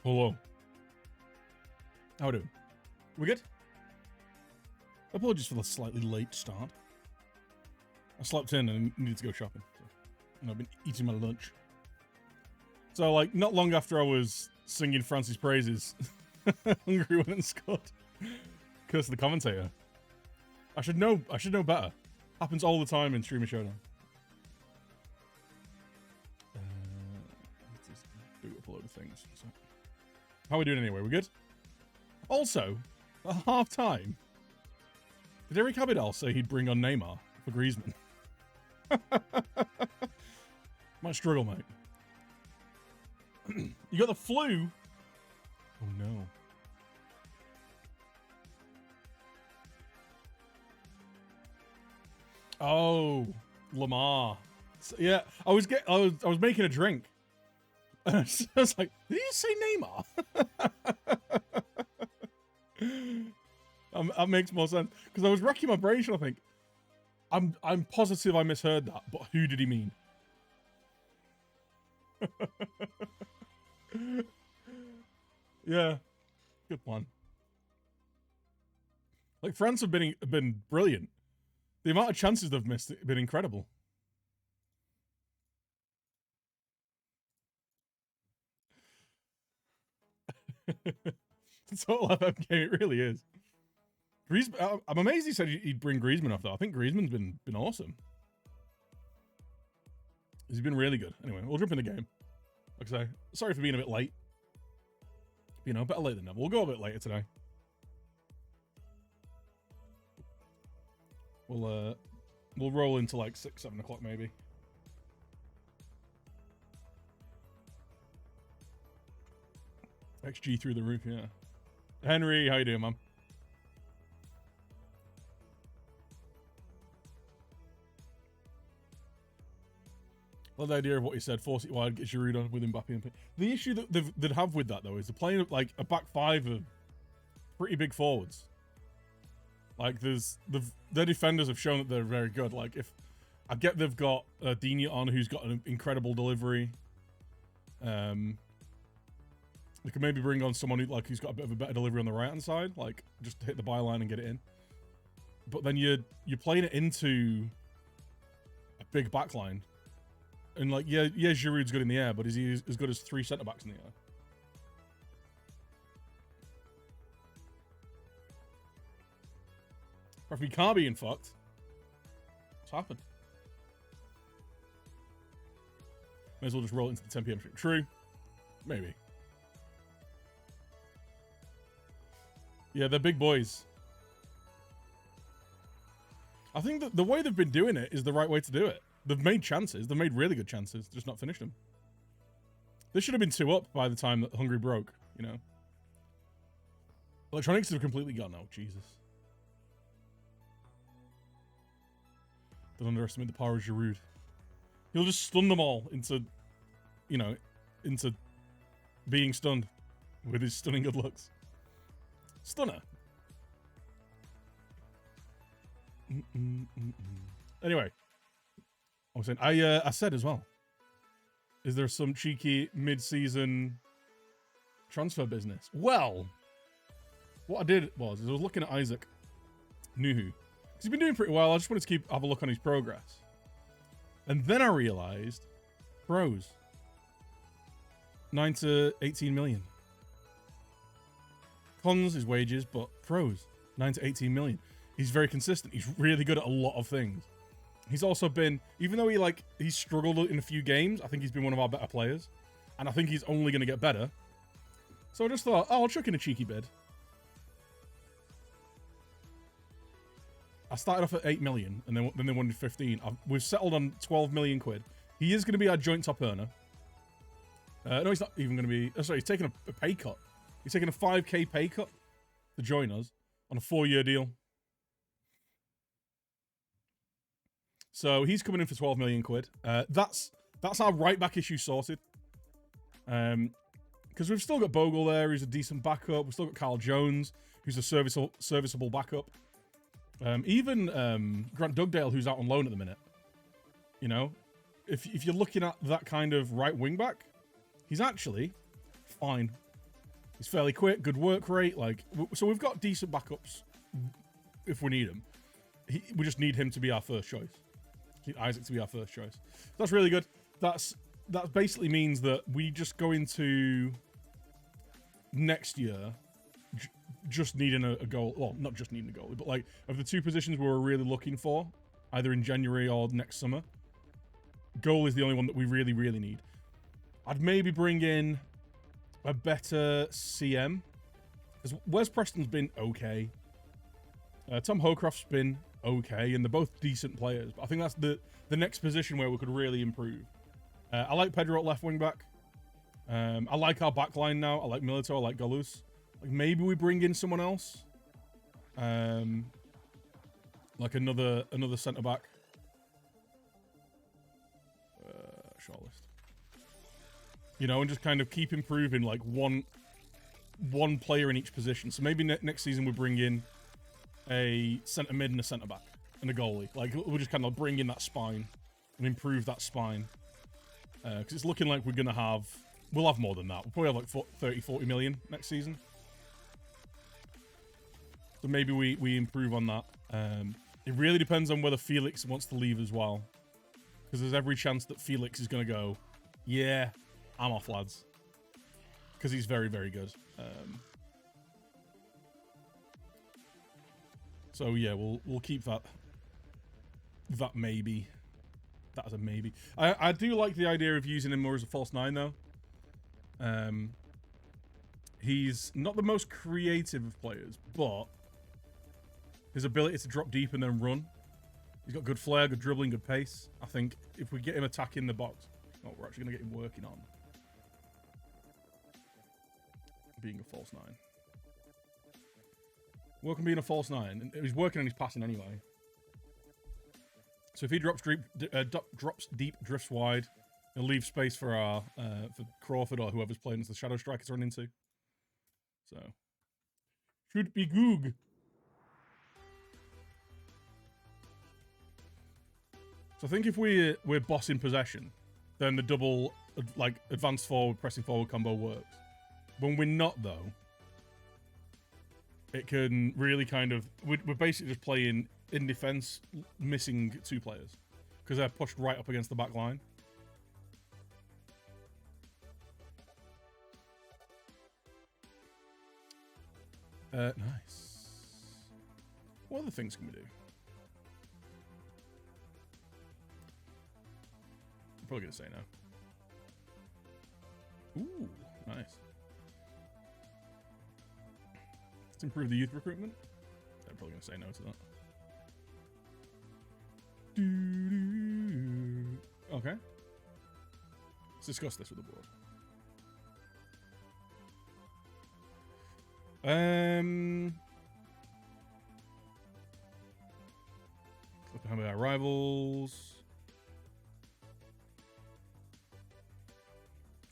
Hello. How are we doing? We good? Apologies for the slightly late start. I slept in and needed to go shopping. So, and I've been eating my lunch. So, like, not long after I was singing Francis' praises, Hungary went and scored. Curse of the commentator. I should know better. Happens all the time in Streamer Showdown. Let's just do up a load of things. So, how are we doing anyway? We good? Also, at half time, did Eric Abidal say he'd bring on Neymar for Griezmann? Might struggle, mate. You got the flu? Oh no. Oh, Lamar. So, yeah, I was making a drink. And I was like, did you say Neymar? That makes more sense. Because I was racking my brain trying to think. I'm positive I misheard that, but who did he mean? Yeah, good plan. Like, France have been brilliant. The amount of chances they've missed have been incredible. It's a total FM game, it really is. I'm amazed he said he'd bring Griezmann off, though. I think Griezmann's been awesome. He's been really good. Anyway, we'll jump in the game. Like I say, sorry for being a bit late. You know, better late than never. We'll go a bit later today. We'll roll into like 6, 7 o'clock maybe. XG through the roof, yeah. Henry, how you doing, man? Love the idea of what he said. Force it wide, get Giroud on with Mbappe and the issue that they'd have with that though is they're playing like a back five of pretty big forwards. Like their defenders have shown that they're very good. Like if I get they've got Digne on who's got an incredible delivery. They could maybe bring on someone who's got a bit of a better delivery on the right hand side, like just hit the byline and get it in. But then you're playing it into a big backline. And like, yeah, Giroud's good in the air, but is he as good as 3 centre-backs in the air? Referee can't be in fucked. What's happened? May as well just roll it into the 10 PM stream. True. Maybe. Yeah, they're big boys. I think that the way they've been doing it is the right way to do it. They've made chances. They've made really good chances. Just not finished them. They should have been 2 up by the time that Hungary broke, you know. Electronics have completely gone now. Jesus. Don't underestimate the power of Giroud. He'll just stun them all into, you know, into being stunned with his stunning good looks. Stunner. Anyway. I was saying, I said as well, is there some cheeky mid-season transfer business? Well, what I did was I was looking at Isaac Nuhu. Because he's been doing pretty well. I just wanted to have a look on his progress. And then I realized, pros, 9 to 18 million. Cons is wages, but pros, 9 to 18 million. He's very consistent. He's really good at a lot of things. He's also been, even though he's struggled in a few games, I think he's been one of our better players. And I think he's only going to get better. So I just thought, oh, I'll chuck in a cheeky bid. I started off at 8 million, and then they wanted 15. We've settled on 12 million quid. He is going to be our joint top earner. No, he's not even going to be... Oh, sorry, he's taking a pay cut. He's taking a 5k pay cut to join us on a 4-year deal. So he's coming in for 12 million quid. That's our right back issue sorted. Because we've still got Bogle there, who's a decent backup. We've still got Carl Jones, who's a serviceable backup. Even Grant Dugdale, who's out on loan at the minute. You know, if you're looking at that kind of right wing back, he's actually fine. He's fairly quick, good work rate. Like, so we've got decent backups if we need him. We just need him to be our first choice. Isaac to be our first choice. That's really good. That basically means that we just go into next year just needing a goal. Well, not just needing a goalie, but like of the two positions we were really looking for, either in January or next summer, goal is the only one that we really, really need. I'd maybe bring in a better CM. Because Wes Preston's been okay. Tom Howcroft's been okay, and they're both decent players. But I think that's the next position where we could really improve. I like Pedro at left wing back. I like our back line now. I like Milito. I like Golus. Like maybe we bring in someone else. Like another centre back. Shortlist. You know, and just kind of keep improving like one player in each position. So maybe next season we bring in a centre mid and a centre back and a goalie. Like we'll just kind of bring in that spine and improve that spine. Because it's looking like we'll have more than that. We'll probably have like 30, 40 million next season. So maybe we improve on that. It really depends on whether Felix wants to leave as well. Because there's every chance that Felix is going to go, yeah, I'm off, lads. Because he's very, very good. So yeah, we'll keep that maybe. That as a maybe. I do like the idea of using him more as a false 9 though. He's not the most creative of players, but his ability to drop deep and then run. He's got good flair, good dribbling, good pace. I think if we get him attacking the box, we're actually going to get him working on being a false 9. Work on being a false 9. And he's working on his passing anyway. So if he drops deep, drifts wide, he'll leave space for for Crawford or whoever's playing as the Shadow Strikers run into. So should be Goog. So I think if we're bossing possession, then the double like advanced forward, pressing forward combo works. When we're not though, it can really kind of we're basically just playing in defense, missing 2 players because they're pushed right up against the back line. Nice. What other things can we do? I'm probably gonna say no. Ooh, nice. Let's improve the youth recruitment. I'm probably gonna say no to that. Okay. Let's discuss this with the board. Flip behind our rivals.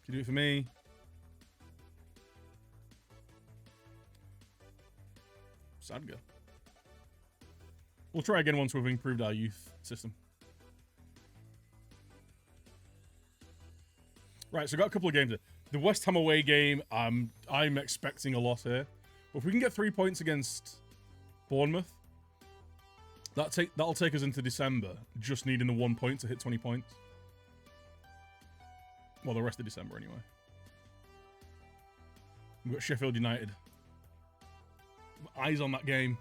Can you do it for me? Sadga. We'll try again once we've improved our youth system. Right, so I've got a couple of games here. The West Ham away game, I'm expecting a loss here. But if we can get 3 points against Bournemouth, that'll take us into December, just needing the 1 point to hit 20 points. Well, the rest of December anyway. We've got Sheffield United. Eyes on that game.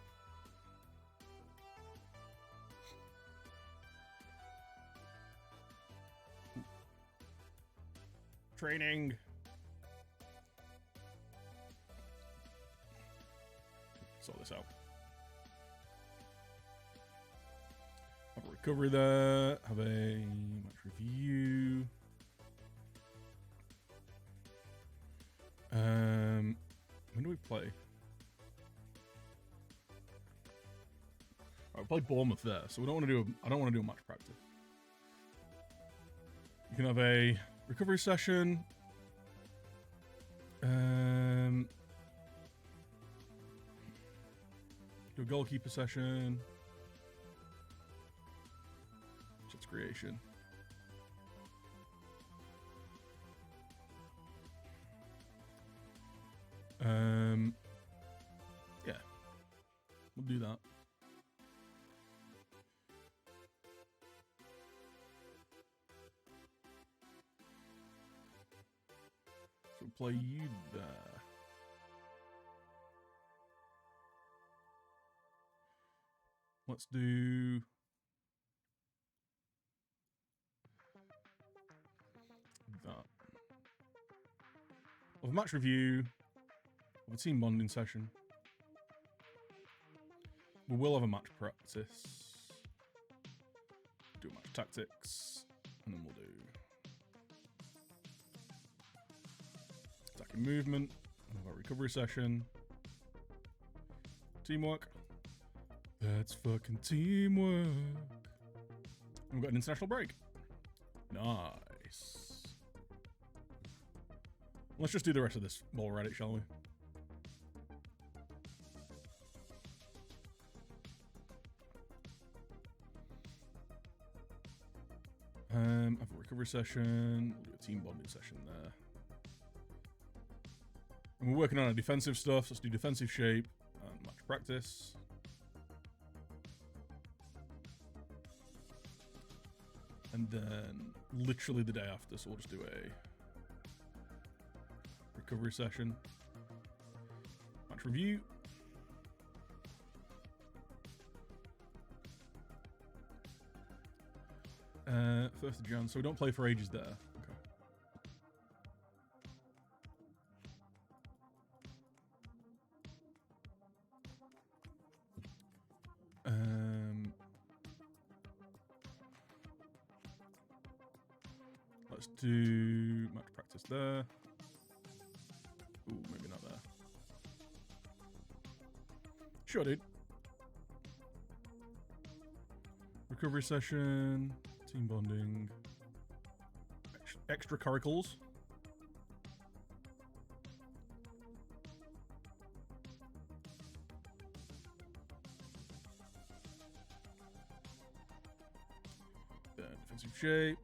Training. Sort this out. Have a recovery there. Have a match review. When do we play? I'll play Bournemouth there, so we don't want to do. I don't want to do a match practice. You can have a recovery session. Do a goalkeeper session. Shots creation. We'll do that. So play you there. Let's do... that. Of a match review, of a team bonding session. We will have a match practice. Do a match tactics, and then we'll do attacking movement. We'll have a recovery session. Teamwork. That's fucking teamwork. And we've got an international break. Nice. Let's just do the rest of this while we're at it, shall we? Have a recovery session. We'll do a team bonding session there. And we're working on our defensive stuff. So let's do defensive shape and match practice. And then literally the day after, so we'll just do a recovery session. Match review. First of Jan, so we don't play for ages there. Okay. Let's do match practice there. Ooh, maybe not there. Sure, dude. Recovery session, team bonding, extra curricles. Defensive shape.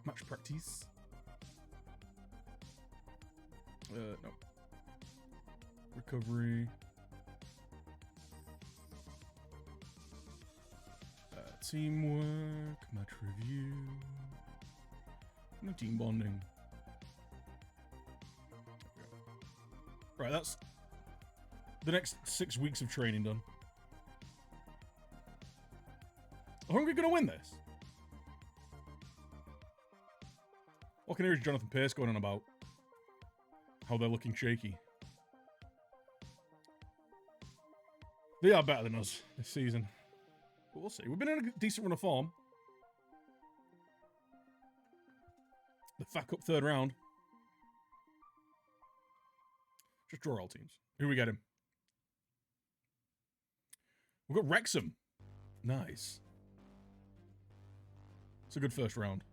Match practice. No. Recovery. Teamwork. Match review. No team bonding. Right, that's the next 6 weeks of training done. Are Hungary going to win this? All I can hear is Jonathan Pearce going on about how they're looking shaky. They are better than us this season. But we'll see. We've been in a decent run of form. The fuck up third round. Just draw all teams. Who we get him? We've got Wrexham. Nice. It's a good first round.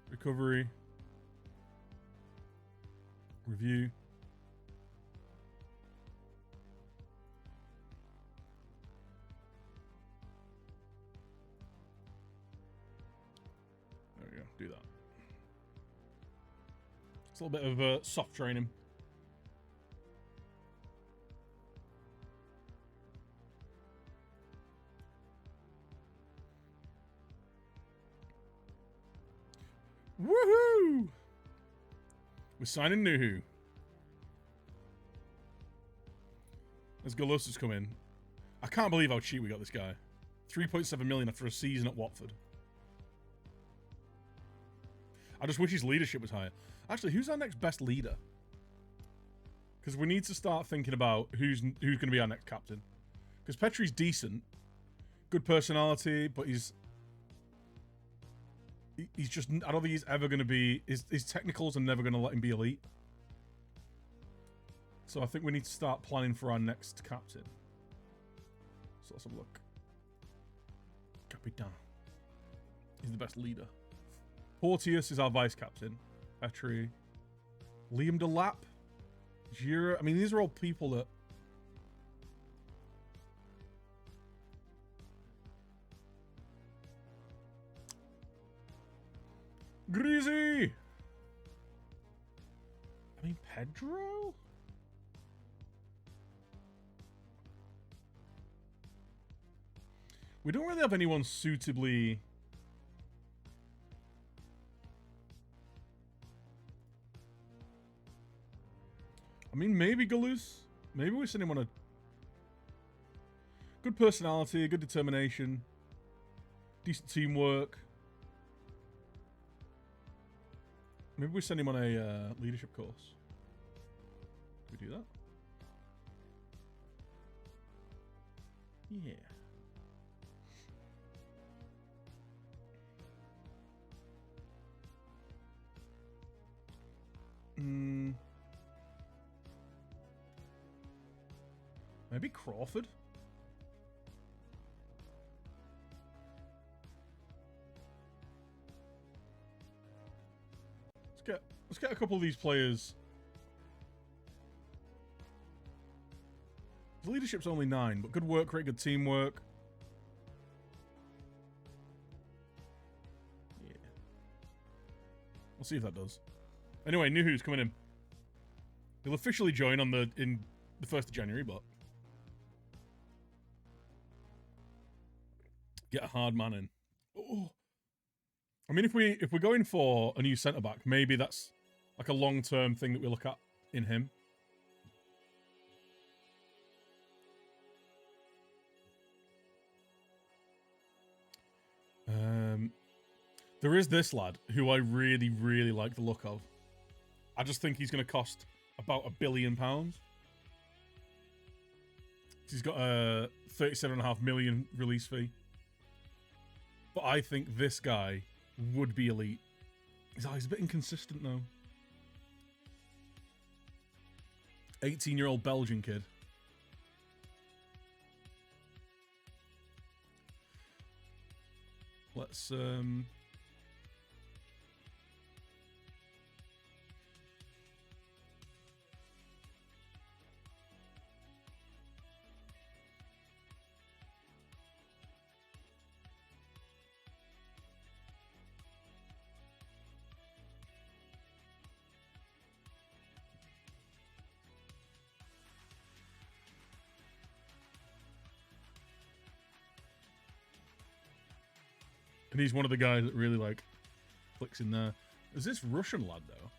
Recovery. Review. There we go. Do that. It's a little bit of soft training. Woohoo! We're signing Nuhu. As Galosa's come in. I can't believe how cheap we got this guy. 3.7 million after a season at Watford. I just wish his leadership was higher. Actually, who's our next best leader? Because we need to start thinking about who's going to be our next captain. Because Petri's decent. Good personality, but he's just... I don't think he's ever going to be... His technicals are never going to let him be elite. So I think we need to start planning for our next captain. So let's have a look. Capitan. He's the best leader. Porteous is our vice captain. Petrie. Liam Delap. Jira. I mean, these are all people that... Greasy! I mean, Pedro? We don't really have anyone suitably... I mean, maybe Galus. Maybe we send him on a... Good personality, good determination. Decent teamwork. Maybe we send him on a leadership course. Can we do that? Yeah. Maybe Crawford? Let's get a couple of these players. The leadership's only 9, but good work rate, good teamwork. Yeah. We'll see if that does. Anyway, new who's coming in. He'll officially join on in the 1st of January, but get a hard man in. Oh. I mean, if we're going for a new centre back, maybe that's like a long-term thing that we look at in him. There is this lad who I really, really like the look of. I just think he's going to cost about £1 billion. He's got a 37.5 million release fee. But I think this guy would be elite. He's a bit inconsistent though. 18-year-old Belgian kid. Let's and he's one of the guys that really, like, flicks in there. Is this Russian lad, though?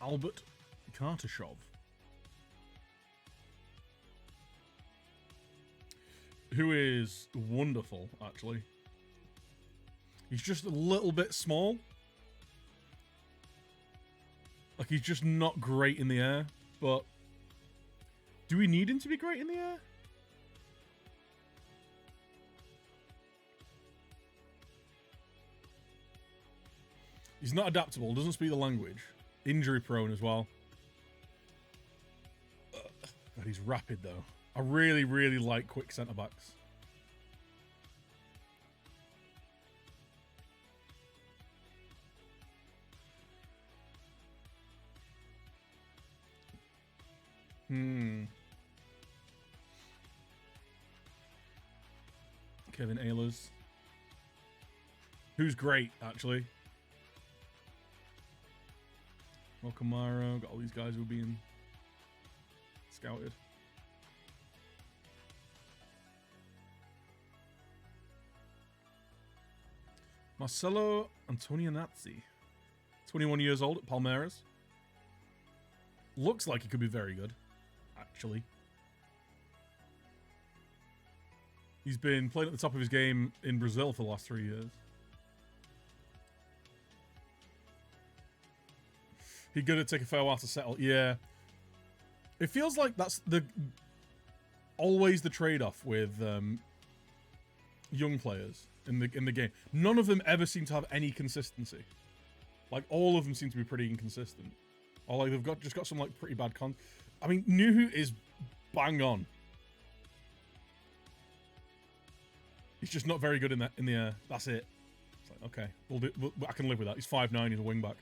Albert Kartashov. Who is wonderful, actually. He's just a little bit small. Like, he's just not great in the air, but... Do we need him to be great in the air? He's not adaptable, doesn't speak the language. Injury prone as well. God, he's rapid though. I really, really like quick centre backs. Kevin Ehlers. Who's great, actually. Welcome, Maro. Got all these guys who are being scouted. Marcelo Antonianazzi. 21 years old at Palmeiras. Looks like he could be very good, actually. He's been playing at the top of his game in Brazil for the last 3 years. He gonna take a fair while to settle. Yeah. It feels like that's always the trade-off with young players in the game. None of them ever seem to have any consistency. Like, all of them seem to be pretty inconsistent. Or like they've just got some like pretty bad I mean, Nuhu is bang on. He's just not very good in the air. That's it. It's like, okay, I can live with that. He's 5'9", he's a wing back.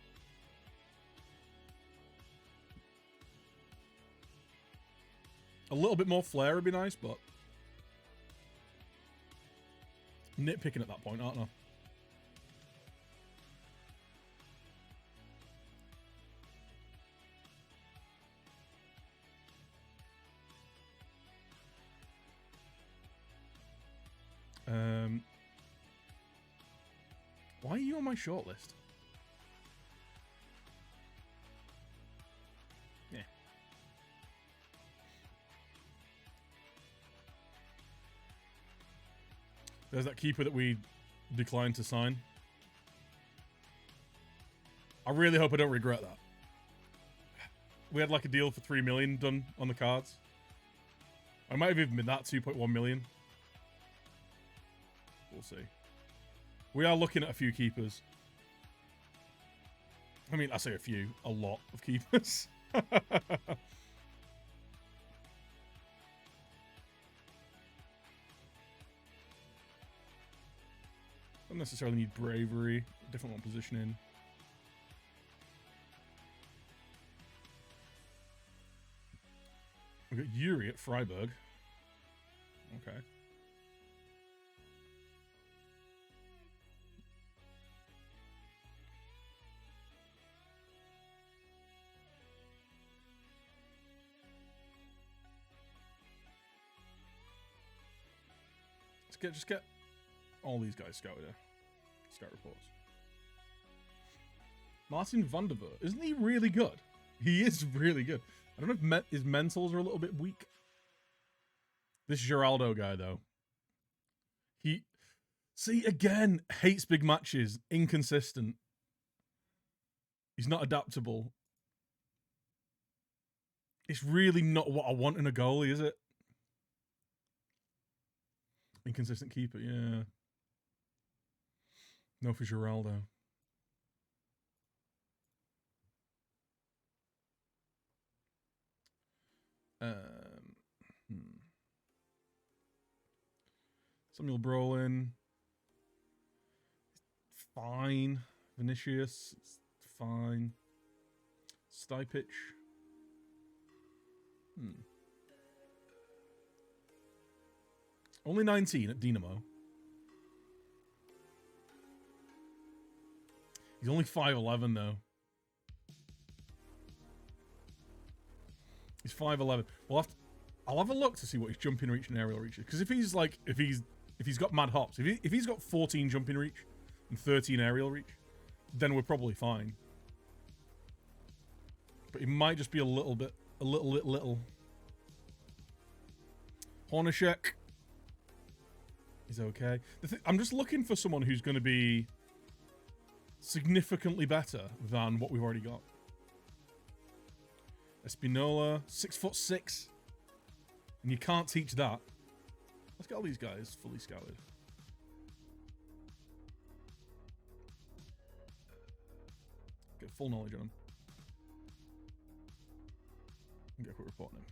A little bit more flair would be nice, but nitpicking at that point, aren't I? Why are you on my shortlist? Yeah. There's that keeper that we declined to sign. I really hope I don't regret that. We had like a deal for 3 million done on the cards. I might have even been that 2.1 million. We'll see. We are looking at a few keepers. I mean, I say a few, a lot of keepers. Don't necessarily need bravery. Different one positioning. We've got Yuri at Freiburg. Okay. Just get all these guys scouted here. Scout reports. Martin van der Voort. Isn't he really good? He is really good. I don't know if his mentals are a little bit weak. This Geraldo guy, though. See, again, hates big matches. Inconsistent. He's not adaptable. It's really not what I want in a goalie, is it? Inconsistent keeper, yeah. No for Geraldo. Samuel Brolin. Fine. Vinicius. Fine. Stipic. Only 19 at Dinamo. He's only 5'11", though. He's 5'11". I'll have a look to see what his jumping reach and aerial reach is. Because if he's got mad hops, if he's got 14 jumping reach and 13 aerial reach, then we're probably fine. But he might just be a little. Hornacek. He's okay. I'm just looking for someone who's going to be significantly better than what we've already got. Espinola, 6'6", and you can't teach that. Let's get all these guys fully scouted. Get full knowledge on them. Get a quick report on him.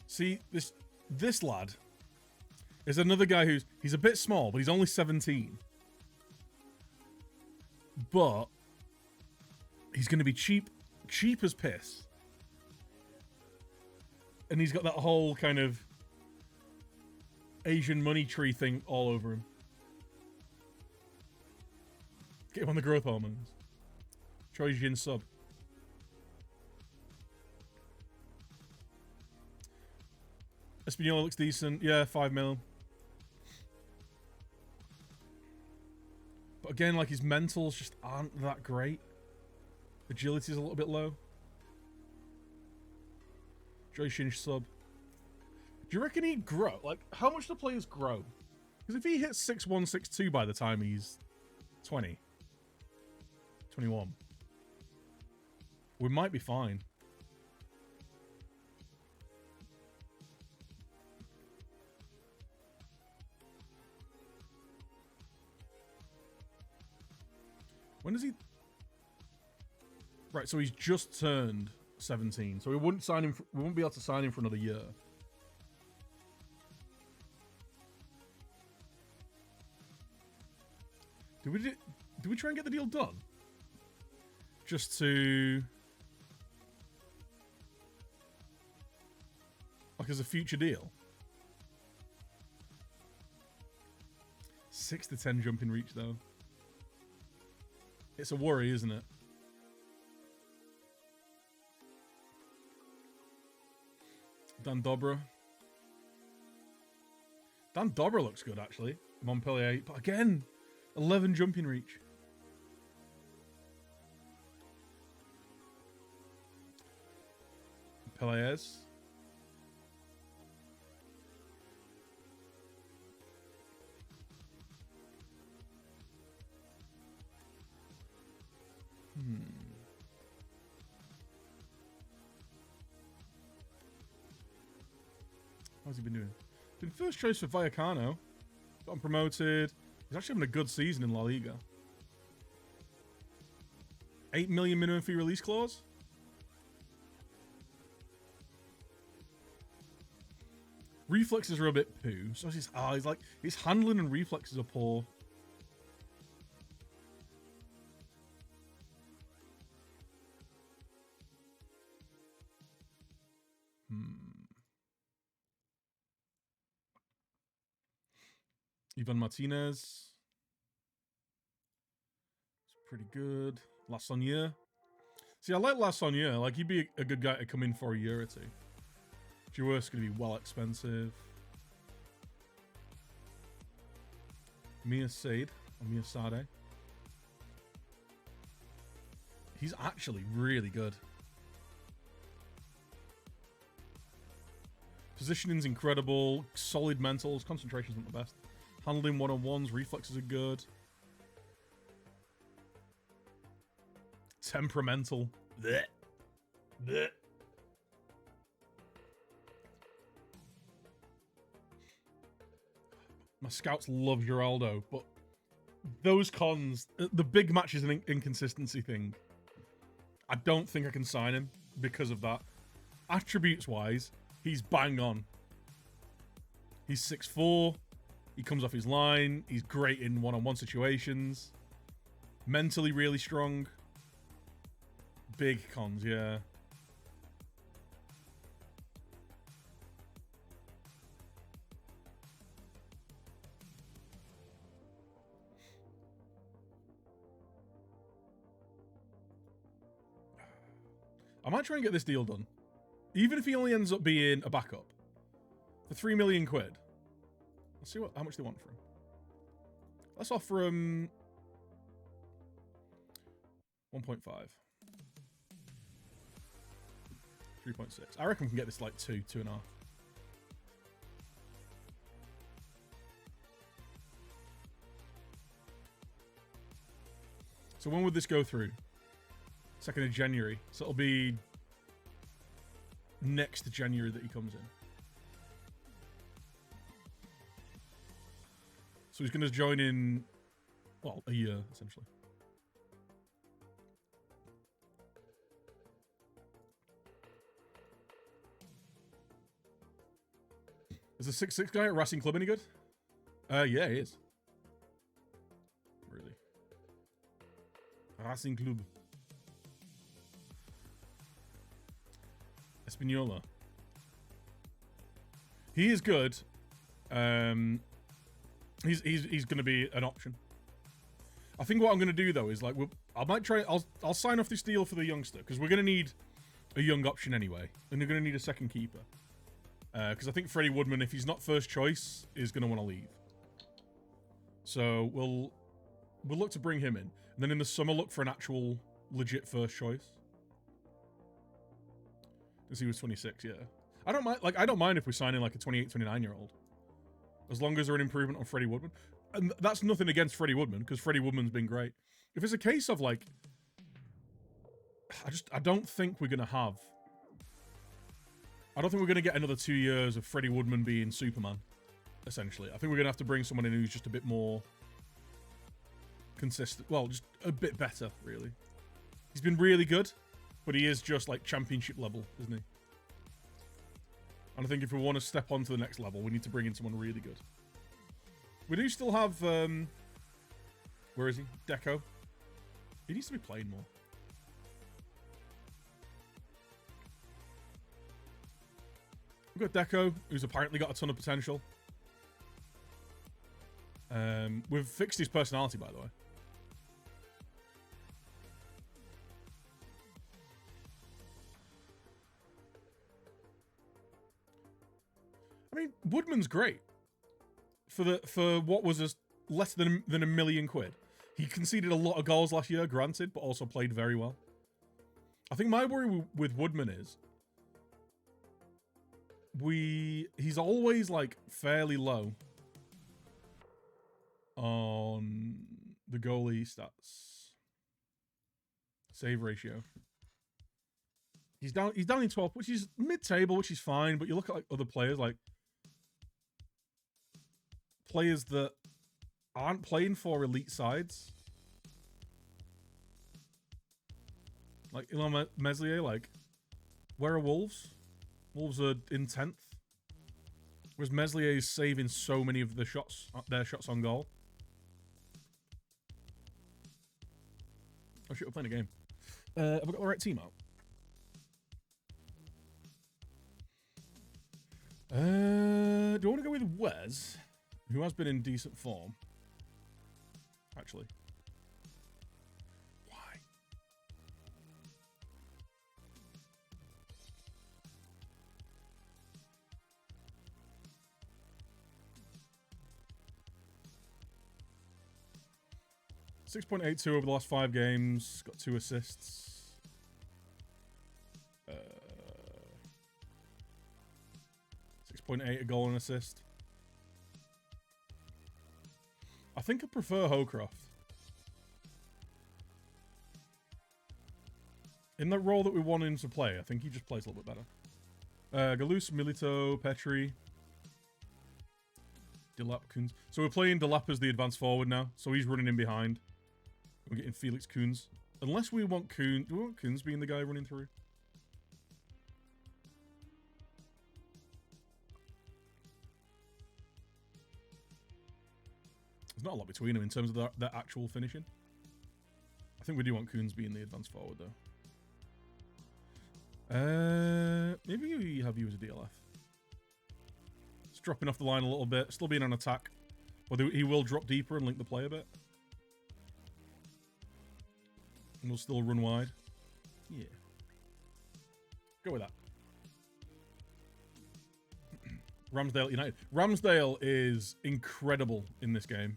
See, this lad is another guy he's a bit small, but he's only 17. But he's going to be cheap as piss. And he's got that whole kind of Asian money tree thing all over him. Get him on the growth hormones. Choi Jin sub. Espinola looks decent. Yeah, 5 mil. But again, like, his mentals just aren't that great. Agility's a little bit low. Joy Shinj sub. Do you reckon he'd grow? Like, how much do players grow? Because if he hits 6'1", 6'2" by the time he's 20, 21, we might be fine. When does he... Right, so he's just turned 17. So we wouldn't sign him. We wouldn't be able to sign him for another year. Do we try and get the deal done? Just to, like, as a future deal. 6 to 10 jumping reach though. It's a worry, isn't it? Dan Dobra. Dan Dobra looks good actually. Montpellier, but again, 11 jumping reach. Pelaez. How's he been doing? Been first choice for Vallecano. Got him promoted. He's actually having a good season in La Liga. 8 million minimum fee release clause. Reflexes are a bit poo. So he's like, his handling and reflexes are poor. Ivan Martinez. It's pretty good. Lassonnier. See, I like Lassonnier. Like, he'd be a good guy to come in for a year or two. Jouer's going to be well expensive. Mia Sade. Or Mia Sade. He's actually really good. Positioning's incredible. Solid mentals. Concentration's not the best. Handling one-on-ones. Reflexes are good. Temperamental. Blech. Blech. My scouts love Geraldo, but those cons, the big match is an inconsistency thing. I don't think I can sign him because of that. Attributes-wise, he's bang on. He's 6'4". He comes off his line. He's great in one-on-one situations. Mentally really strong. Big cons, yeah. I might try and get this deal done. Even if he only ends up being a backup. For 3 million quid. Let's see how much they want for him. Let's offer him 1.5. 3.6. I reckon we can get this like 2.5. So when would this go through? 2nd of January. So it'll be next January that he comes in. So he's going to join in, well, a year, essentially. Is the 6'6" guy at Racing Club any good? Yeah, he is. Really. Racing Club. Espinola. He is good. He's going to be an option. I think what I'm going to do though is like I might try. I'll sign off this deal for the youngster because we're going to need a young option anyway, and you're going to need a second keeper. Because I think Freddie Woodman, if he's not first choice, is going to want to leave. So we'll look to bring him in, and then in the summer look for an actual legit first choice. Because he was 26, yeah. I don't mind if we sign in like a 28, 29-year-old. As long as they're an improvement on Freddie Woodman. And that's nothing against Freddie Woodman, because Freddie Woodman's been great. If it's a case of like... I don't think we're going to have... I don't think we're going to get another 2 years of Freddie Woodman being Superman, essentially. I think we're going to have to bring someone in who's just a bit more... consistent. Well, just a bit better, really. He's been really good, but he is just like championship level, isn't he? And I think if we want to step on to the next level, we need to bring in someone really good. We do still have, where is he? Deco. He needs to be playing more. We've got Deco, who's apparently got a ton of potential. We've fixed his personality, by the way. I mean, Woodman's great for what was less than a million quid. He conceded a lot of goals last year, granted, but also played very well. I think my worry with Woodman is he's always like fairly low on the goalie stats. Save ratio. He's down in 12th, which is mid-table, which is fine, but you look at like other players, like players that aren't playing for elite sides. Like Ilon Meslier, like, where are Wolves? Wolves are in 10th. Whereas Meslier is saving so many of the shots, their shots on goal. Oh shit, we're playing a game. Have I got the right team out? Do I want to go with Wes, who has been in decent form? Actually. Why? .82 over the last 5 games. Got 2 assists. 6.8 a goal and assist. I think I prefer Howcroft. In that role that we want him to play, I think he just plays a little bit better. Galus, Milito, Petri. Delap, Koons. So we're playing Delap as the advanced forward now. So he's running in behind. We're getting Felix Koons. Unless we want Koons. Do we want Koons being the guy running through? There's not a lot between them in terms of their actual finishing. I think we do want Koons being the advanced forward, though. Maybe we have you as a DLF. It's dropping off the line a little bit. Still being on attack. But he will drop deeper and link the play a bit. And we'll still run wide. Yeah. Go with that. Ramsdale United. Ramsdale is incredible in this game.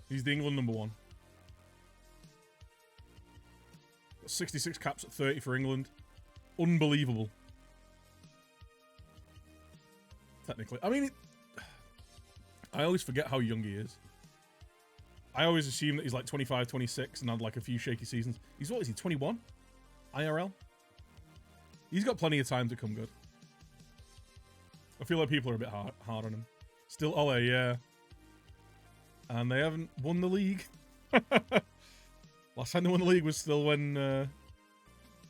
He's the England #1. Got 66 caps at 30 for England. Unbelievable. Technically. I mean, I always forget how young he is. I always assume that he's like 25, 26 and had like a few shaky seasons. He's, what is he, 21? IRL? He's got plenty of time to come good. I feel like people are a bit hard on him. Still Ole, yeah. And they haven't won the league. Last time they won the league was still when... I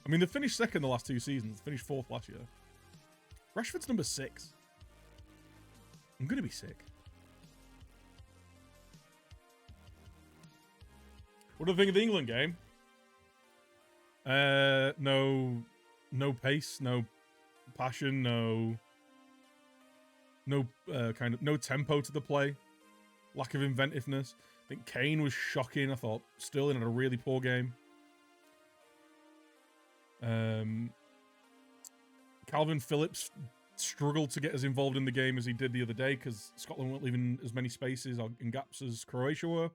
mean, they finished second the last 2 seasons. They finished 4th last year. Rashford's number 6. I'm going to be sick. What do I think of the England game? No pace, no passion, no tempo to the play. Lack of inventiveness. I think Kane was shocking. I thought Sterling had a really poor game. Calvin Phillips struggled to get as involved in the game as he did the other day because Scotland weren't leaving as many spaces and gaps as Croatia were.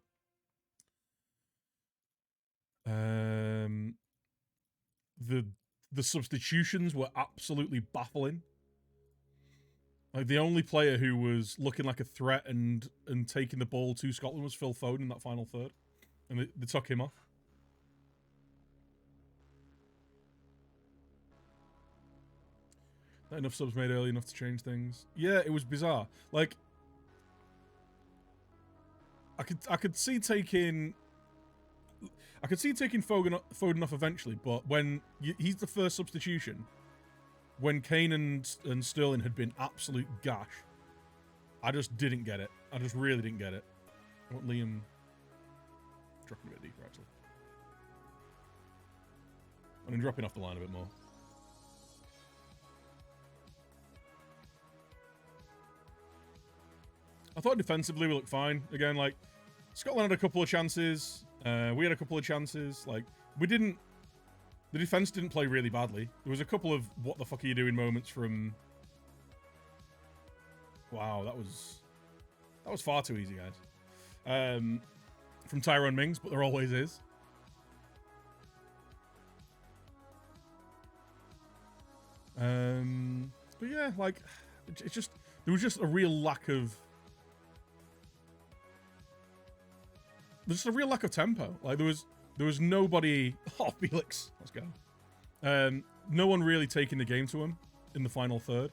The substitutions were absolutely baffling. Like, the only player who was looking like a threat and taking the ball to Scotland was Phil Foden in that final third. And they took him off. Not enough subs made early enough to change things. Yeah, it was bizarre. Like, I could see taking... I could see taking Foden off eventually, but when he's the first substitution, when Kane and Sterling had been absolute gash, I just didn't get it. I just really didn't get it. I want Liam dropping a bit deeper, actually. I'm dropping off the line a bit more. I thought defensively we looked fine. Again, like, Scotland had a couple of chances. We had a couple of chances. Like, we didn't... The defense didn't play really badly. There was a couple of what the fuck are you doing moments from... Wow, that was far too easy, guys. From Tyrone Mings, but there always is. But yeah, like, it's just... There was just a real lack of... There's just a real lack of tempo. Like, there was nobody... Oh, Felix. Let's go. No one really taking the game to him in the final third.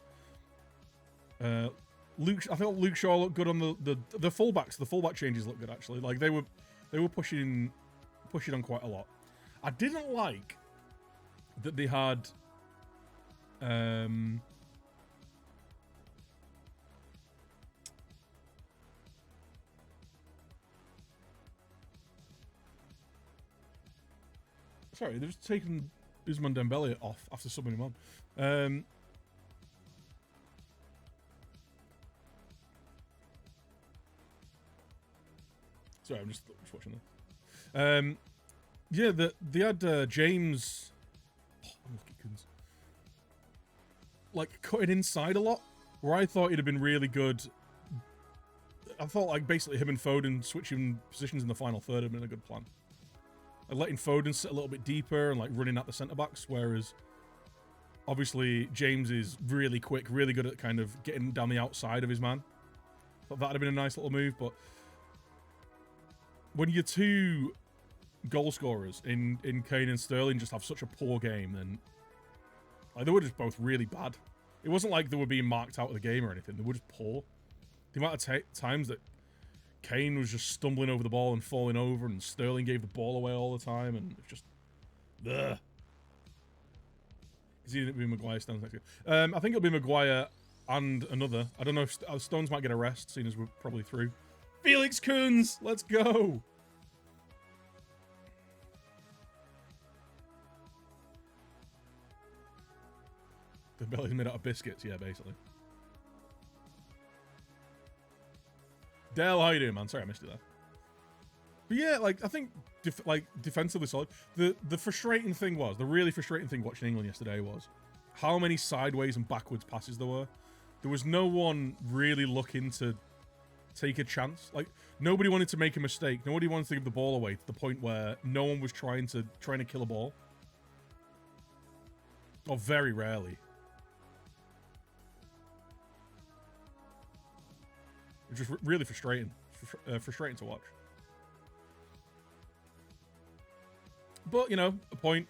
I felt Luke Shaw looked good on the fullbacks. The fullback changes looked good, actually. Like, they were pushing on quite a lot. I didn't like that they had... Sorry, they're just taking Ousmane Dembele off after subbing him on. Sorry, I'm just watching that. Yeah, they had James... Oh, look at Coons. Like, cutting inside a lot, where I thought he'd have been really good. I thought, like, basically him and Foden switching positions in the final third had been a good plan. Like, letting Foden sit a little bit deeper and, like, running at the centre-backs, whereas, obviously, James is really quick, really good at kind of getting down the outside of his man. Thought that'd have been a nice little move, but when your two goal scorers in Kane and Sterling just have such a poor game, then like, they were just both really bad. It wasn't like they were being marked out of the game or anything. They were just poor. The amount of times that Kane was just stumbling over the ball and falling over, and Sterling gave the ball away all the time, and it's just... Ugh. Because he didn't be Maguire stands next to you. I think it'll be Maguire and another. I don't know if Stones might get a rest, seeing as we're probably through. Felix Coons! Let's go! The belly's made out of biscuits, yeah, basically. Dale, how you doing, man? Sorry, I missed you there. But yeah, like, I think, defensively solid. The frustrating thing was, the really frustrating thing watching England yesterday was how many sideways and backwards passes there were. There was no one really looking to take a chance. Like, nobody wanted to make a mistake. Nobody wanted to give the ball away to the point where no one was trying to kill a ball. Or very rarely. It's just really frustrating. Frustrating to watch. But, you know, a point.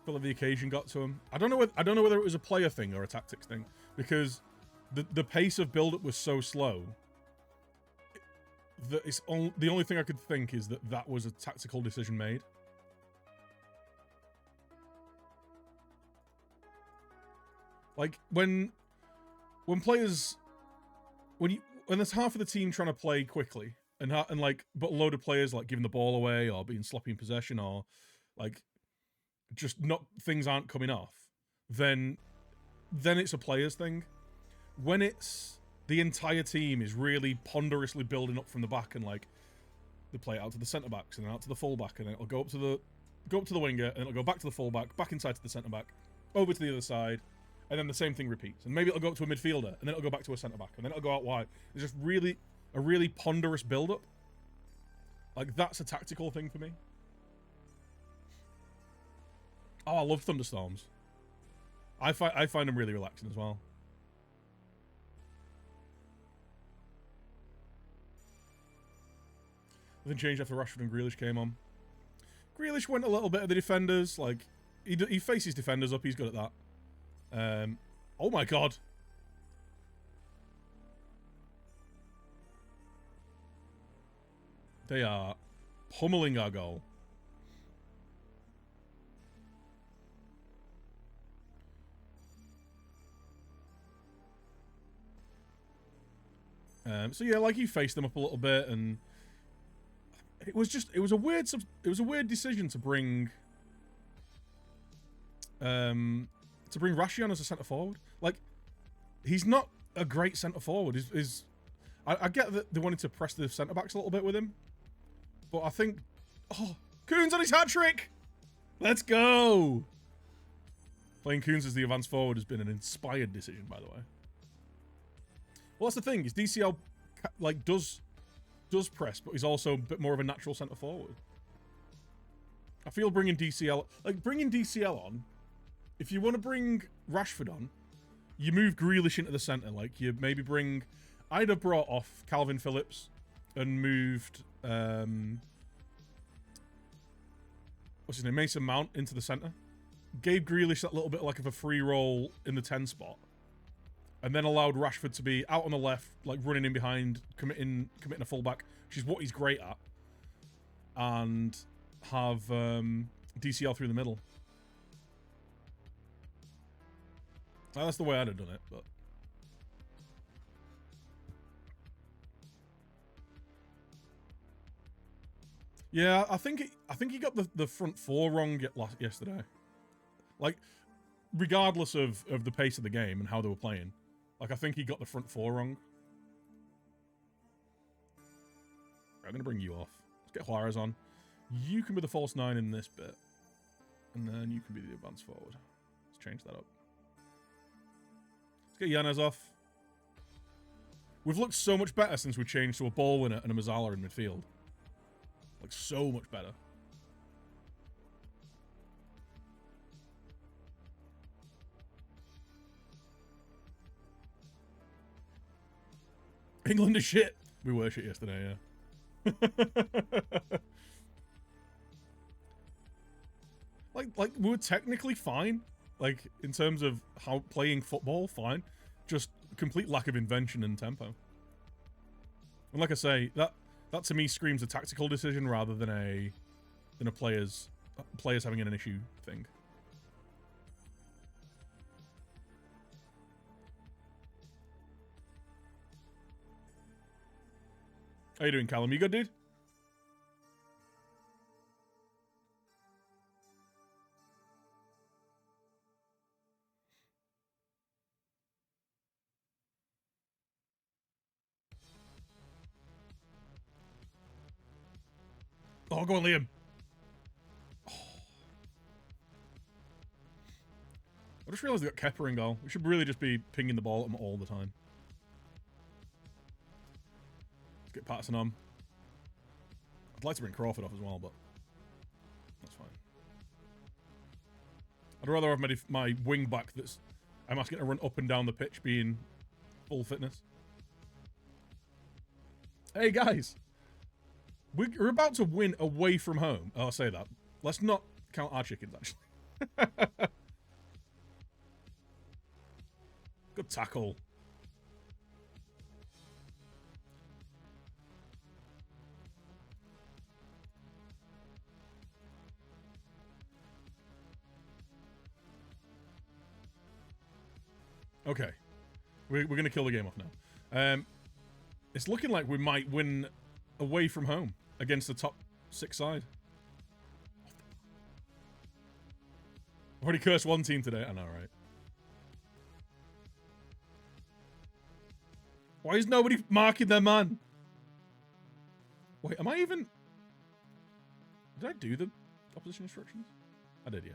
I feel like the occasion got to him. I don't know whether it was a player thing or a tactics thing, because the pace of build-up was so slow that the only thing I could think is that was a tactical decision made. Like, when players... When there's half of the team trying to play quickly and like, but a load of players like giving the ball away or being sloppy in possession or like just things aren't coming off, then it's a players thing. When it's the entire team is really ponderously building up from the back and like they play it out to the centre backs and then out to the full back and then it'll go up to the winger and it'll go back to the full back, back inside to the centre back, over to the other side. And then the same thing repeats. And maybe it'll go up to a midfielder, and then it'll go back to a centre-back, and then it'll go out wide. It's just a really ponderous build-up. Like, that's a tactical thing for me. Oh, I love thunderstorms. I find them really relaxing as well. Nothing changed after Rashford and Grealish came on. Grealish went a little bit of the defenders. Like, he faces defenders up. He's good at that. Oh my god. They are pummeling our goal. So yeah, like he faced them up a little bit, and it was a weird decision to bring Rashi on as a centre forward. Like, he's not a great centre forward. I get that they wanted to press the centre backs a little bit with him, but I think, oh, Coons on his hat trick. Let's go. Playing Coons as the advanced forward has been an inspired decision, by the way. Well, that's the thing, is DCL like does press, but he's also a bit more of a natural centre forward. I feel bringing DCL on, if you want to bring Rashford on, you move Grealish into the centre. Like, you maybe bring, I'd have brought off Calvin Phillips and moved what's his name, Mason Mount into the centre. Gave Grealish that little bit like of a free roll in the 10 spot. And then allowed Rashford to be out on the left, like running in behind, committing a fullback, which is what he's great at. And have DCL through the middle. Well, that's the way I'd have done it, but yeah, I think he got the front four wrong yesterday. Like, regardless of the pace of the game and how they were playing, like, I think he got the front four wrong. I'm gonna bring you off. Let's get Juarez on. You can be the false 9 in this bit, and then you can be the advanced forward. Let's change that up. Let's get Yanez off. We've looked so much better since we changed to a ball winner and a Mazzala in midfield. Like, so much better. England is shit. We were shit yesterday, yeah. like we were technically fine. Like, in terms of how playing football, fine. Just complete lack of invention and tempo. And like I say, that to me screams a tactical decision rather than a players having an issue thing. How you doing, Callum? You good, dude? Oh, go on, Liam. Oh. I just realised they got Kepper in goal. We should really just be pinging the ball at them all the time. Let's get Patterson on. I'd like to bring Crawford off as well, but that's fine. I'd rather have my wing back that's I'm asking to run up and down the pitch being full fitness. Hey, guys. We're about to win away from home. Oh, I'll say that. Let's not count our chickens, actually. Good tackle. Okay. We're going to kill the game off now. It's looking like we might win away from home against the top 6 side. I've already cursed one team today. I know, right? Why is nobody marking their man? Wait, am I even... Did I do the opposition instructions? I did, yeah.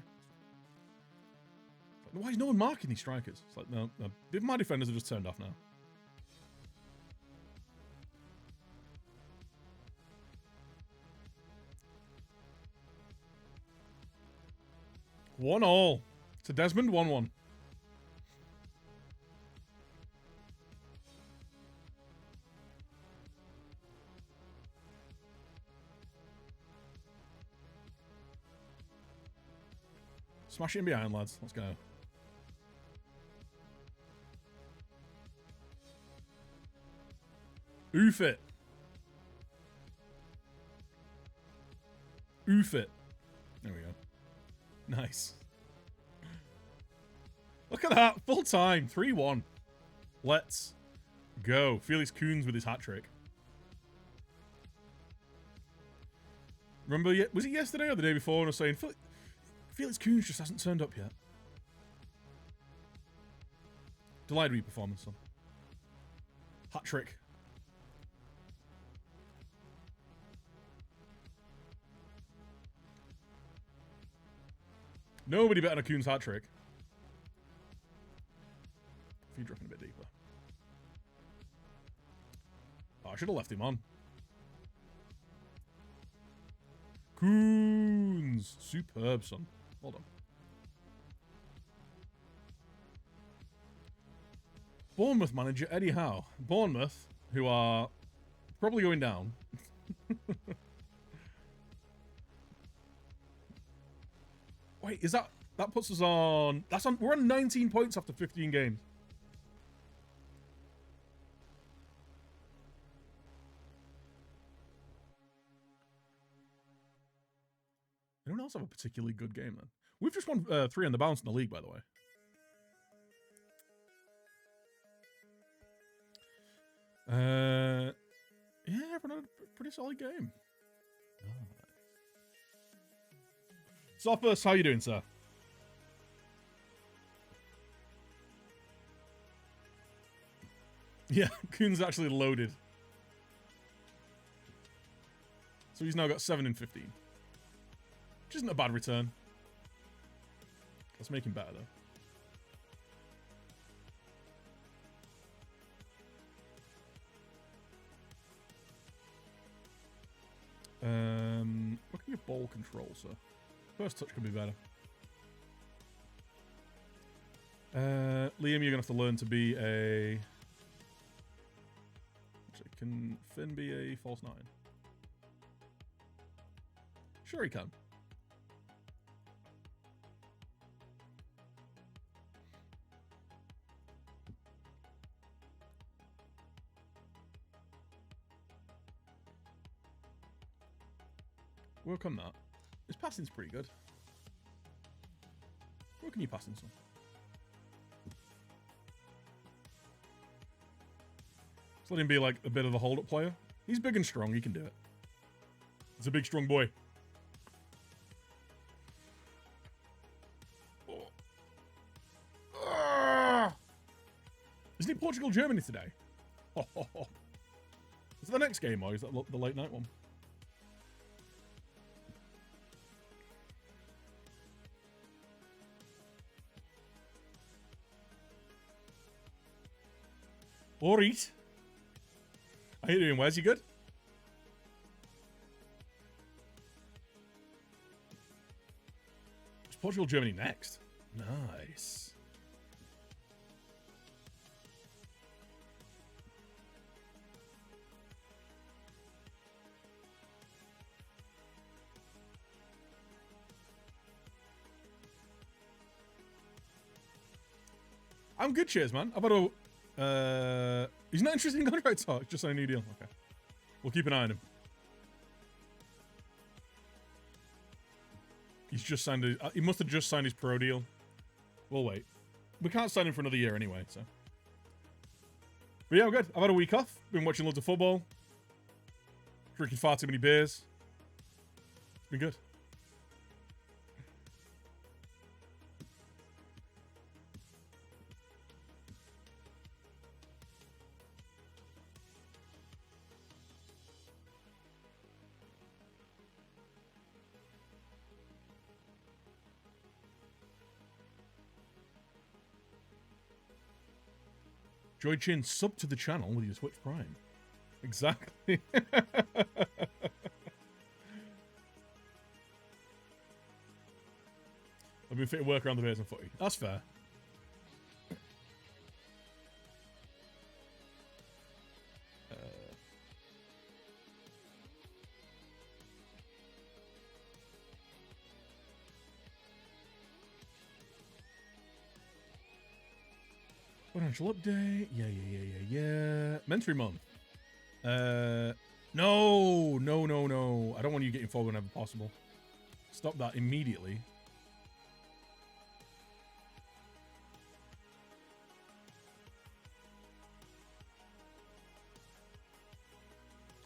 Why is no one marking these strikers? It's like, no. My defenders have just turned off now. One all. To Desmond, 1-1. Smash it in behind, lads. Let's go. Oof it. Hoof it. There we go. Nice. Look at that. Full time. 3-1. Let's go. Felix Kuhns with his hat trick. Remember, was it yesterday or the day before when I was saying, Felix Kuhns just hasn't turned up yet? Delighted with your performance, son. Hat trick. Nobody better than a Kuhns hat trick. If you're dropping a bit deeper. Oh, I should have left him on. Kuhns. Superb, son. Well done. Bournemouth manager Eddie Howe. Bournemouth, who are probably going down. Wait, is that puts us on? We're on 19 points after 15 games. Anyone else have a particularly good game then? We've just won 3 on the bounce in the league, by the way. Yeah, everyone had a pretty solid game. Sophus, how you doing, sir? Yeah, Kuhn's actually loaded. So he's now got 7 in 15. Which isn't a bad return. Let's make him better, though. Look at your ball control, sir. First touch could be better. Liam, you're going to have to learn to be a... Actually, can Finn be a false 9? Sure he can. Work on that. His passing's pretty good. Where can you pass in some? Let's let him be like a bit of a hold-up player. He's big and strong. He can do it. He's a big, strong boy. Isn't it Portugal, Germany today? Is it the next game or is that the late night one? Alright. How you doing, Wes? You good? It's Portugal, Germany next. Nice. I'm good, cheers, man. How about a... he's not interested in contract talk, just a new deal. Okay. We'll keep an eye on him. He's just signed he must have just signed his pro deal. We'll wait. We can't sign him for another year anyway, so. But yeah, I'm good. I've had a week off. Been watching loads of football. Drinking far too many beers. It's been good. Joy Chin, sub to the channel with your Twitch Prime. Exactly. I've been fit to work around the beers and footy. That's fair. Financial update. Yeah. Mentoring month. No. I don't want you getting forward whenever possible. Stop that immediately.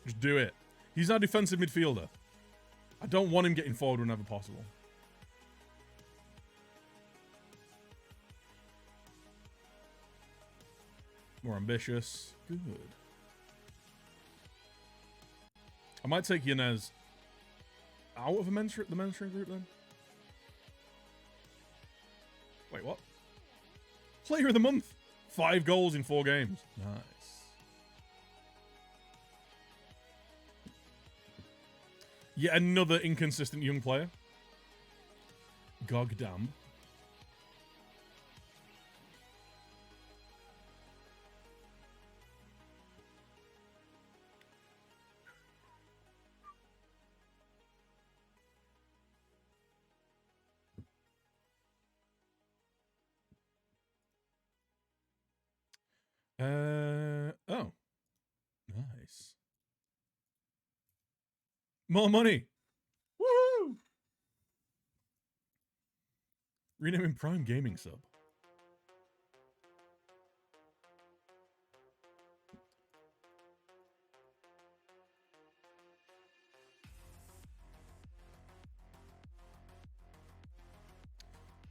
Just do it. He's our defensive midfielder. I don't want him getting forward whenever possible. More ambitious. Good. I might take Yanez out of the mentoring group then. Wait, what? Player of the month. 5 goals in 4 games. Nice. Yet another inconsistent young player. Goddamn. Oh. Nice. More money. Woo! Renaming Prime Gaming sub.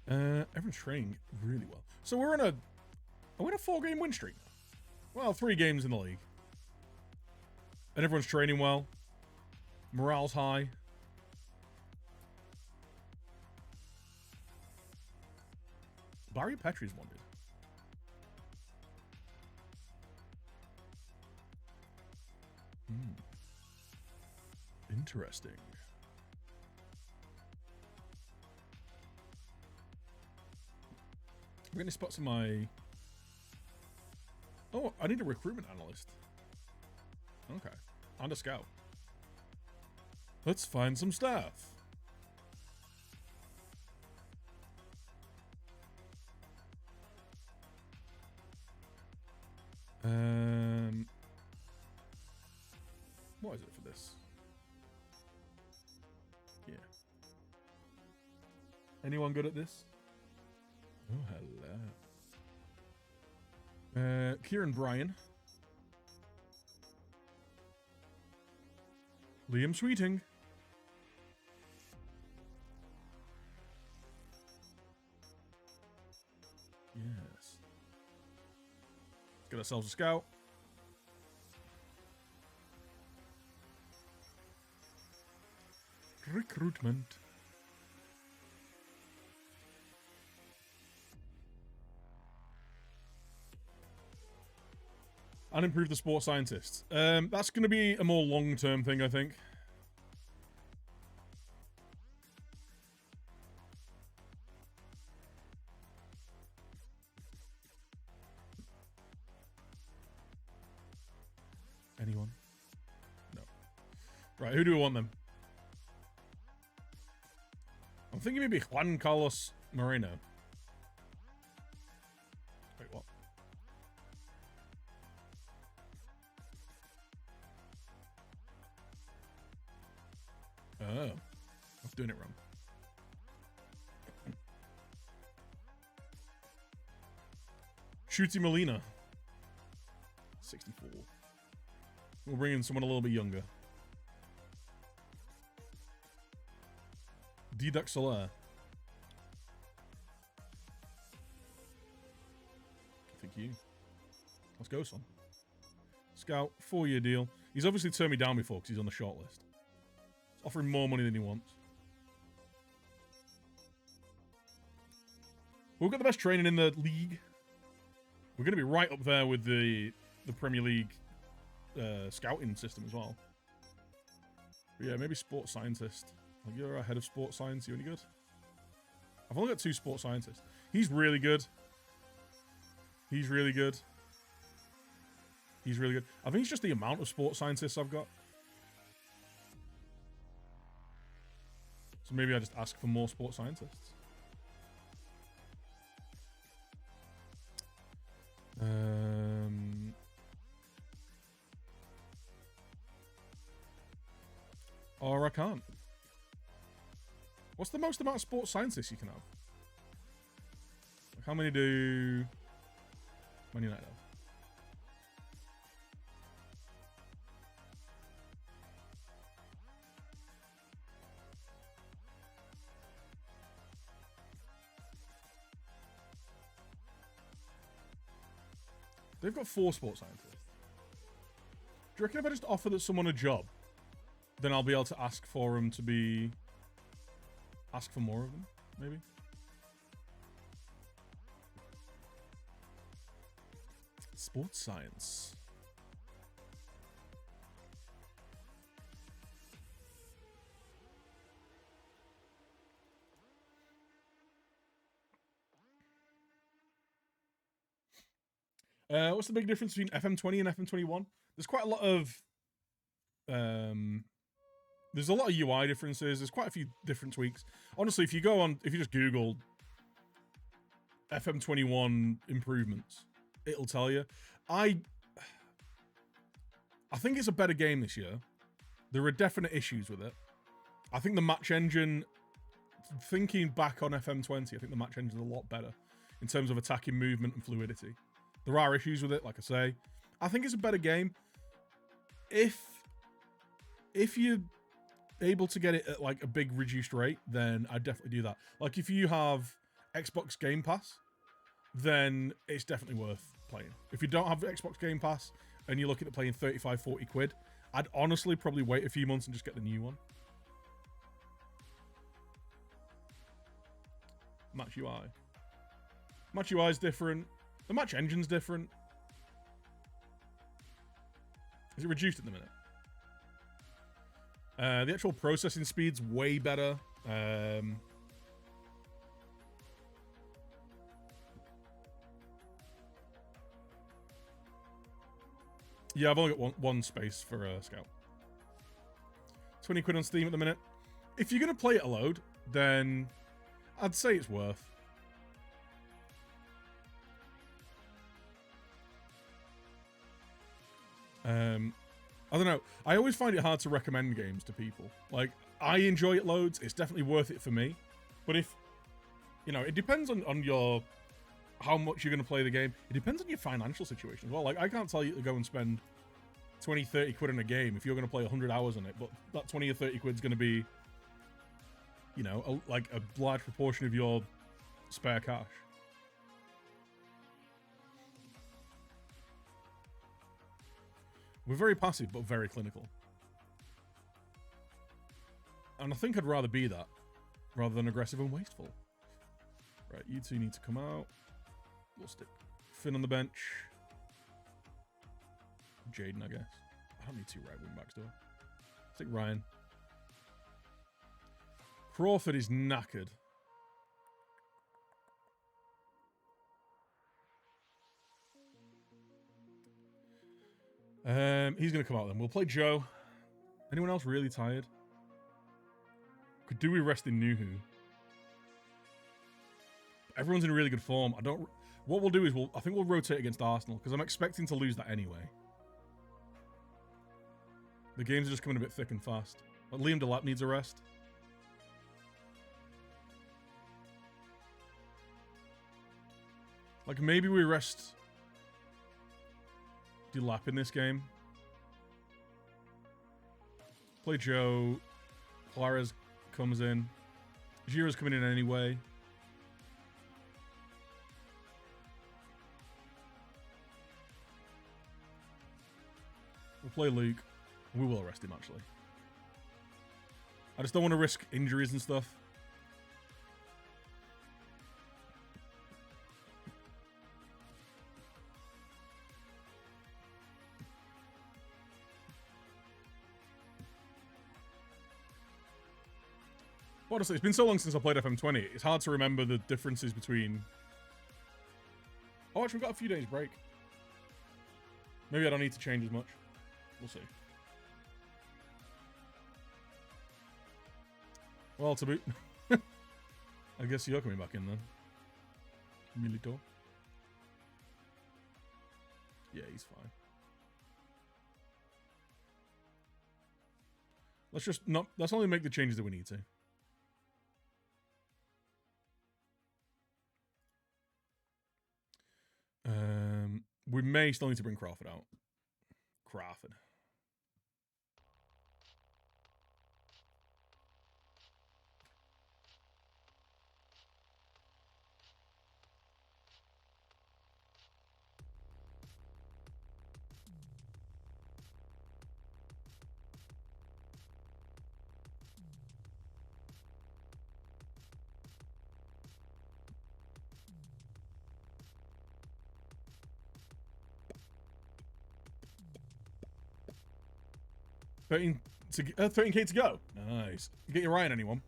Everyone's training really well. So we're on a 4-game win streak. Well, 3 games in the league. And everyone's training well. Morale's high. Barry Petrie's wanted. Interesting. We're getting spots in my... Oh, I need a recruitment analyst. Okay. And a scout. Let's find some staff. What is it for this? Yeah. Anyone good at this? Oh, hello. Kieran Bryan. Liam Sweeting. Yes. Let's get ourselves a scout. Recruitment. And improve the sports scientists. That's going to be a more long-term thing, I think. Anyone? No. Right, who do we want then? I'm thinking maybe Juan Carlos Moreno. Wait, what? Oh. I was doing it wrong. Shooty Molina. 64. We'll bring in someone a little bit younger. Didac Soler. Thank you. Let's go, son. Scout, 4-year deal. He's obviously turned me down before because he's on the short list. He's offering more money than he wants. We've got the best training in the league. We're going to be right up there with the Premier League scouting system as well. But yeah, maybe sports scientist. Like, you're a head of sports science. You any good? I've only got 2 sports scientists. He's really good. He's really good. He's really good. I think it's just the amount of sports scientists I've got. So maybe I just ask for more sports scientists. Or I can't. What's the most amount of sports scientists you can have? How many do Man United have? They've got 4 sports scientists. Do you reckon if I just offer someone a job, then I'll be able to ask for them to be... Ask for more of them, maybe? Sports science. What's the big difference between FM20 and FM21? There's quite a lot of... there's a lot of UI differences. There's quite a few different tweaks. Honestly, if you just Google FM21 improvements, it'll tell you. I think it's a better game this year. There are definite issues with it. I think the match engine, thinking back on FM20, I think the match engine is a lot better in terms of attacking movement and fluidity. There are issues with it, like I say. I think it's a better game. If you're able to get it at like a big reduced rate, then I'd definitely do that. Like if you have Xbox Game Pass, then it's definitely worth playing. If you don't have Xbox Game Pass and you're looking at playing 35, 40 quid, I'd honestly probably wait a few months and just get the new one. Match UI. Match UI is different. The match engine's different. Is it reduced at the minute? The actual processing speed's way better. Yeah, I've only got one space for Scout. 20 quid on Steam at the minute. If you're going to play it a load, then I'd say it's worth. I don't know. I always find it hard to recommend games to people. Like, I enjoy it loads. It's definitely worth it for me. But if, you know, it depends on your, how much you're going to play the game. It depends on your financial situation as well. Like, I can't tell you to go and spend 20, 30 quid on a game if you're going to play 100 hours on it. But that 20 or 30 quid is going to be, you know, like a large proportion of your spare cash. We're very passive, but very clinical. And I think I'd rather be that, rather than aggressive and wasteful. Right, you two need to come out. We'll stick Finn on the bench. Jaden, I guess. I don't need 2 right wing backs, do I? Stick Ryan. Crawford is knackered. He's going to come out then. We'll play Joe. Anyone else really tired? Do we rest in Nuhu? Everyone's in really good form. What we'll do is I think we'll rotate against Arsenal because I'm expecting to lose that anyway. The games are just coming a bit thick and fast. But Liam Delap needs a rest. Like maybe we rest Delap in this game. Play Joe. Clares comes in. Giroud's coming in anyway. We'll play Luke. We will rest him, actually. I just don't want to risk injuries and stuff. Honestly, it's been so long since I played FM20, it's hard to remember the differences between... Oh, actually, we've got a few days break. Maybe I don't need to change as much. We'll see. Well, to boot. I guess you're coming back in then. Milito. Yeah, he's fine. Let's only make the changes that we need to. We may still need to bring Crawford out. Crawford. $13K to go. Nice. You get your Ryan, anyone?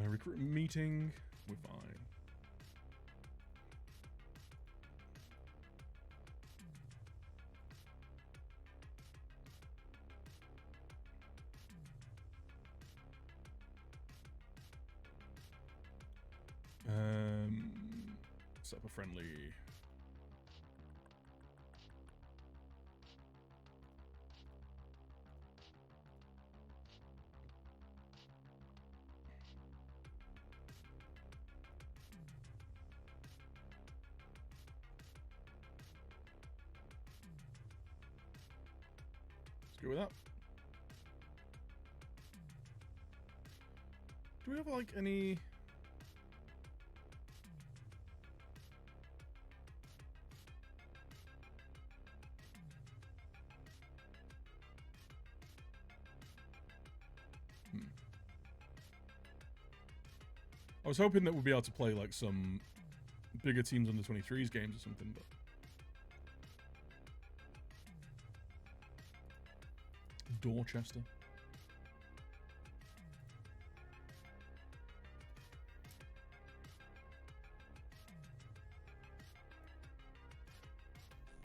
Recruitment meeting. We're fine. Set up a friendly. Let's go with that. Do we have like any? I was hoping that we'd be able to play like some bigger teams under 23s games or something, but Dorchester.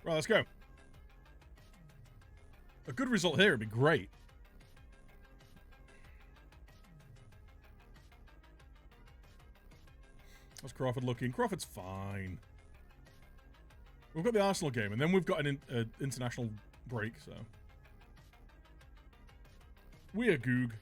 Right, let's go. A good result here would be great. How's Crawford looking? Crawford's fine. We've got the Arsenal game, and then we've got an international break, so. We are goog.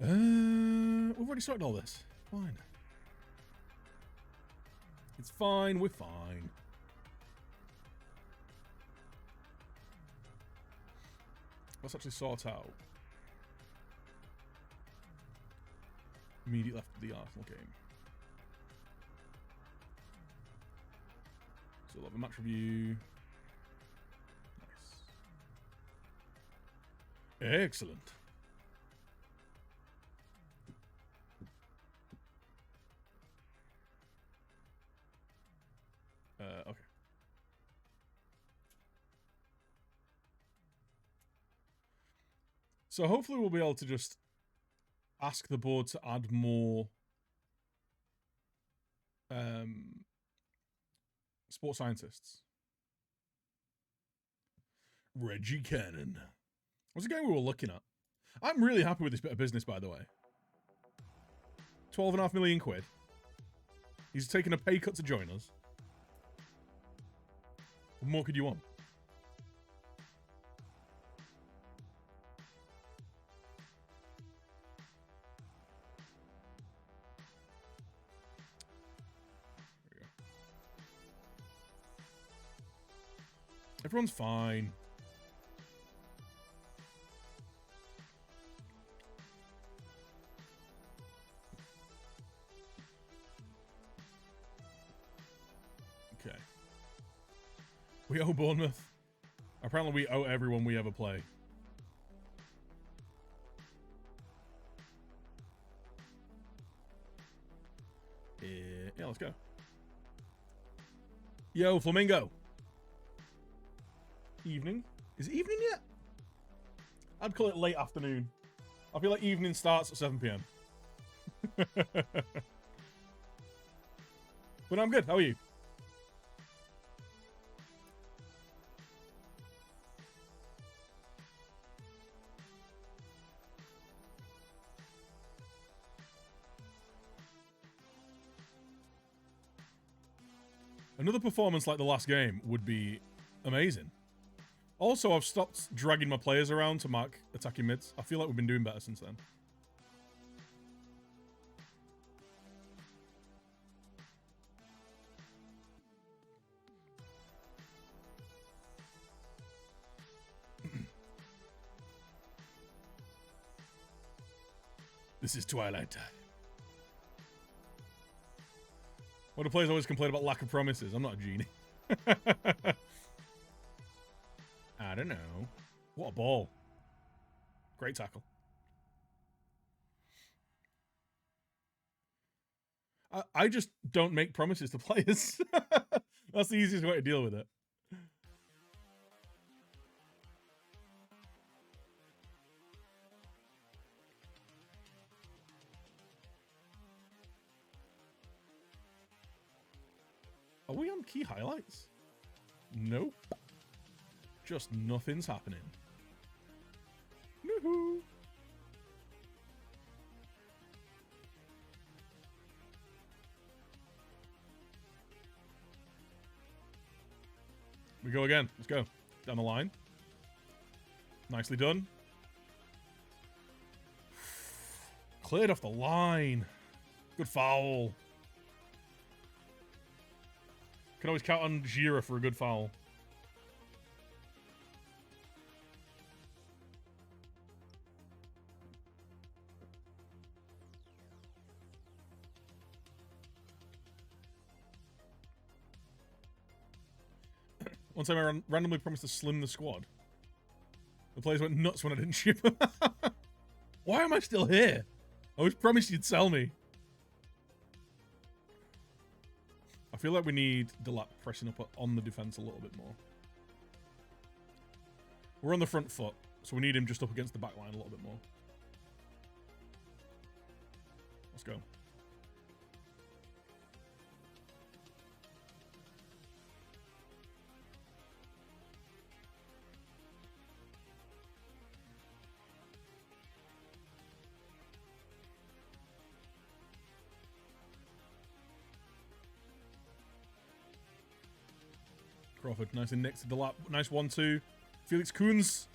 We've already started all this. Fine. It's fine, we're fine. Let's actually sort out. Immediately after the Arsenal game. So we'll have a match review. Nice. Excellent. Okay. So hopefully we'll be able to just ask the board to add more sports scientists. Reggie Cannon. What's the game we were looking at? I'm really happy with this bit of business, by the way. 12.5 million quid. He's taken a pay cut to join us. What more could you want? There we go. Everyone's fine. Okay. We owe Bournemouth. Apparently we owe everyone we ever play. Yeah, let's go. Yo, Flamingo. Evening? Is it evening yet? I'd call it late afternoon. I feel like evening starts at 7 PM. But I'm good. How are you? Another performance like the last game would be amazing. Also, I've stopped dragging my players around to mark attacking mids. I feel like we've been doing better since then. This is Twilight time. Why do players always complain about lack of promises? I'm not a genie. I don't know. What a ball. Great tackle. I just don't make promises to players. That's the easiest way to deal with it. Are we on key highlights? Nope. Just nothing's happening. Woohoo! We go again. Let's go. Down the line. Nicely done. Cleared off the line. Good foul. Can always count on Gira for a good foul. One time I randomly promised to slim the squad. The players went nuts when I didn't ship them. Why am I still here? I was promised you'd sell me. I feel like we need Delap pressing up on the defense a little bit more. We're on the front foot, so we need him just up against the back line a little bit more. Let's go. Crawford, nice in next to the lap. Nice 1-2. Felix Kunz.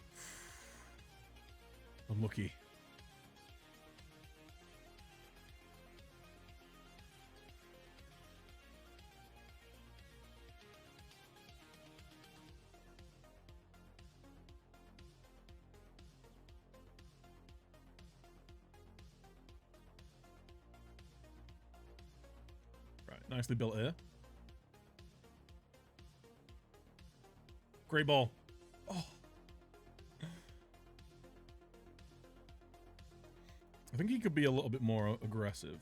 Unlucky. Right, nicely built here. Great ball. Oh. I think he could be a little bit more aggressive.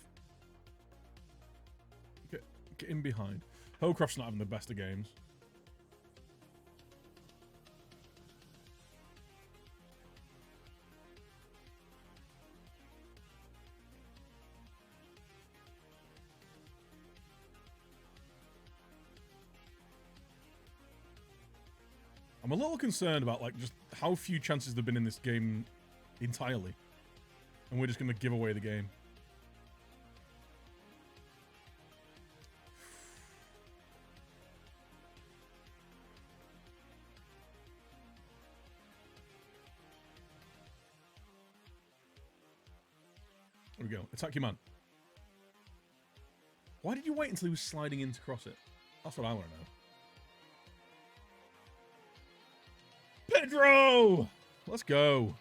Get in behind. Howcroft's not having the best of games. I'm a little concerned about like just how few chances there've been in this game entirely. And we're just going to give away the game. There we go. Attack your man. Why did you wait until he was sliding in to cross it? That's what I want to know. Pedro! Let's go.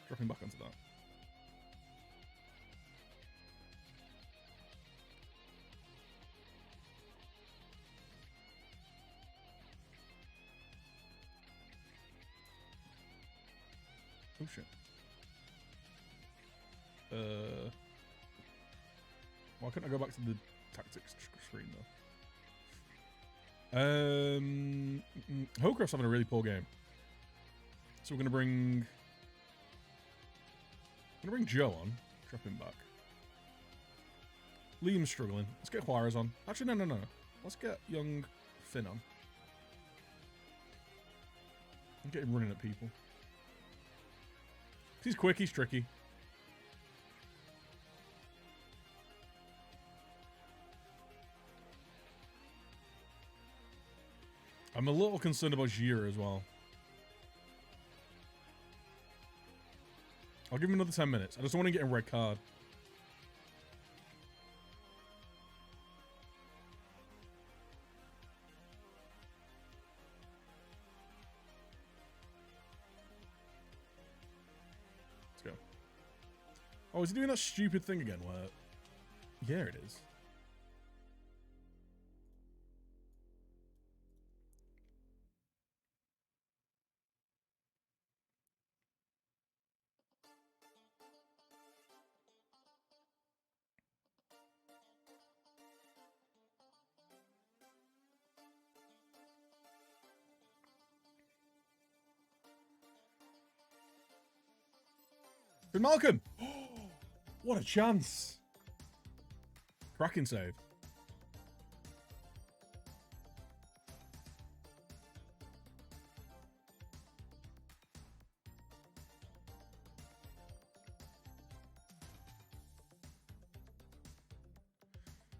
Dropping back onto that. Oh shit. Why couldn't I go back to the tactics screen though? Howcroft's having a really poor game. So we're gonna bring Joe on. Drop him back. Liam's struggling. Let's get Juarez on. Actually, no. Let's get young Finn on. And get him running at people. He's quick, he's tricky. I'm a little concerned about Gira as well. I'll give him another 10 minutes. I just don't want to get a red card. Let's go. Oh, is he doing that stupid thing again where... Yeah, it is. Good Malcolm! What a chance! Cracking save.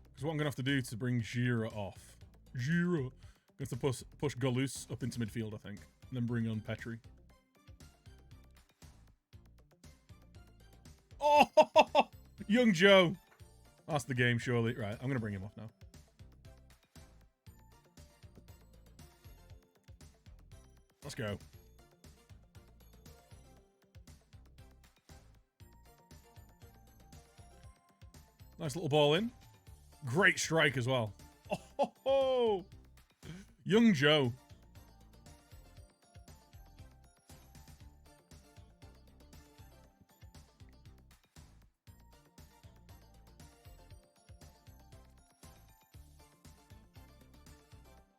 Because what I'm going to have to do to bring Gira off. Gira! I'm going to have to push Galus up into midfield, I think. And then bring on Petri. Oh! Young Joe! That's the game, surely. Right, I'm going to bring him off now. Let's go. Nice little ball in. Great strike as well. Oh! Young Joe.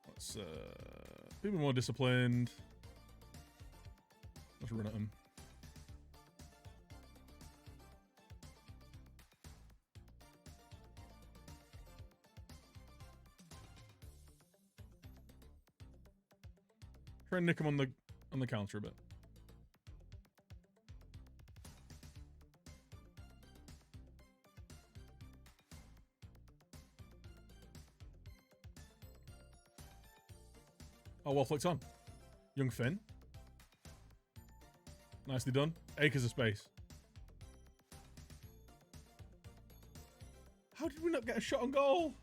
Let's be a bit more disciplined. Let's run at him. Try and nick him on the counter a bit. Oh, well flicked on. Young Finn. Nicely done. Acres of space. How did we not get a shot on goal?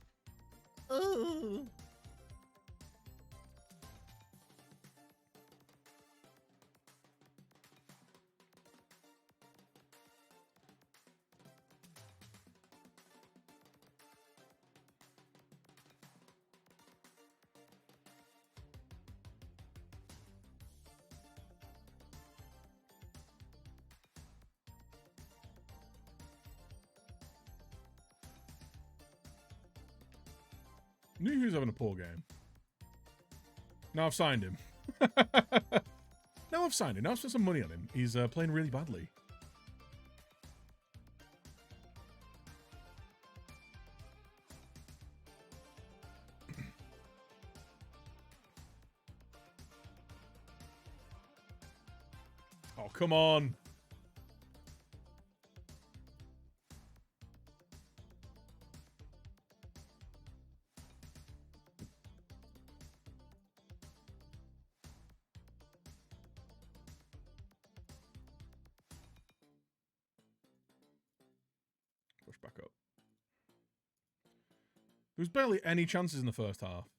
Knew he was having a poor game. Now I've signed him. Now I've signed him. Now I've spent some money on him. He's playing really badly. Oh, come on. Push back up. There was barely any chances in the first half.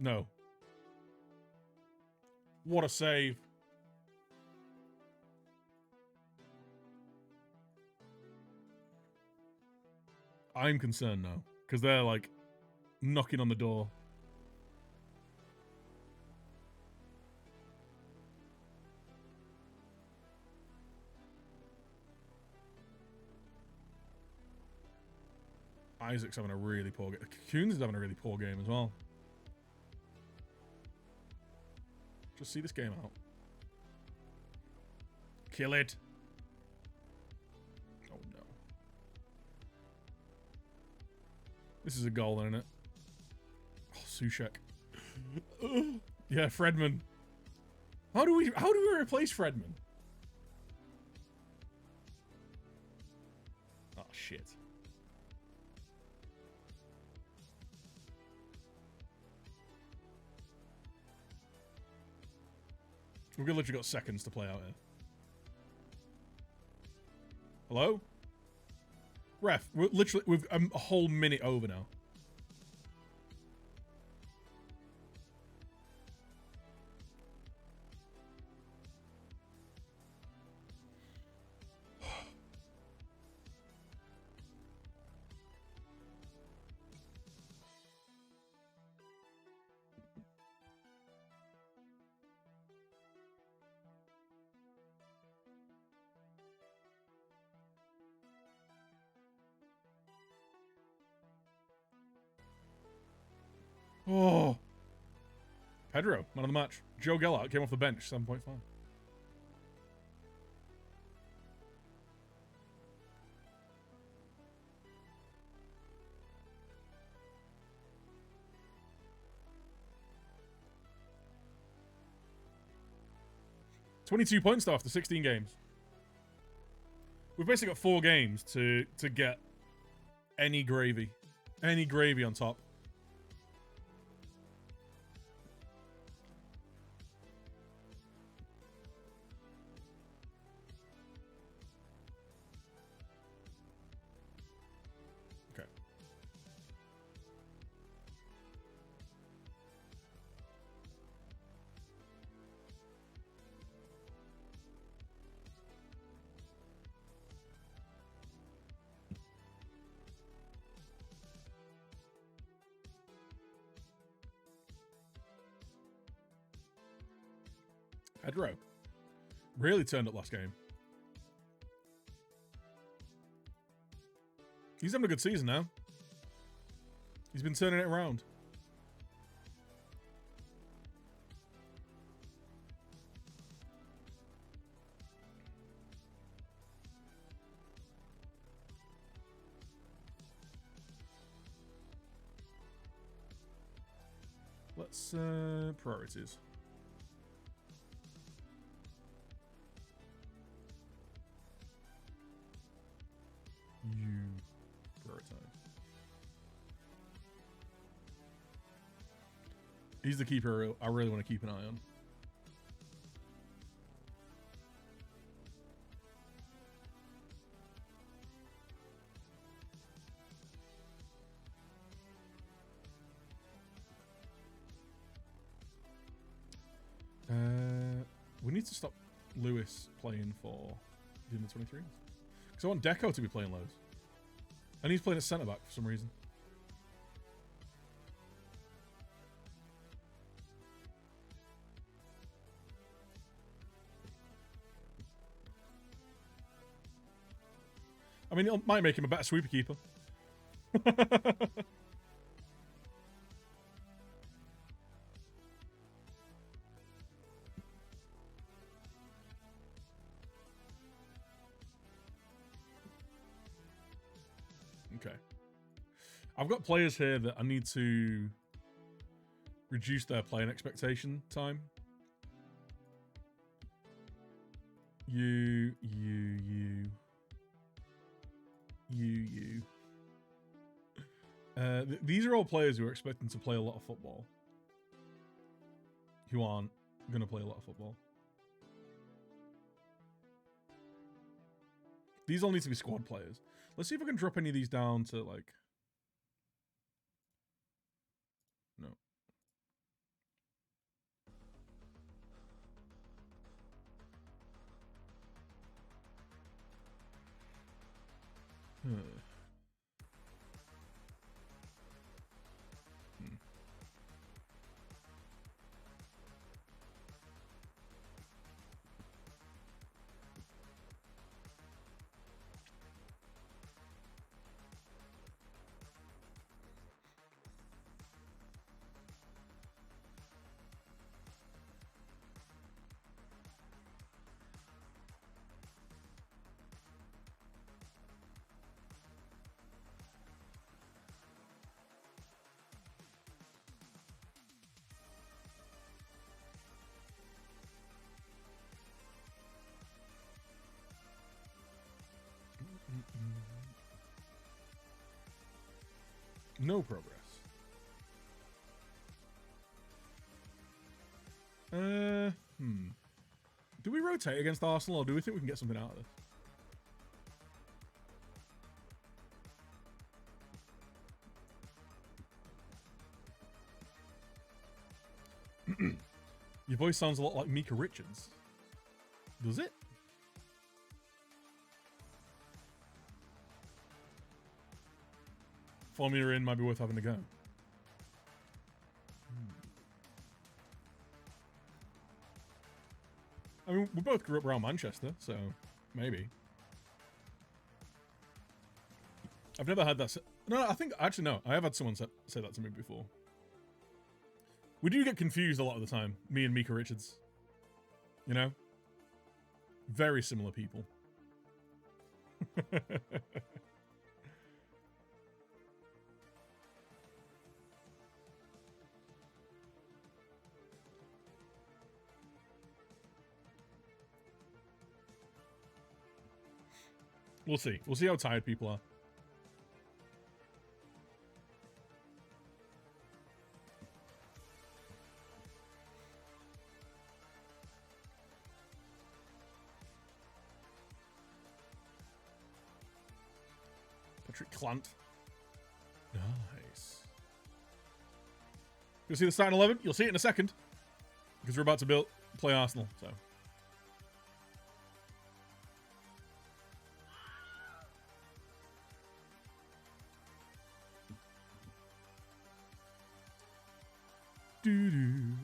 No. What a save. I'm concerned now. Because they're like knocking on the door. Isaac's having a really poor game. Coons is having a really poor game as well. Just see this game out. Kill it. This is a goal, isn't it? Oh, Sushek. Yeah, Fredman. How do we replace Fredman? Oh shit. We've literally got seconds to play out here. Hello? Ref, we've a whole minute over now. Oh. Pedro, man of the match. Joe Gellert came off the bench, 7.5. $22 points though after 16 games. We've basically got 4 games to get any gravy. Any gravy on top. Okay. Pedro really turned up last game. He's having a good season now. He's been turning it around. Let's priorities. You prioritize. He's the keeper I really want to keep an eye on. We need to stop Lewis playing for the under 23s. Because I want Deco to be playing loads. And he's playing at centre back for some reason. I mean, it might make him a better sweeper keeper. Okay. I've got players here that I need to reduce their playing expectation time. You. These are all players who are expecting to play a lot of football. Who aren't going to play a lot of football. These all need to be squad players. Let's see if I can drop any of these down to, like... No. No progress. Do we rotate against Arsenal, or do we think we can get something out of this? Your voice sounds a lot like Mika Richards. Does it? Formula in might be worth having a go. I mean, we both grew up around Manchester, so maybe. I've never had that. No, I think actually no. I have had someone say that to me before. We do get confused a lot of the time, me and Mika Richards. You know, very similar people. We'll see. We'll see how tired people are. Patrick Clant. Nice. You'll see the starting 11. You'll see it in a second. Because we're about to play Arsenal, so.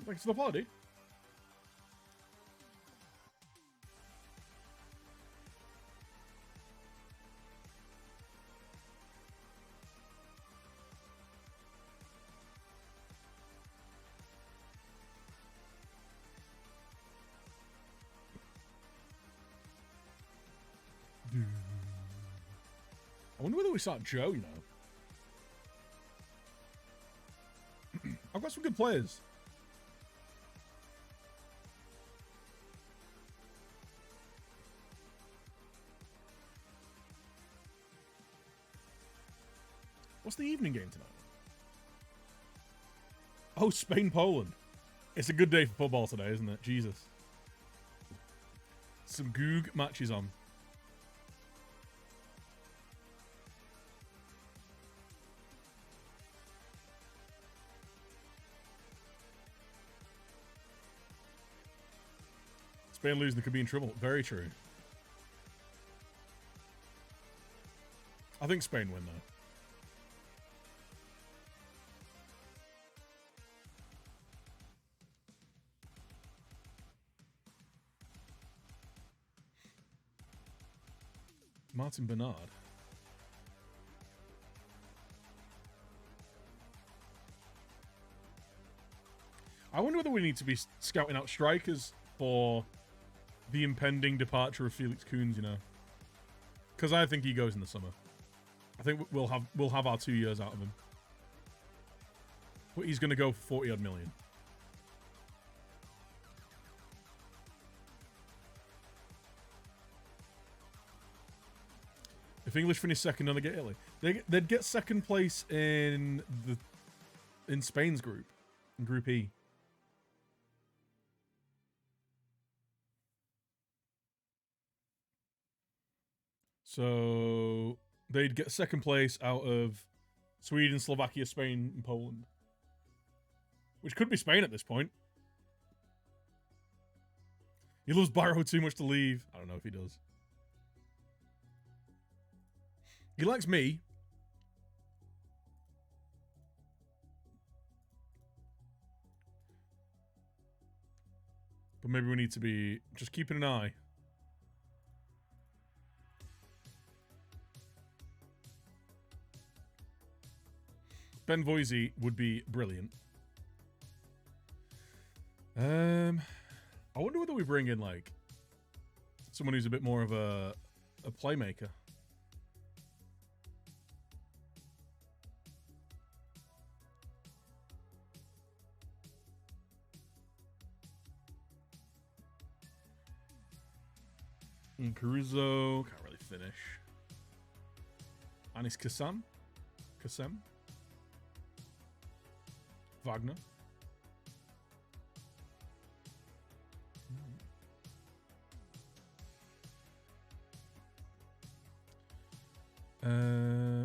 Thanks for the party. I wonder whether we start Joe, you know. I've got some good players. What's the evening game tonight? Oh, Spain-Poland. It's a good day for football today, isn't it? Jesus. Some goog matches on. Spain losing, they could be in trouble. Very true. I think Spain win, though. Martin Bernard. I wonder whether we need to be scouting out strikers for the impending departure of Felix Kuhns, you know. Because I think he goes in the summer. I think we'll have our 2 years out of him. But he's going to go for 40 odd million. If English finish second, then they get Italy. They'd get second place in Spain's group, in Group E. So they'd get second place out of Sweden, Slovakia, Spain, and Poland. Which could be Spain at this point. He loves Barrow too much to leave. I don't know if he does. He likes me. But maybe we need to be just keeping an eye. Ben Voisey would be brilliant. I wonder whether we bring in, like, someone who's a bit more of a playmaker. And Caruso can't really finish. Anis Kassem? Wagner.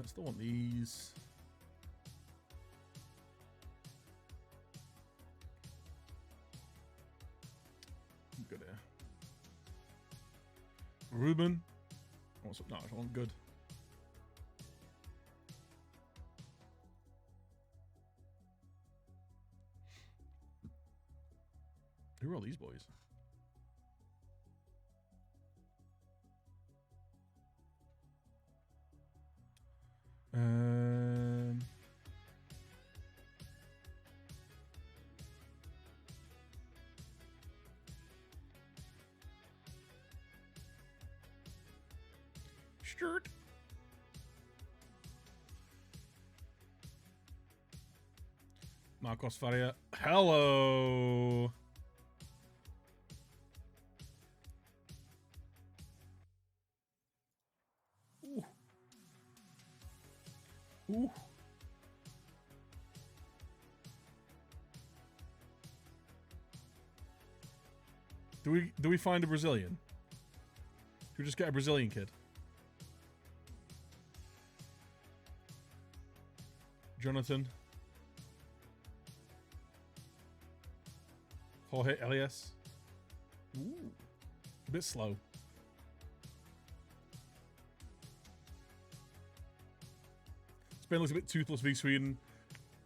Still want these. Good here. Ruben. What's up? No, I want good. Who are all these boys? Shirt. Marcos Faria. Hello. Ooh. Ooh. Do we find a Brazilian? Do we just get a Brazilian kid? Jonathan. Jorge Elias. Ooh. A bit slow. Spain looks a bit toothless v Sweden.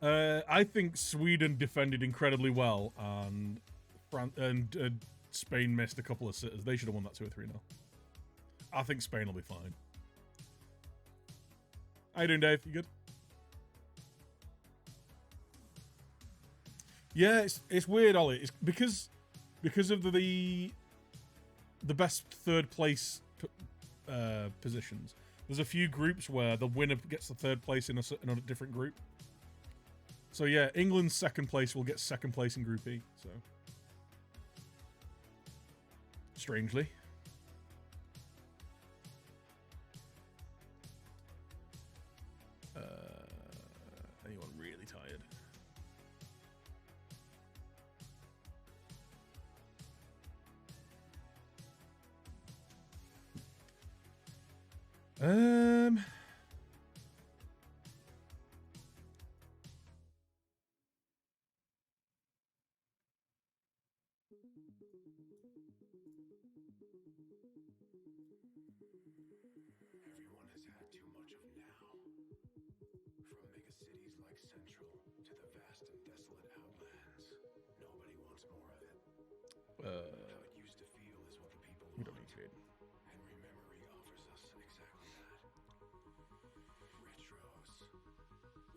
I think Sweden defended incredibly well, and Spain missed a couple of sitters. They should have won that 2-3-0. I think Spain will be fine. How you doing, Dave? You good? Yeah, it's weird, Ollie. It's because of the best third place positions. There's a few groups where the winner gets the third place in a different group. So yeah, England's second place will get second place in Group E. So strangely. Anyone really tired? Everyone has had too much of now. From mega cities like Central to the vast and desolate outlands, nobody wants more of it. How it used to feel is what the people We don't want. need trade. And Rememory offers us exactly that. Retros.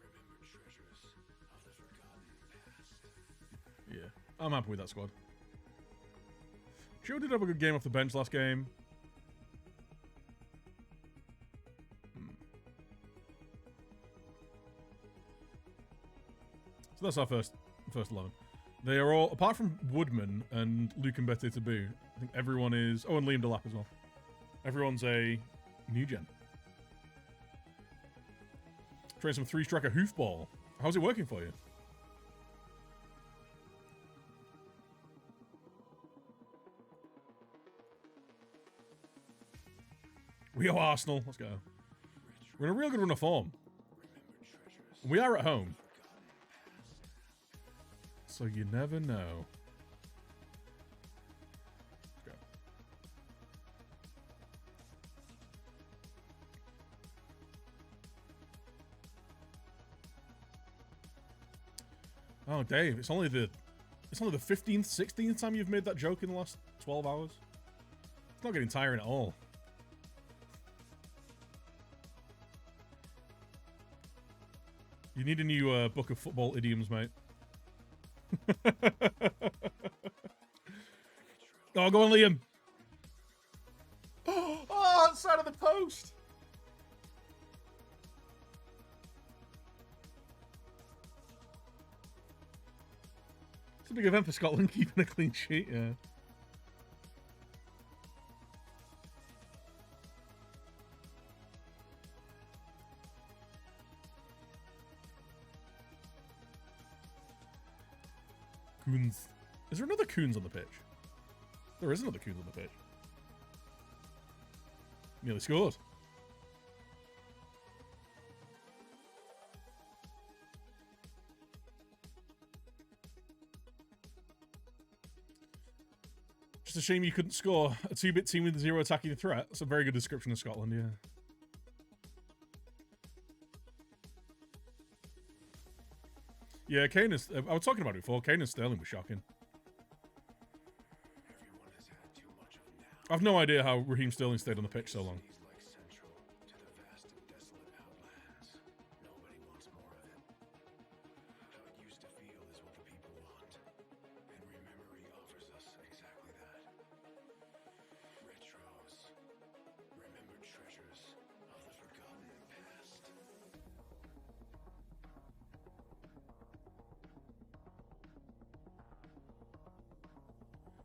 Remembered treasures of the forgotten past. Yeah, I'm happy with that squad. Joe did have a good game off the bench last game. So that's our first 11. They are all, apart from Woodman and Luke and Bete Taboo, I think everyone is... Oh, and Liam Delap as well. Everyone's a new gen. Trying some 3-striker hoofball. How's it working for you? We are Arsenal. Let's go. We're in a real good run of form. We are at home. So you never know. Let's go. Oh, Dave, it's only the 15th, 16th time you've made that joke in the last 12 hours. It's not getting tiring at all. You need a new book of football idioms, mate. Oh, go on, Liam. Oh, outside of the post. It's a big event for Scotland, keeping a clean sheet, yeah. Coons. Is there another Coons on the pitch? There is another Coons on the pitch. Nearly scored. Just a shame you couldn't score. A 2-bit team with 0 attacking threat. That's a very good description of Scotland, yeah. Yeah, Kane is... I was talking about it before. Kane and Sterling were shocking. I've no idea how Raheem Sterling stayed on the pitch so long.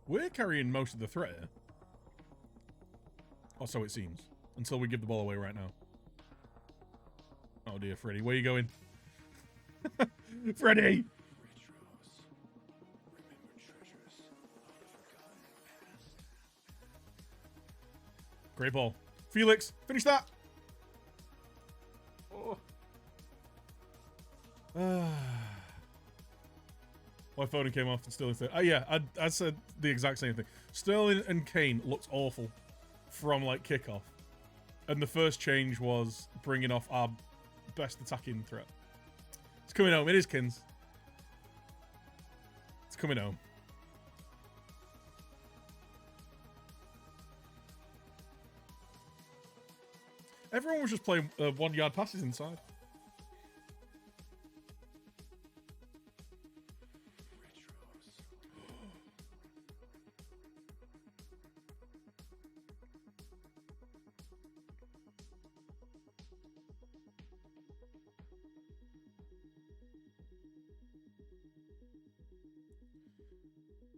We're carrying most of the threat here. Or so it seems. Until we give the ball away right now. Oh dear, Freddie. Where are you going? Freddie! Great ball. Felix, finish that! Oh. My phone came off and Sterling said, oh yeah, I said the exact same thing. Sterling and Kane looked awful from like kickoff. And the first change was bringing off our best attacking threat. It's coming home. It is Kins. It's coming home. Everyone was just playing 1-yard passes inside.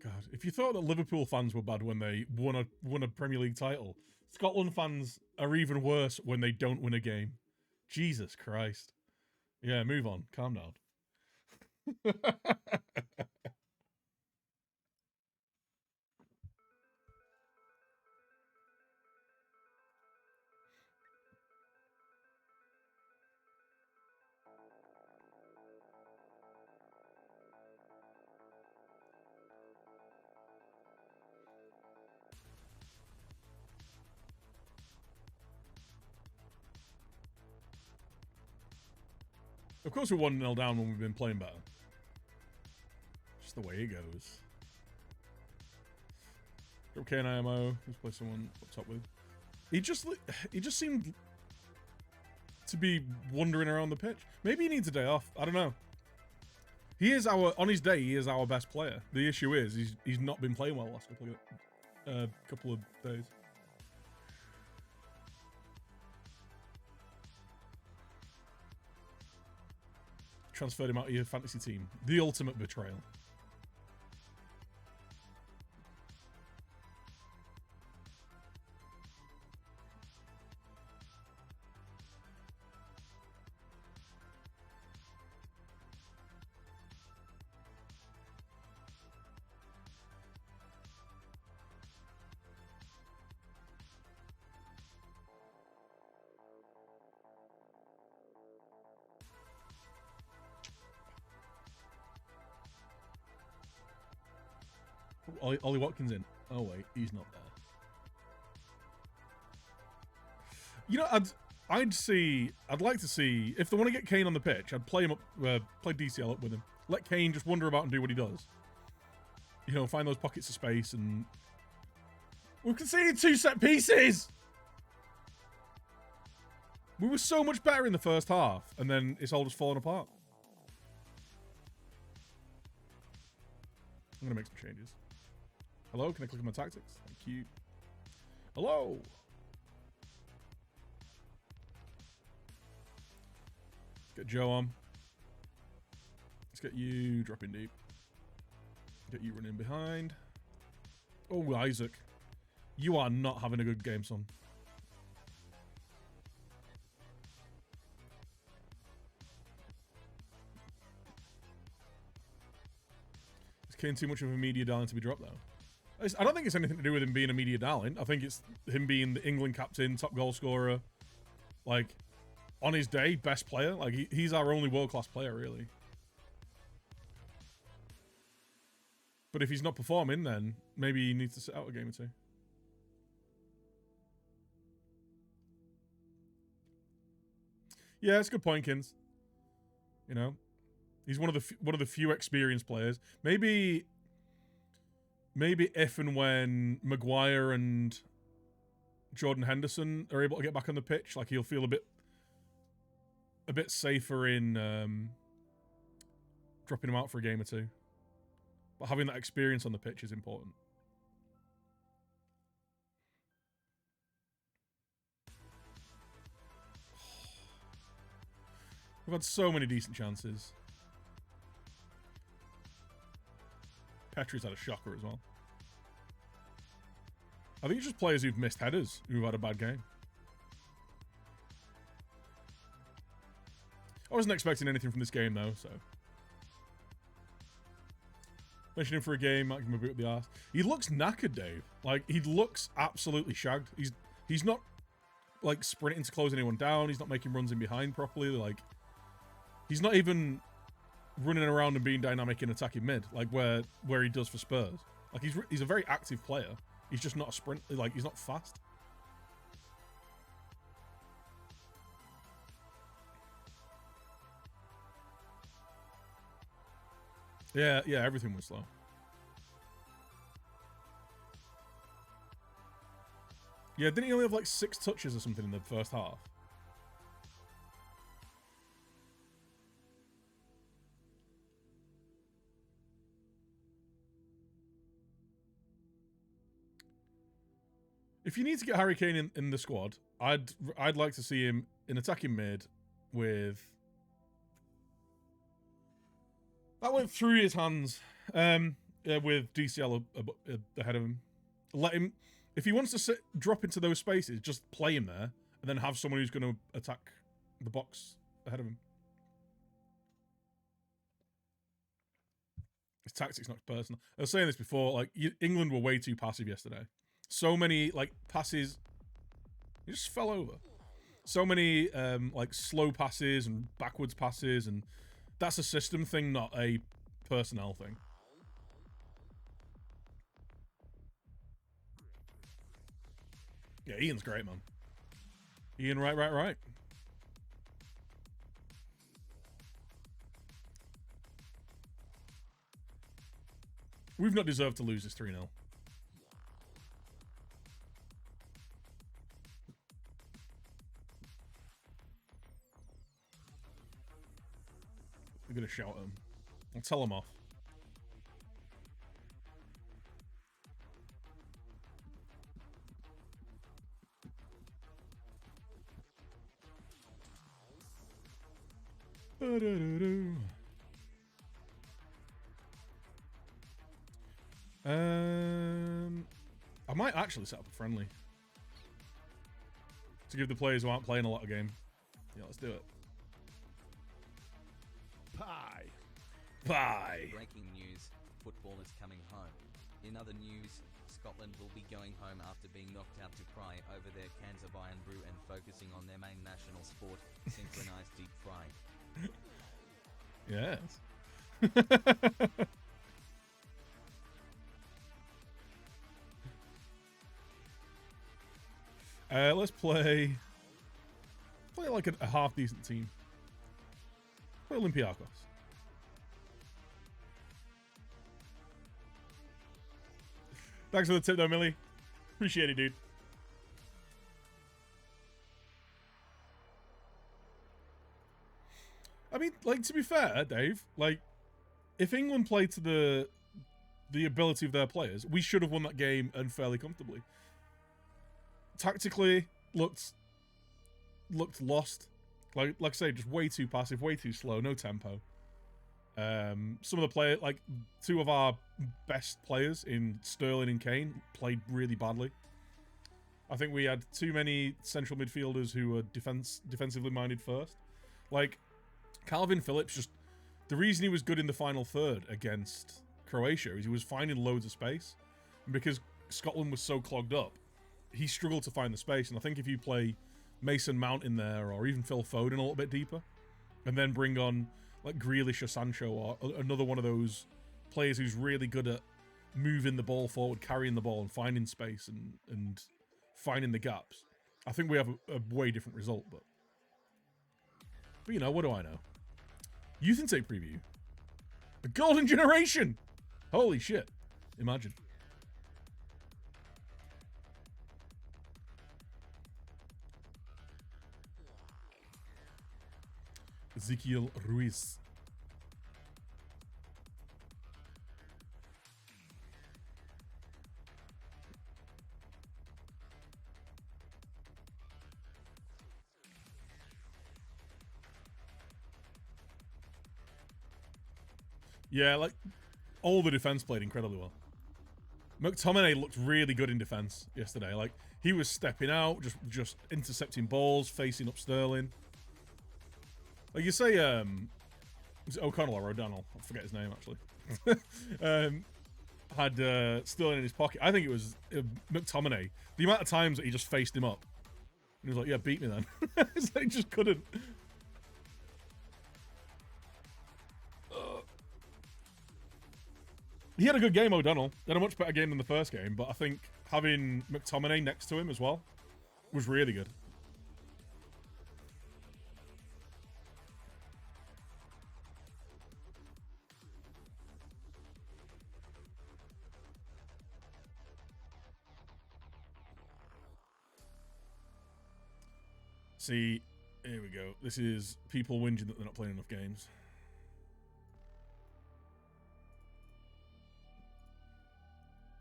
God, if you thought that Liverpool fans were bad when they won a Premier League title, Scotland fans are even worse when they don't win a game. Jesus Christ. Yeah, move on. Calm down. Of course we're 1-0 down when we've been playing better. Just the way it goes. Okay, and IMO. Let's play someone up top with. He just seemed to be wandering around the pitch. Maybe he needs a day off. I don't know. He is on his day, he is our best player. The issue is he's not been playing well the last couple of days. Transferred him out of your fantasy team. The ultimate betrayal. Ollie Watkins in. Oh wait, he's not there. You know, I'd like to see if they want to get Kane on the pitch. I'd play him up, play DCL up with him. Let Kane just wander about and do what he does. You know, find those pockets of space, and we've conceded 2 set pieces. We were so much better in the first half, and then it's all just falling apart. I'm gonna make some changes. Hello, can I click on my tactics? Thank you. Hello. Get Joe on. Let's get you dropping deep. Get you running behind. Oh, Isaac. You are not having a good game, son. Kane too much of a media darling to be dropped, though? I don't think it's anything to do with him being a media darling. I think it's him being the England captain, top goal scorer. Like, on his day, best player. Like, he's our only world-class player, really. But if he's not performing, then maybe he needs to sit out a game or two. Yeah, it's a good point, Kins. You know, he's one of the few experienced players. Maybe if and when Maguire and Jordan Henderson are able to get back on the pitch, like he'll feel a bit safer in dropping him out for a game or two. But having that experience on the pitch is important. We've had so many decent chances. Petri's had a shocker as well. I think it's just players who've missed headers who've had a bad game. I wasn't expecting anything from this game though, so. Mention him for a game, might give him a boot up the arse. He looks knackered, Dave. Like, he looks absolutely shagged. He's not, like, sprinting to close anyone down. He's not making runs in behind properly. Like, he's not even running around and being dynamic in attacking mid, like where he does for Spurs. Like, he's a very active player. He's just not a sprint. Like, he's not fast. Yeah, everything was slow. Yeah, didn't he only have like 6 touches or something in the first half? If you need to get Harry Kane in the squad, I'd like to see him in attacking mid with... That went through his hands with DCL ahead of him. Let him... If he wants to drop into those spaces, just play him there, and then have someone who's going to attack the box ahead of him. His tactics, not personal. I was saying this before, like, England were way too passive yesterday. So many, like, passes... He just fell over. So many, like, slow passes and backwards passes, and that's a system thing, not a personnel thing. Yeah, Ian's great, man. Ian, right. We've not deserved to lose this 3-0. We're gonna shout at him. I'll tell him off. I might actually set up a friendly to give the players who aren't playing a lot of game. Yeah, let's do it. Pie. Breaking news, football is coming home. In other news, Scotland will be going home after being knocked out to cry over their cans of iron brew and focusing on their main national sport, synchronized deep frying. Yes. Let's play like a half decent team. Play Olympiacos. Thanks for the tip though, Millie. Appreciate it, dude. I mean, like, to be fair, Dave, like, if England played to the ability of their players, we should have won that game and fairly comfortably. Tactically, looked lost. Like I say, just way too passive, way too slow, no tempo. Some of the players, like 2 of our best players in Sterling and Kane, played really badly. I think we had too many central midfielders who were defensively minded first. Like, Calvin Phillips, just the reason he was good in the final third against Croatia is he was finding loads of space. And because Scotland was so clogged up, he struggled to find the space. And I think if you play Mason Mount in there, or even Phil Foden a little bit deeper, and then bring on like Grealish or Sancho, or another one of those players who's really good at moving the ball forward, carrying the ball, and finding space and finding the gaps, I think we have a way different result. But you know, what do I know? Youth Intake preview. A golden generation! Holy shit. Imagine. Ezekiel Ruiz. Yeah, like, all the defense played incredibly well. McTominay looked really good in defense yesterday. Like, he was stepping out, just intercepting balls, facing up Sterling. Like, you say, was it O'Connell or O'Donnell? I forget his name, actually. Had Sterling in his pocket. I think it was McTominay. The amount of times that he just faced him up. And he was like, yeah, beat me then. It's like, he just couldn't. He had a good game, O'Donnell. He had a much better game than the first game, but I think having McTominay next to him as well was really good. See, here we go. This is people whinging that they're not playing enough games.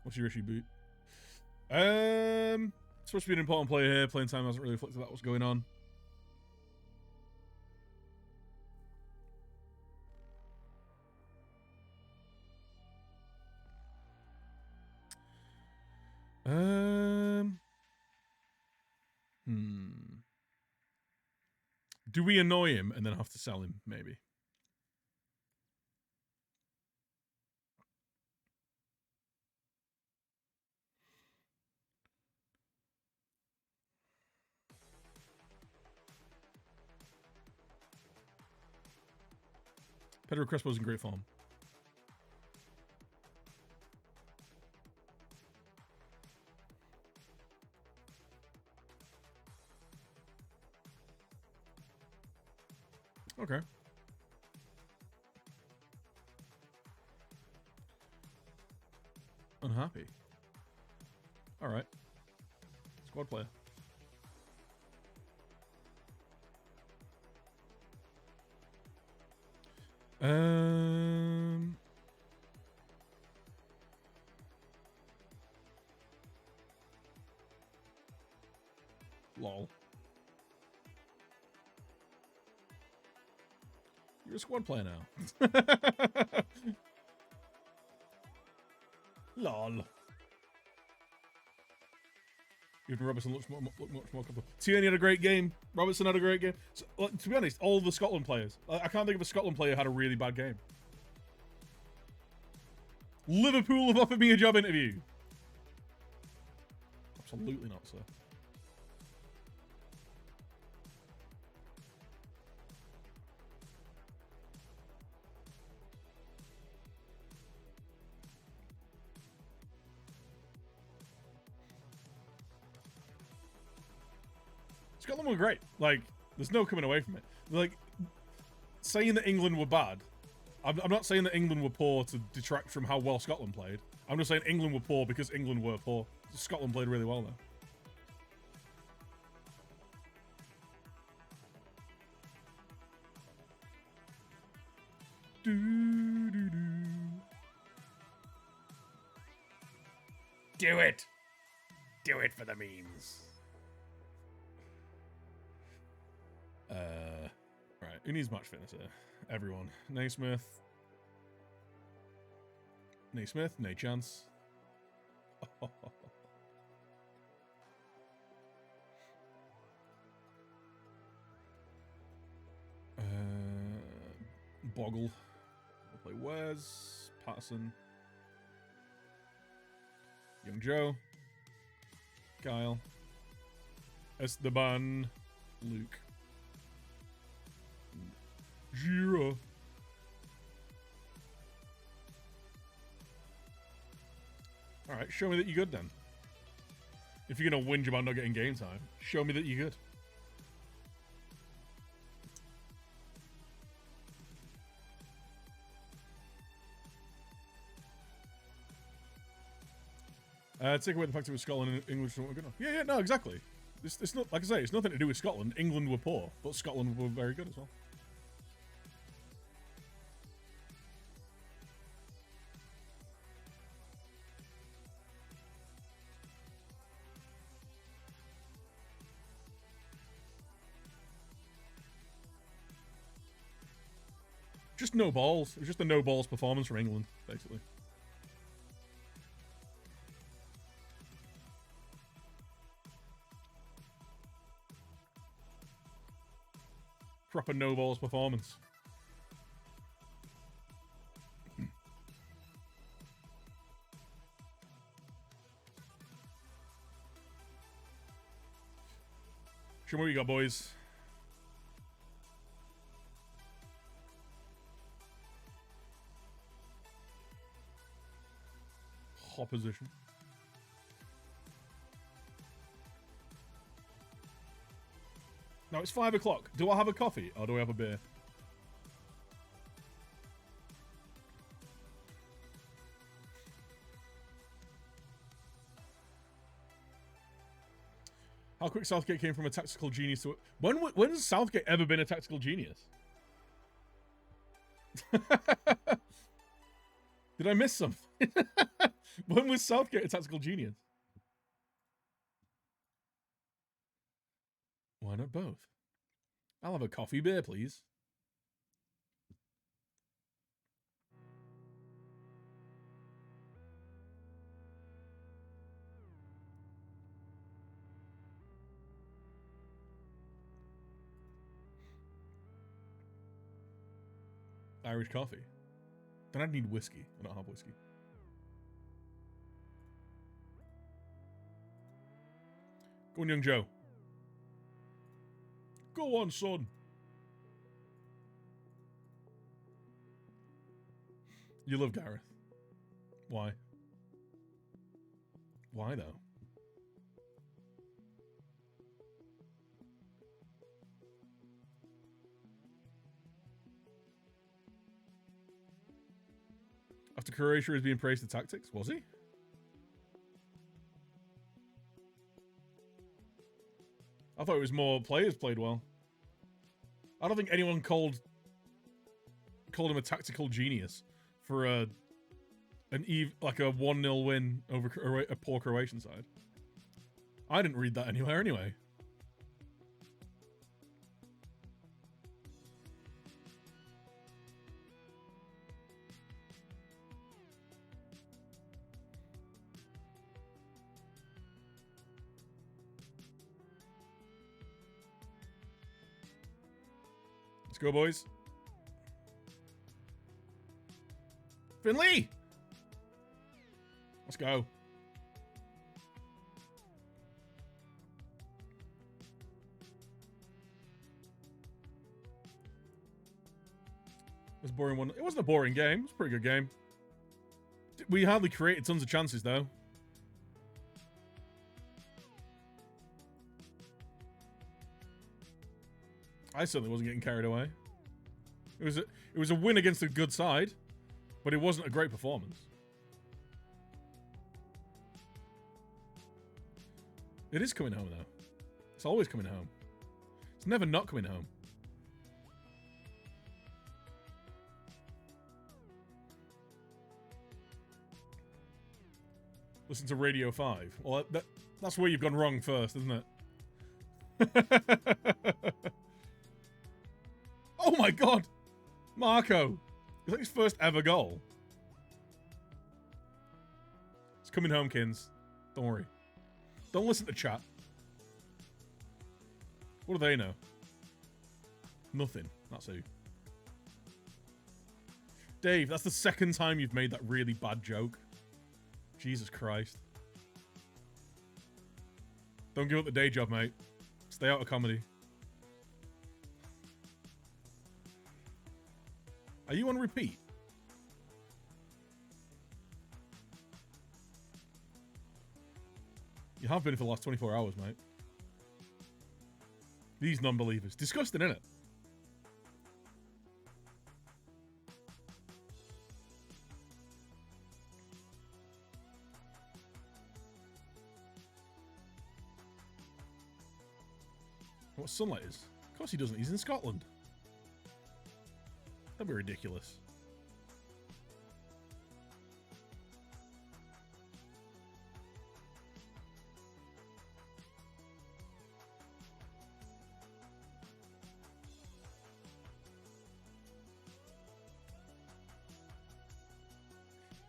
What's your issue, Boot? Supposed to be an important player here. Playing time hasn't really reflected that what's going on. Do we annoy him and then have to sell him, maybe? Pedro Crespo's in great form. Okay. Unhappy. All right. Squad player. Lol. You're a squad player now. Lol. Even Robertson looks much more comfortable. Tierney had a great game. Robertson had a great game. So, like, to be honest, all the Scotland players. I can't think of a Scotland player who had a really bad game. Liverpool have offered me a job interview. Absolutely not, sir. Scotland were great. Like, there's no coming away from it. Like, saying that England were bad, I'm not saying that England were poor to detract from how well Scotland played. I'm just saying England were poor because England were poor. Scotland played really well, though. Do it! Do it for the memes. Right, who needs match fitness here? Everyone. Naismith. Naismith, Nate Chance. Boggle. We'll play Wes. Patterson. Young Joe. Kyle. Esteban. Luke. Gira. Alright, show me that you're good then. If you're going to whinge about not getting game time, show me that you're good. Take away the fact it was Scotland and English weren't good enough. Yeah, no, exactly. It's not, like I say, it's nothing to do with Scotland. England were poor, but Scotland were very good as well. Just no balls. It was just a no balls performance from England, basically. Proper no balls performance. Show me what you got, boys. Hot position. Now it's 5 o'clock. Do I have a coffee or do I have a beer? How quick Southgate came from a tactical genius to... When has Southgate ever been a tactical genius? Did I miss something? When was Southgate a tactical genius? Why not both? I'll have a coffee beer, please. Irish coffee. Then I'd need whiskey. I don't have whiskey. Go on, young Joe. Go on, son. You love Gareth. Why? Why, though? After Croatia is being praised for tactics, was he? I thought it was more players played well. I don't think anyone called him a tactical genius for a 1-0 win over a poor Croatian side. I didn't read that anywhere anyway. Let's go, boys. Finley! Let's go. It was a boring one. It wasn't a boring game. It was a pretty good game. We hardly created tons of chances, though. I certainly wasn't getting carried away. It was a win against a good side, but it wasn't a great performance. It is coming home, though. It's always coming home. It's never not coming home. Listen to Radio 5. Well, that's where you've gone wrong first, isn't it? Oh my god! Marco! Is that his first ever goal? It's coming home, Kins. Don't worry. Don't listen to chat. What do they know? Nothing. That's who. Dave, that's the second time you've made that really bad joke. Jesus Christ. Don't give up the day job, mate. Stay out of comedy. Are you on repeat? You have been for the last 24 hours, mate. These non-believers. Disgusting, innit? What sunlight is? Of course he doesn't. He's in Scotland. That'd be ridiculous.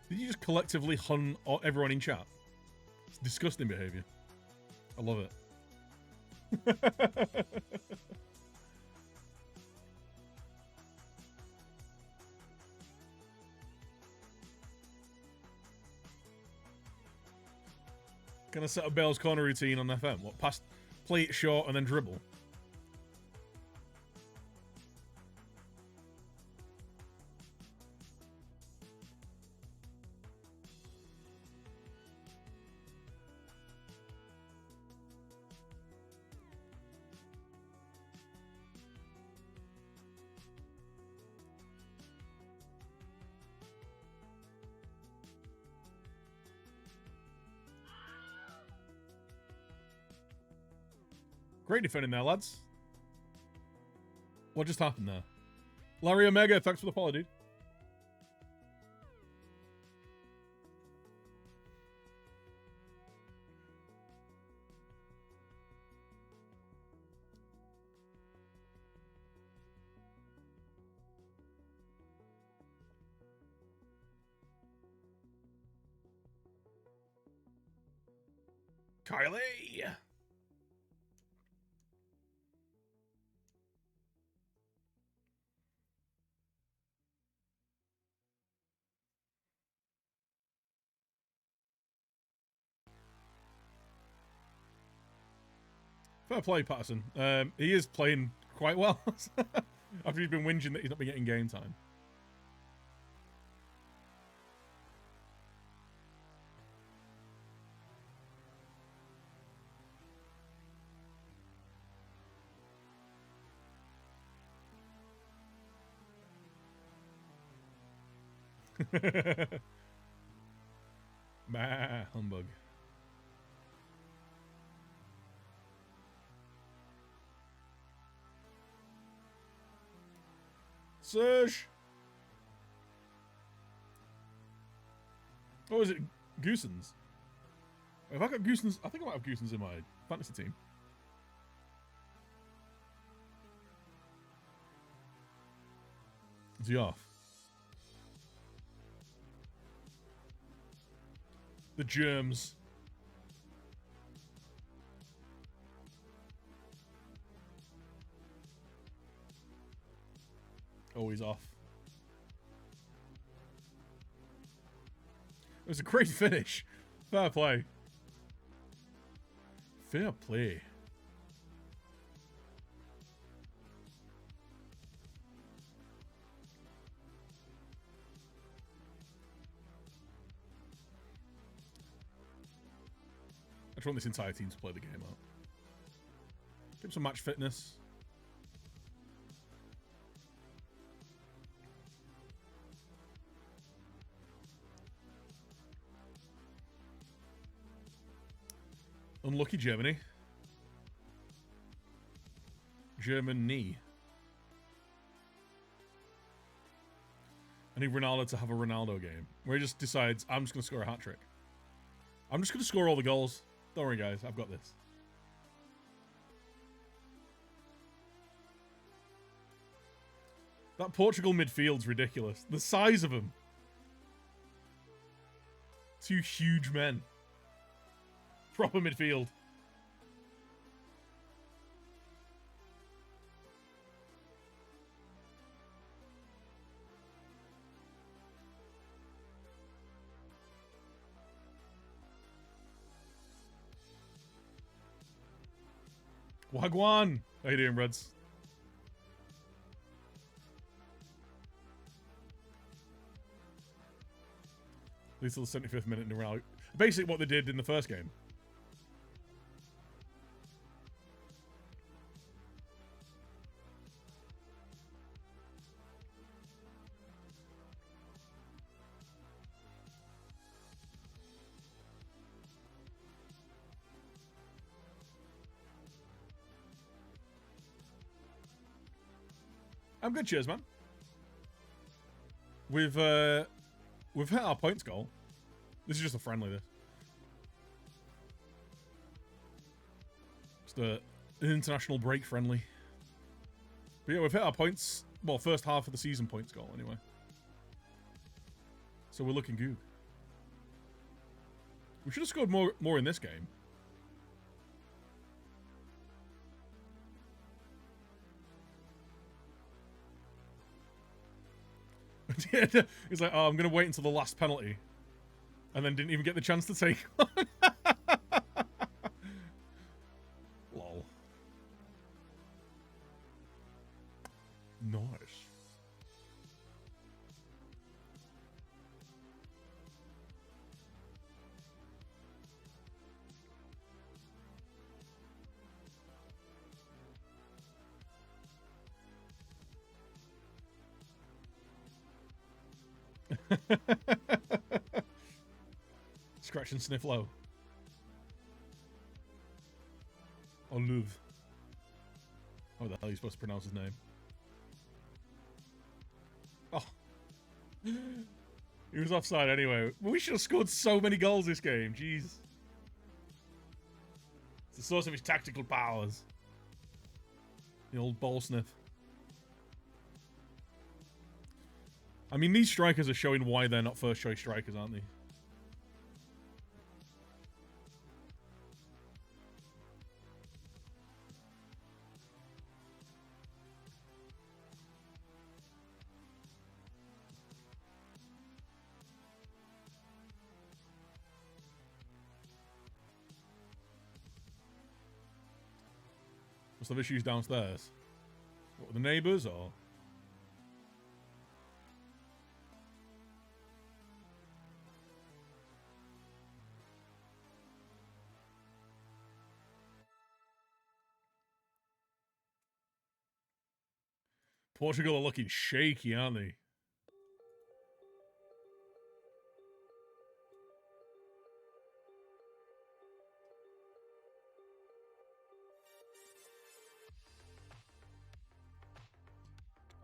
Did you just collectively hun everyone in chat? It's disgusting behavior. I love it. Gonna set a Bale's corner routine on FM. What, play it short and then dribble? Great defending there, lads. What just happened there? Larry Omega, thanks for the follow, dude. Kylie! Fair play, Patterson. He is playing quite well. After he's been whinging that he's not been getting game time. Bah, humbug. Serge! Oh, is it Goosens? Have I got Goosens? I think I might have Goosens in my fantasy team. Is he off? The germs. Oh, he's off. It was a great finish. Fair play. Fair play. I just want this entire team to play the game out. Give him some match fitness. Unlucky Germany. Germany. I need Ronaldo to have a Ronaldo game where he just decides, I'm just going to score a hat-trick. I'm just going to score all the goals. Don't worry, guys. I've got this. That Portugal midfield's ridiculous. The size of them. Two huge men. Proper midfield. Wagwan! How you doing, Reds? At least till the 75th minute in a row. Basically what they did in the first game. I'm good, cheers, man. We've hit our points goal. This is just a friendly, this. Just an international break friendly. But yeah, we've hit our points. Well, first half of the season points goal, anyway. So we're looking good. We should have scored more in this game. He's like, oh, I'm going to wait until the last penalty. And then didn't even get the chance to take one. Lol. Nice. Scratch and sniff low. Or Louvre. How the hell are you supposed to pronounce his name? Oh. He was offside anyway. We should have scored so many goals this game. Jeez. It's the source of his tactical powers. The old ball sniff. I mean, these strikers are showing why they're not first choice strikers, aren't they? Must have issues downstairs. What, the neighbours or? Portugal are looking shaky, aren't they?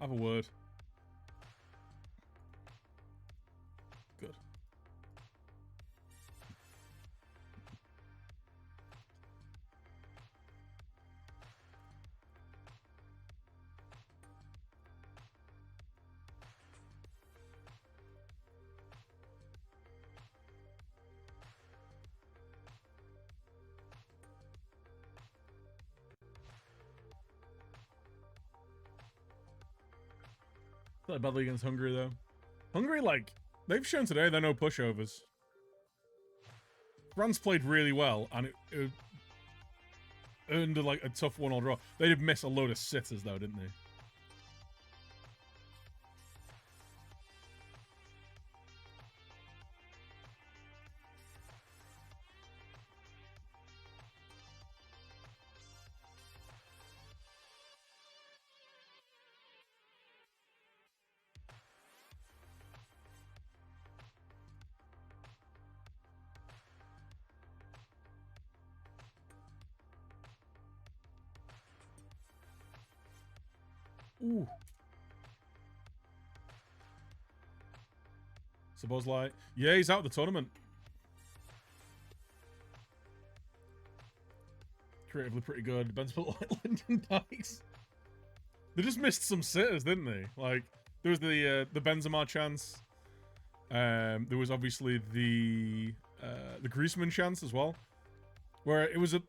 Have a word. Good. Not badly against Hungary, though. Hungary, like, they've shown today they're no pushovers. France played really well, and it earned, like, a tough 1-1 draw. They did miss a load of sitters, though, didn't they? Ooh. Sabozlai. Yeah, he's out of the tournament. Creatively pretty good. Ben's like Lyndon Dykes. They just missed some sitters, didn't they? Like, there was the Benzema chance. There was obviously the Griezmann chance as well, where it was a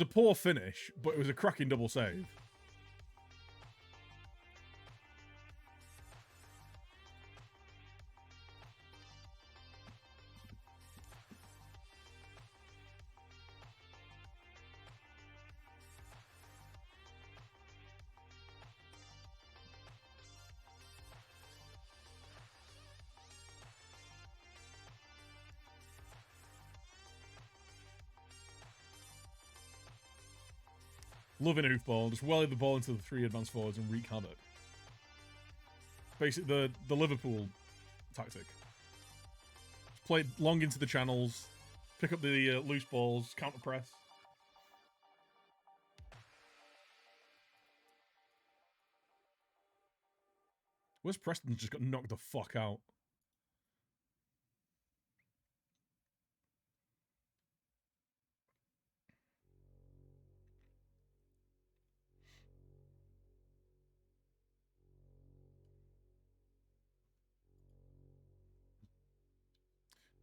poor finish, but it was a cracking double save. Loving hoofball. Just welly the ball into the 3 advanced forwards and wreak havoc. Basically, the Liverpool tactic. Just play it long into the channels, pick up the loose balls, counter press. Where's Preston just got knocked the fuck out?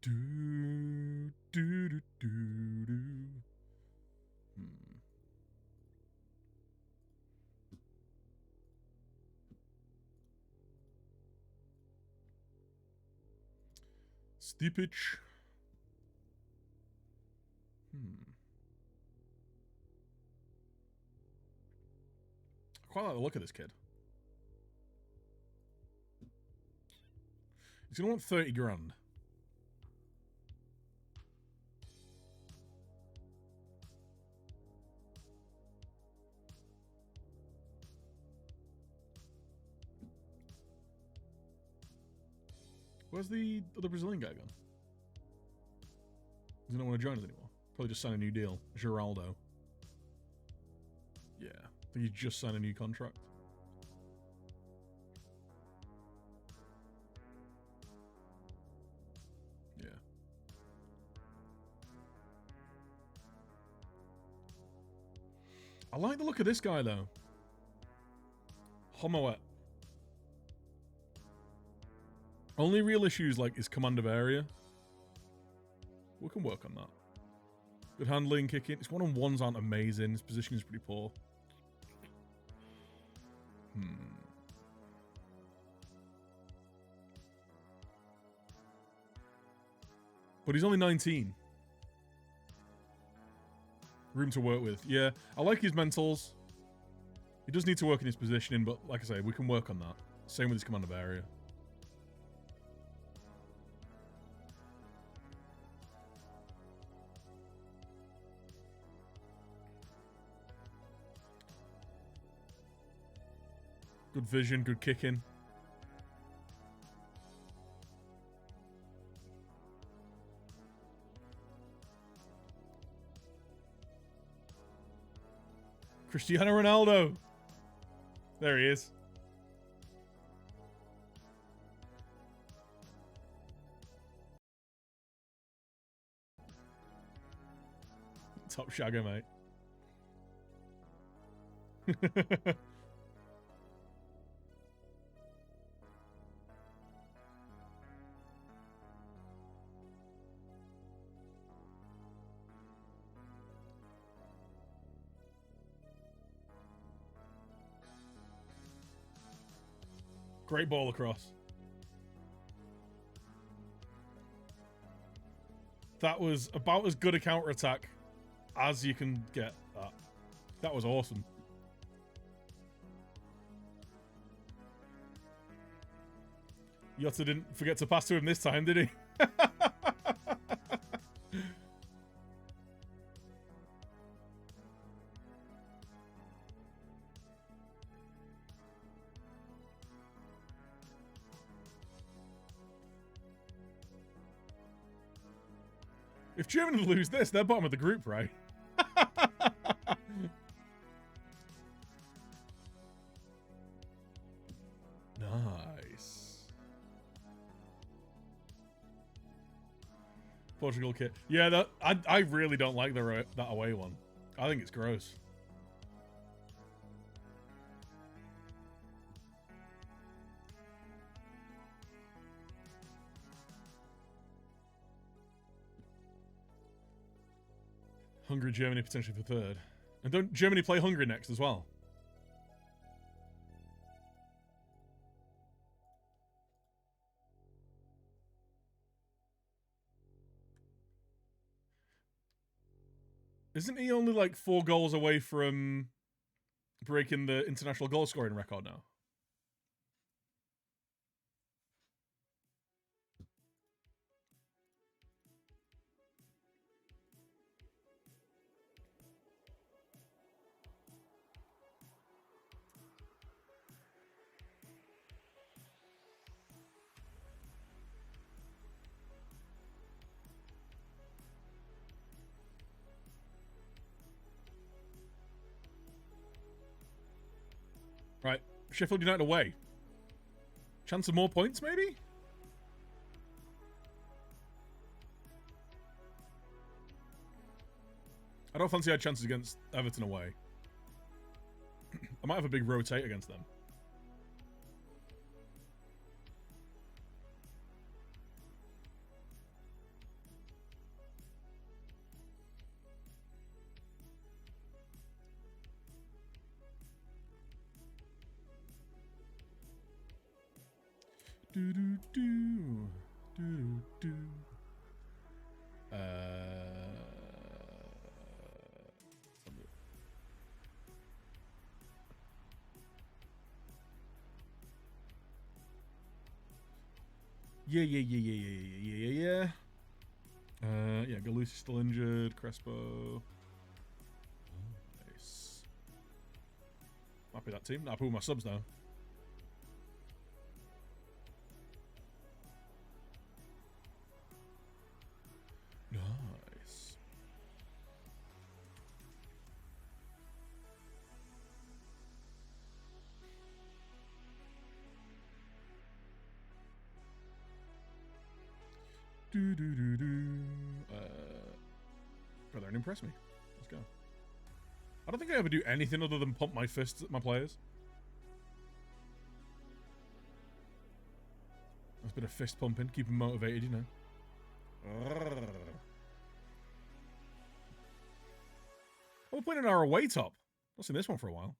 Do, do, do, do, do. Steepage. I quite like the look of this kid. He's gonna want 30 grand. Where's the other Brazilian guy gone? Does he not want to join us anymore? Probably just signed a new deal. Geraldo. Yeah. I think he just signed a new contract. Yeah. I like the look of this guy, though. Homoet. Only real issues, like, is command of area. We can work on that. Good handling, kicking. His one-on-ones aren't amazing. His position is pretty poor. But he's only 19. Room to work with. Yeah, I like his mentals. He does need to work in his positioning, but like I say, we can work on that. Same with his command of area. Good vision, good kicking. Cristiano Ronaldo. There he is. Top shagger, mate. Great ball across. That was about as good a counter-attack as you can get. That was awesome. Yotta didn't forget to pass to him this time, did he? If Germany lose this, they're bottom of the group, right? Nice. Portugal kit. Yeah, that I really don't like that away one. I think it's gross. Hungary, Germany potentially for third. And don't Germany play Hungary next as well? Isn't he only like 4 goals away from breaking the international goal scoring record now? Right. Sheffield United away. Chance of more points, maybe? I don't fancy our chances against Everton away. I might have a big rotate against them. Do do do do do. Yeah. Yeah, Galusi's still injured. Crespo. Nice. Might be that team. I'll put my subs now. Nice. Go there and impress me. Let's go. I don't think I ever do anything other than pump my fists at my players. That's a bit of fist pumping, keep them motivated, you know. Oh, we're playing an hour away top. Not seen this one for a while.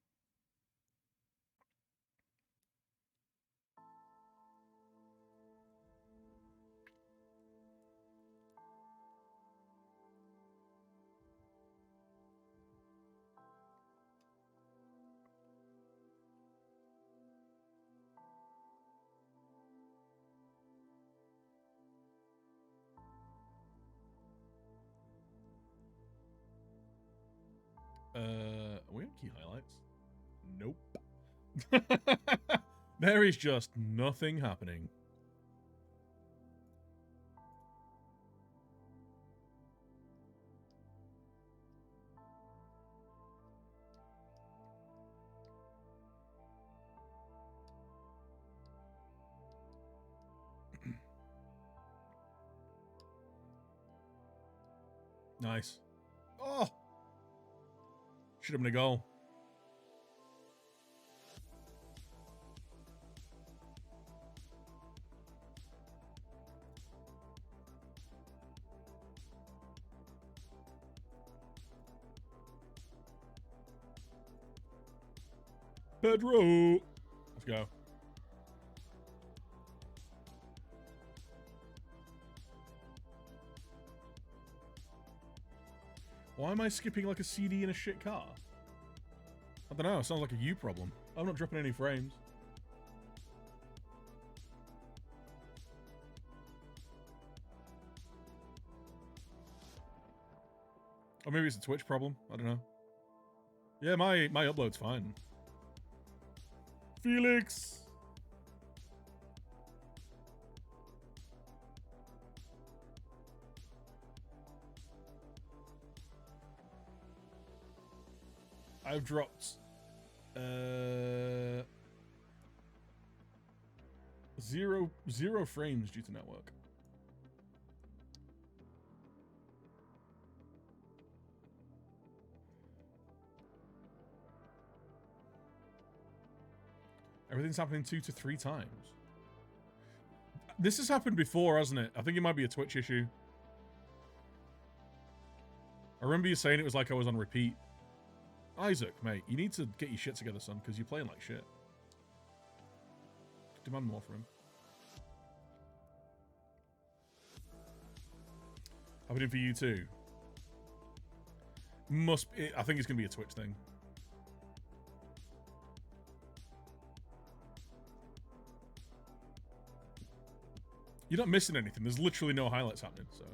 Are we on key highlights? Nope. There is just nothing happening. Nice. Oh! Should have been a goal. Pedro! Let's go. Why am I skipping like a CD in a shit car? I don't know, it sounds like a you problem. I'm not dropping any frames. Or maybe it's a Twitch problem, I don't know. Yeah, my upload's fine. Felix! I've dropped zero frames due to network. Everything's happening 2 to 3 times. This has happened before, hasn't it? I think it might be a Twitch issue. I remember you saying it was like I was on repeat. Isaac, mate, you need to get your shit together, son, because you're playing like shit. Demand more from him. Happening for you too. I think it's going to be a Twitch thing. You're not missing anything. There's literally no highlights happening, so.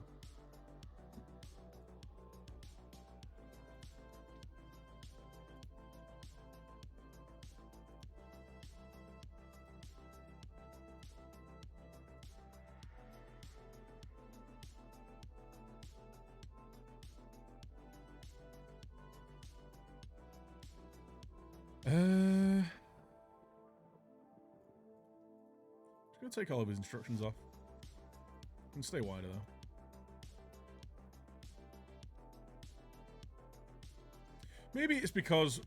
take all of his instructions off. And stay wider though. Maybe it's because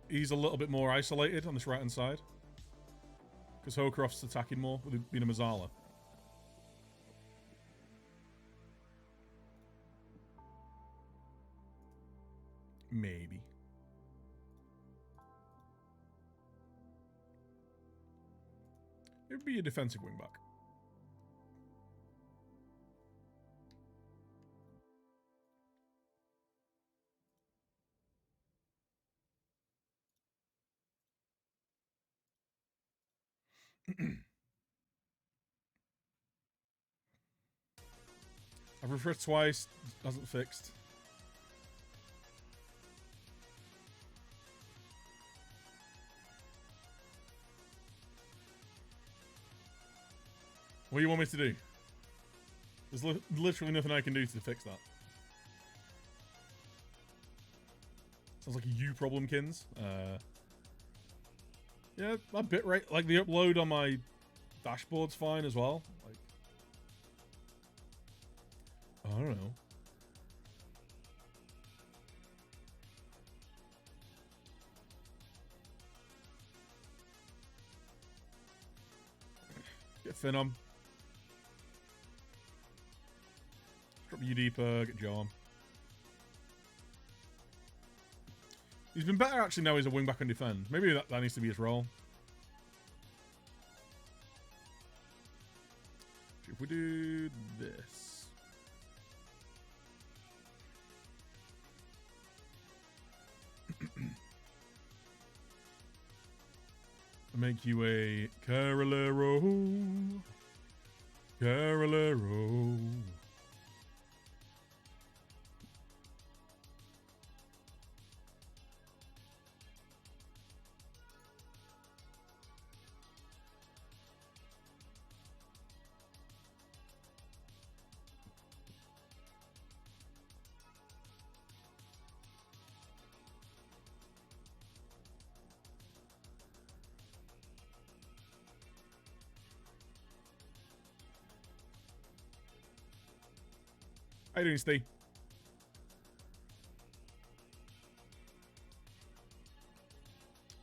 he's a little bit more isolated on this right hand side. Because Howcroft's attacking more with it being a Mazzala. Maybe. It would be a defensive wingback. I've refreshed twice, hasn't fixed. What do you want me to do? There's literally nothing I can do to fix that. Sounds like a you problem, Kins. Yeah, my bitrate, like the upload on my dashboard's fine as well. Like, I don't know. Get Finn on. Drop you deeper, get Joe on. He's been better actually now he's a wing back and defend. Maybe that needs to be his role. If we do this. Make you a Carolero. Carolero. How you doing, Steve?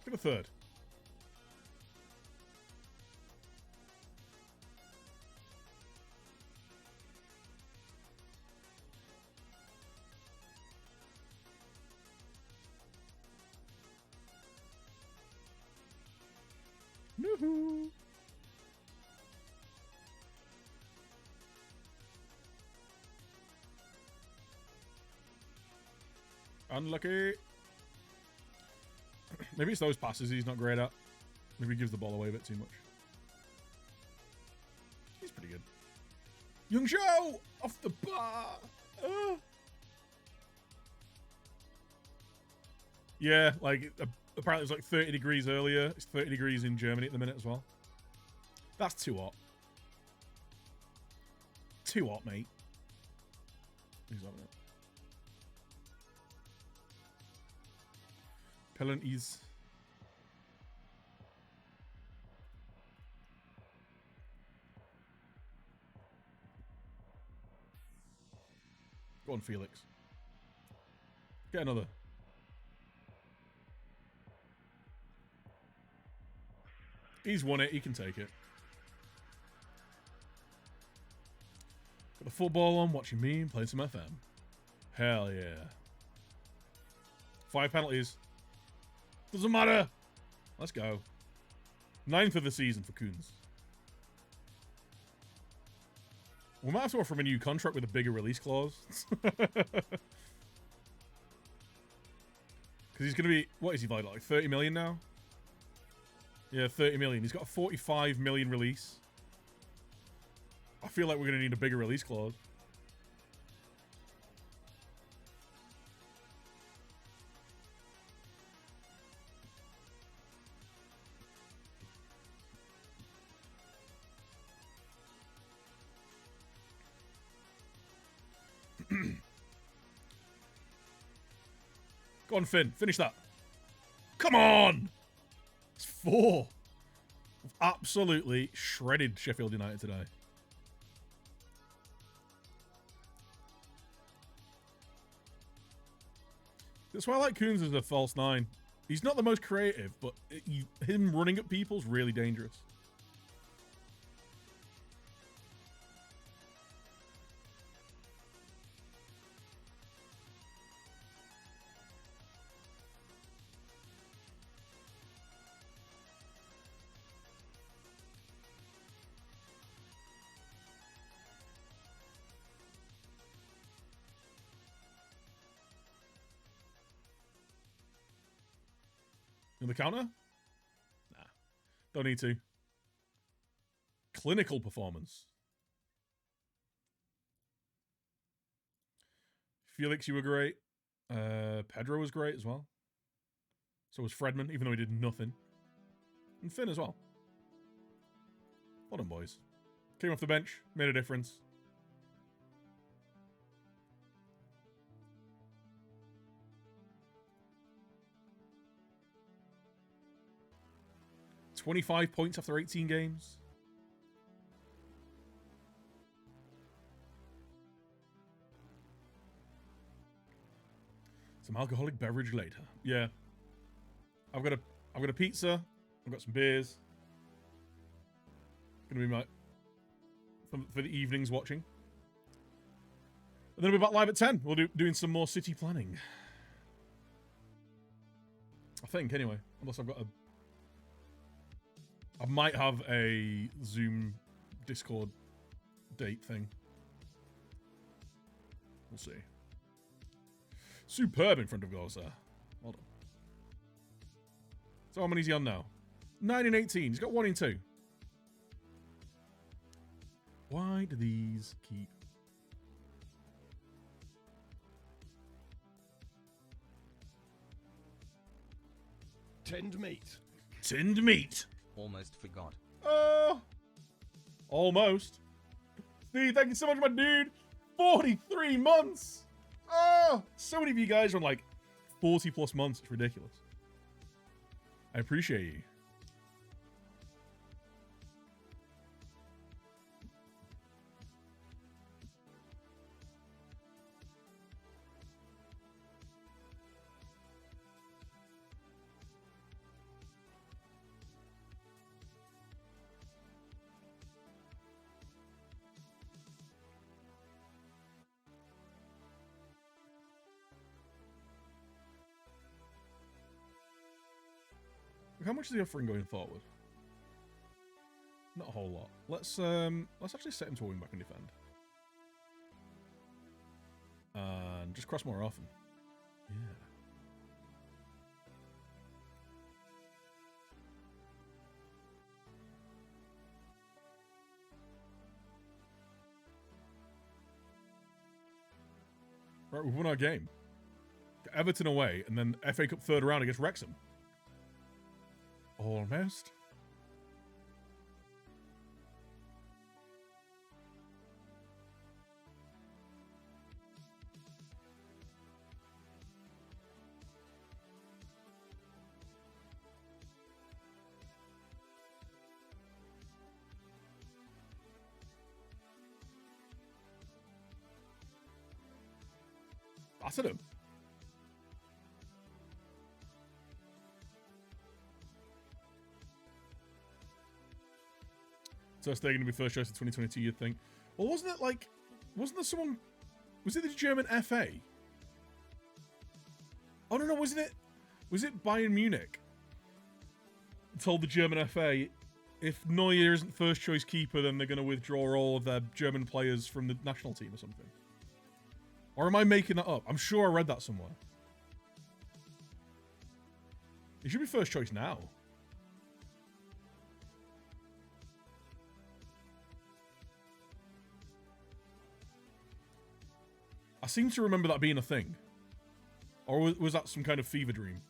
Get a third. Woohoo! Unlucky. Maybe it's those passes he's not great at. Maybe he gives the ball away a bit too much. He's pretty good. Young Zhou! Off the bar! Yeah, like, apparently it was like 30 degrees earlier. It's 30 degrees in Germany at the minute as well. That's too hot. Too hot, mate. Who's having it? Penalties. Go on, Felix. Get another. He's won it. He can take it. Got the football on, watching me and playing some FM. Hell yeah. 5 penalties. Doesn't matter. Let's go. 9th of the season for Coons. We might have to offer him a new contract with a bigger release clause. Because he's going to be... What is he valued at? Like 30 million now? Yeah, 30 million. He's got a 45 million release. I feel like we're going to need a bigger release clause. Go on, Finn. Finish that. Come on! It's 4. Absolutely shredded Sheffield United today. That's why I like Coons as a false nine. He's not the most creative, but him running at people is really dangerous. In the counter? Nah. Don't need to. Clinical performance. Felix, you were great. Pedro was great as well. So was Fredman, even though he did nothing. And Finn as well. Well done, boys. Came off the bench, made a difference. $25 points after 18 games. Some alcoholic beverage later. Yeah. I've got a pizza. I've got some beers. Gonna be my for the evenings watching. And then we'll be back live at 10. We'll doing some more city planning. I think anyway. Unless I've got a I might have a Zoom Discord date thing. We'll see. Superb in front of goals there. Well done. So how many is he on now? 9 in 18. He's got 1 in 2. Why do these keep... Tinned meat. Tinned meat. Almost forgot. Oh, almost. Steve, thank you so much, my dude. 43 months. Oh, so many of you guys are on like 40 plus months. It's ridiculous. I appreciate you. How much is he offering going forward? Not a whole lot. Let's actually set him to wing back and defend. And just cross more often. Yeah. Right, we've won our game. Got Everton away, and then FA Cup third round against Wrexham. Almost. Battered him. So they're going to be first choice in 2022, you'd think. Well, wasn't it like... Wasn't there someone... Was it the German FA? Oh, no, wasn't it... Was it Bayern Munich? Told the German FA, if Neuer isn't first choice keeper, then they're going to withdraw all of their German players from the national team or something. Or am I making that up? I'm sure I read that somewhere. He should be first choice now. I seem to remember that being a thing. Or was that some kind of fever dream?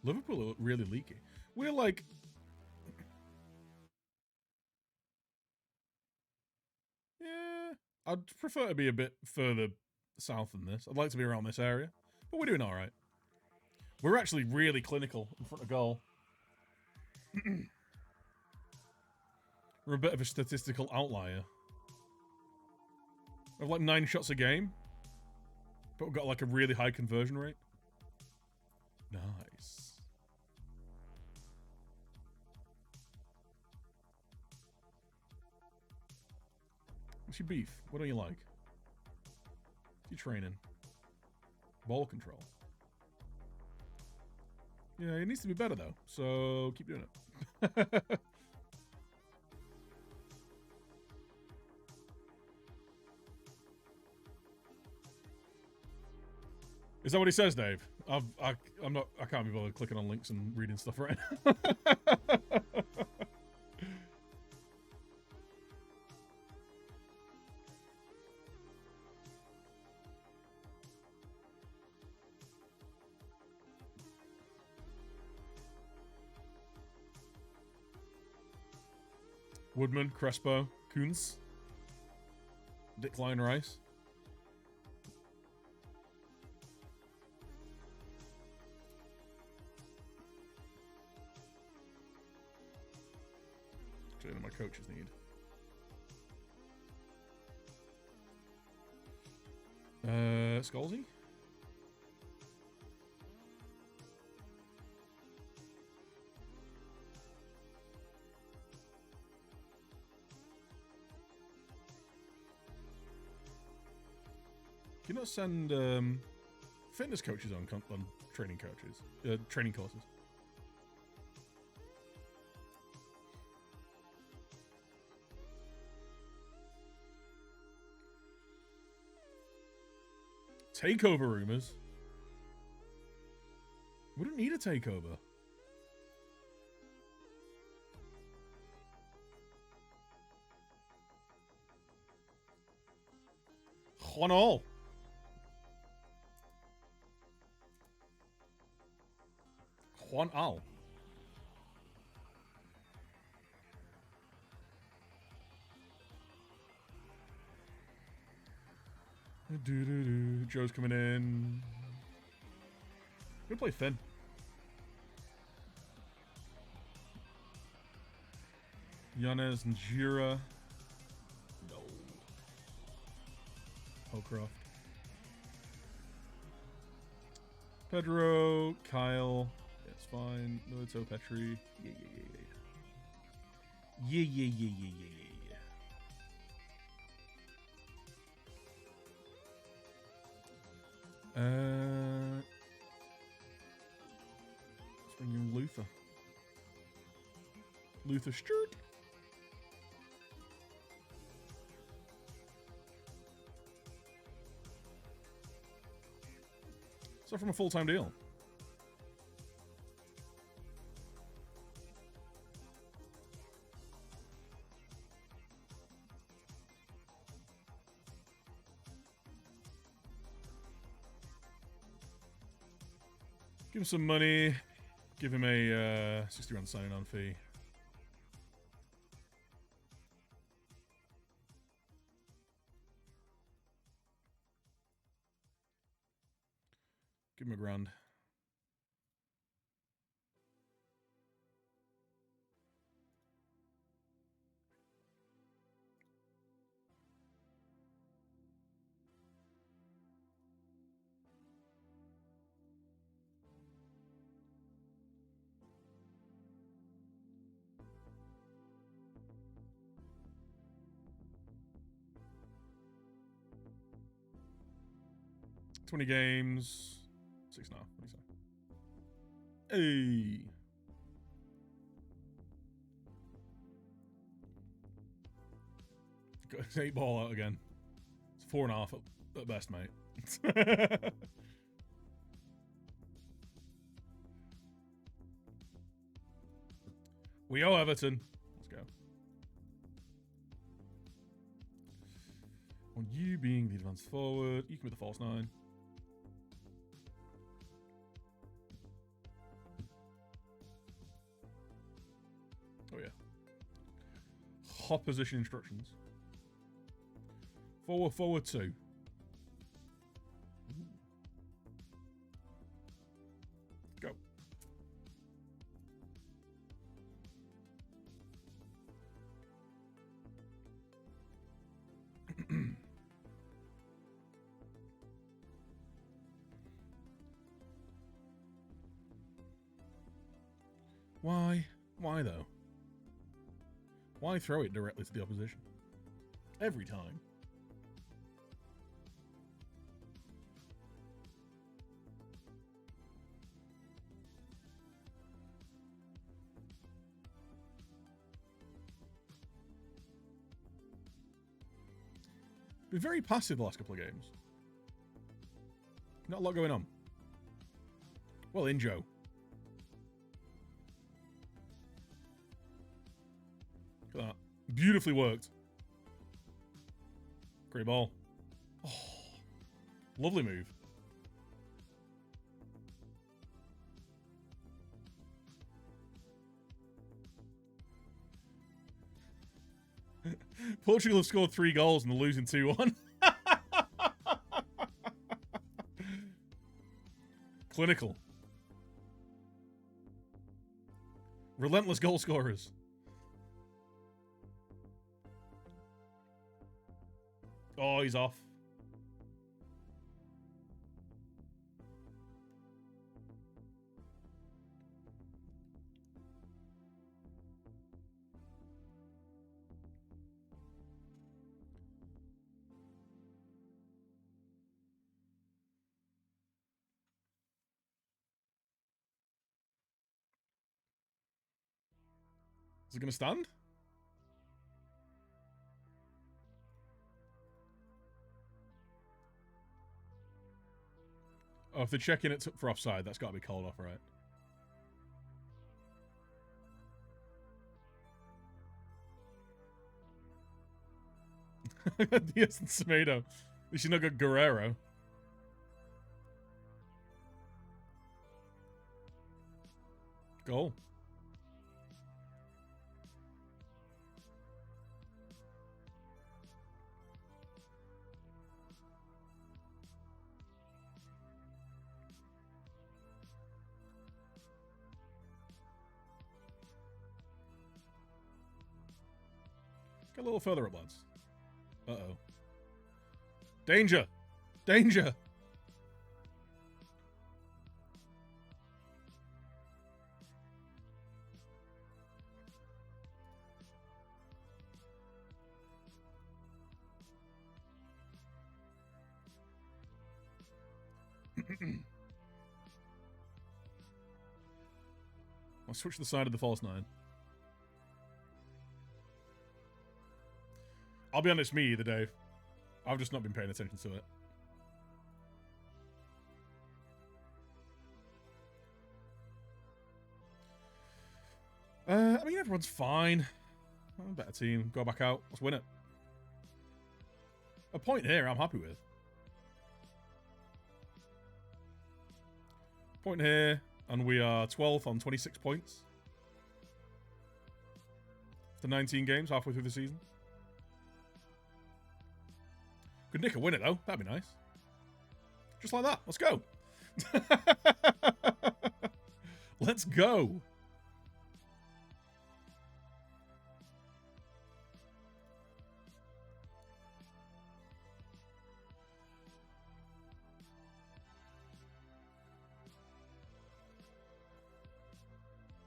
Liverpool are really leaky. We're like... Yeah, I'd prefer to be a bit further south than this. I'd like to be around this area. But we're doing all right. We're actually really clinical in front of goal. We're a bit of a statistical outlier. We have like 9 shots a game. But we've got like a really high conversion rate. Nice. What's your beef? What don't you like? What's your training? Ball control. Yeah, it needs to be better though, so keep doing it. Is that what he says, Dave? I can't be bothered clicking on links and reading stuff right now. Woodman, Crespo, Coons, Decline Rice. Actually, my coaches need. Scalzi? Can you not send fitness coaches on training coaches, training courses? Takeover rumors. We don't need a takeover. Juan All. Juan Al. Joe's coming in. Good play, Finn. Yanez and Jira. No. Howcroft. Pedro, Kyle. Yeah, it's fine. Milito, Petri. Yeah. Let's bring in Luther. Luther Sturt. So from a full-time deal. Give him some money. Give him a 60 grand signing on fee. Give him a grand. $20 games. 6 now. What do you say? Hey. Got his 8 ball out again. It's 4.5 at best, mate. We owe Everton. Let's go. On you being the advanced forward, you can be the false 9. Oh yeah. Hop position instructions. Forward, forward 2. Go. Why? Why though? Why throw it directly to the opposition? Every time. Been very passive the last couple of games. Not a lot going on. Well, in Joe. Look at that. Beautifully worked. Great ball. Oh, lovely move. Portugal have scored 3 goals and they're losing 2-1. Clinical. Relentless goal scorers. Oh, he's off. Is it going to stand? Oh, if they're checking it for offside, that's got to be called off, right? Diaz and Semedo. At least you not got Guerrero. Goal. Get a little further up, lads. Uh-oh. Danger! Danger! I'll switch to the side of the false 9. I'll be honest, me either, Dave. I've just not been paying attention to it. I mean, everyone's fine. Better team. Go back out. Let's win it. A point here I'm happy with. Point here, and we are 12th on 26 points. After 19 games, halfway through the season. Could nick a winner, though. That'd be nice. Just like that. Let's go. Let's go.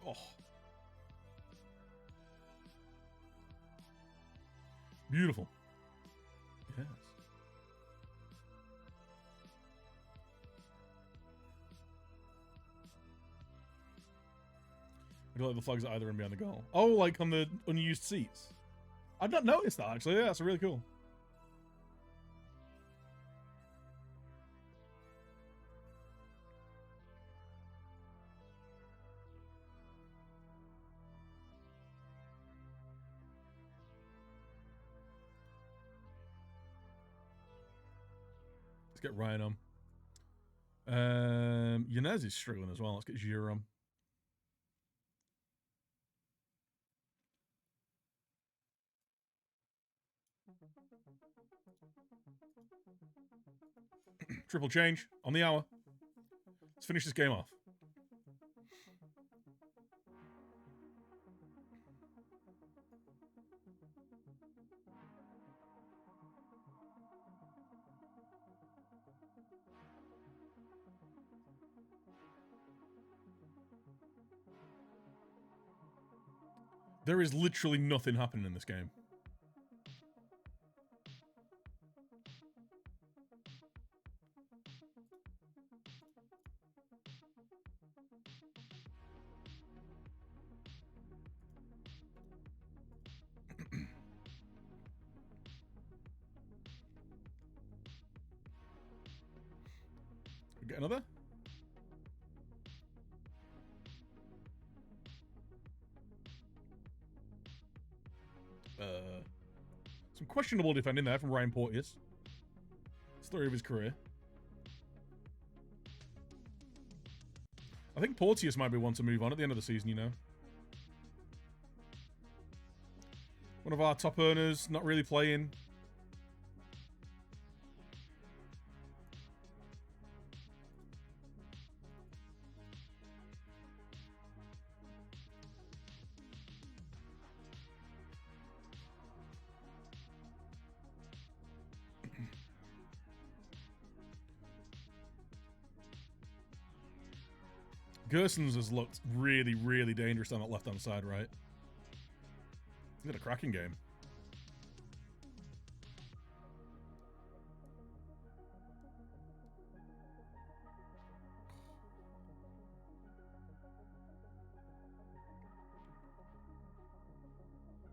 Oh. Beautiful. Yes. I do like the flags at either end behind the goal. Oh, like on the unused seats. I've not noticed that, actually. Yeah, that's really cool. Let's get Ryan on. Yanez is struggling as well. Let's get Giroud on. Triple change on the hour. Let's finish this game off. There is literally nothing happening in this game. Get another? Some questionable defending there from Ryan Porteous. Story of his career. I think Porteous might be one to move on at the end of the season, you know. One of our top earners, not really playing. Gerson's has looked really, really dangerous on that left-hand side, right? He's got a cracking game.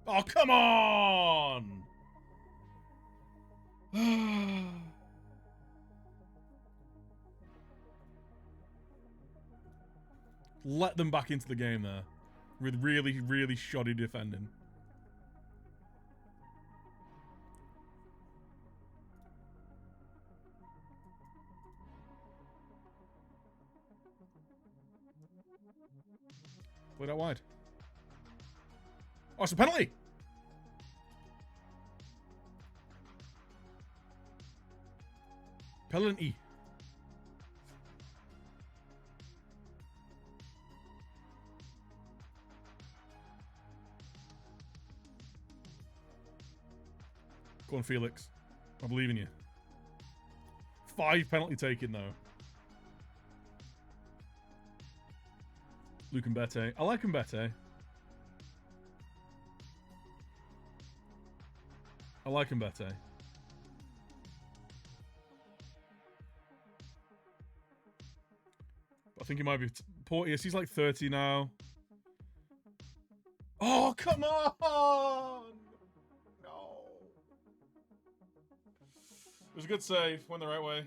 Oh, come on! Let them back into the game there. With really, really shoddy defending. Play that wide. Oh, it's a penalty! Penalty. Go on, Felix. I believe in you. 5 penalty taken, though. Luke Mbete. I like Mbete. I like Mbete. I think he might be Porteous. He's like 30 now. Oh, come on! No. It was a good save. Went the right way.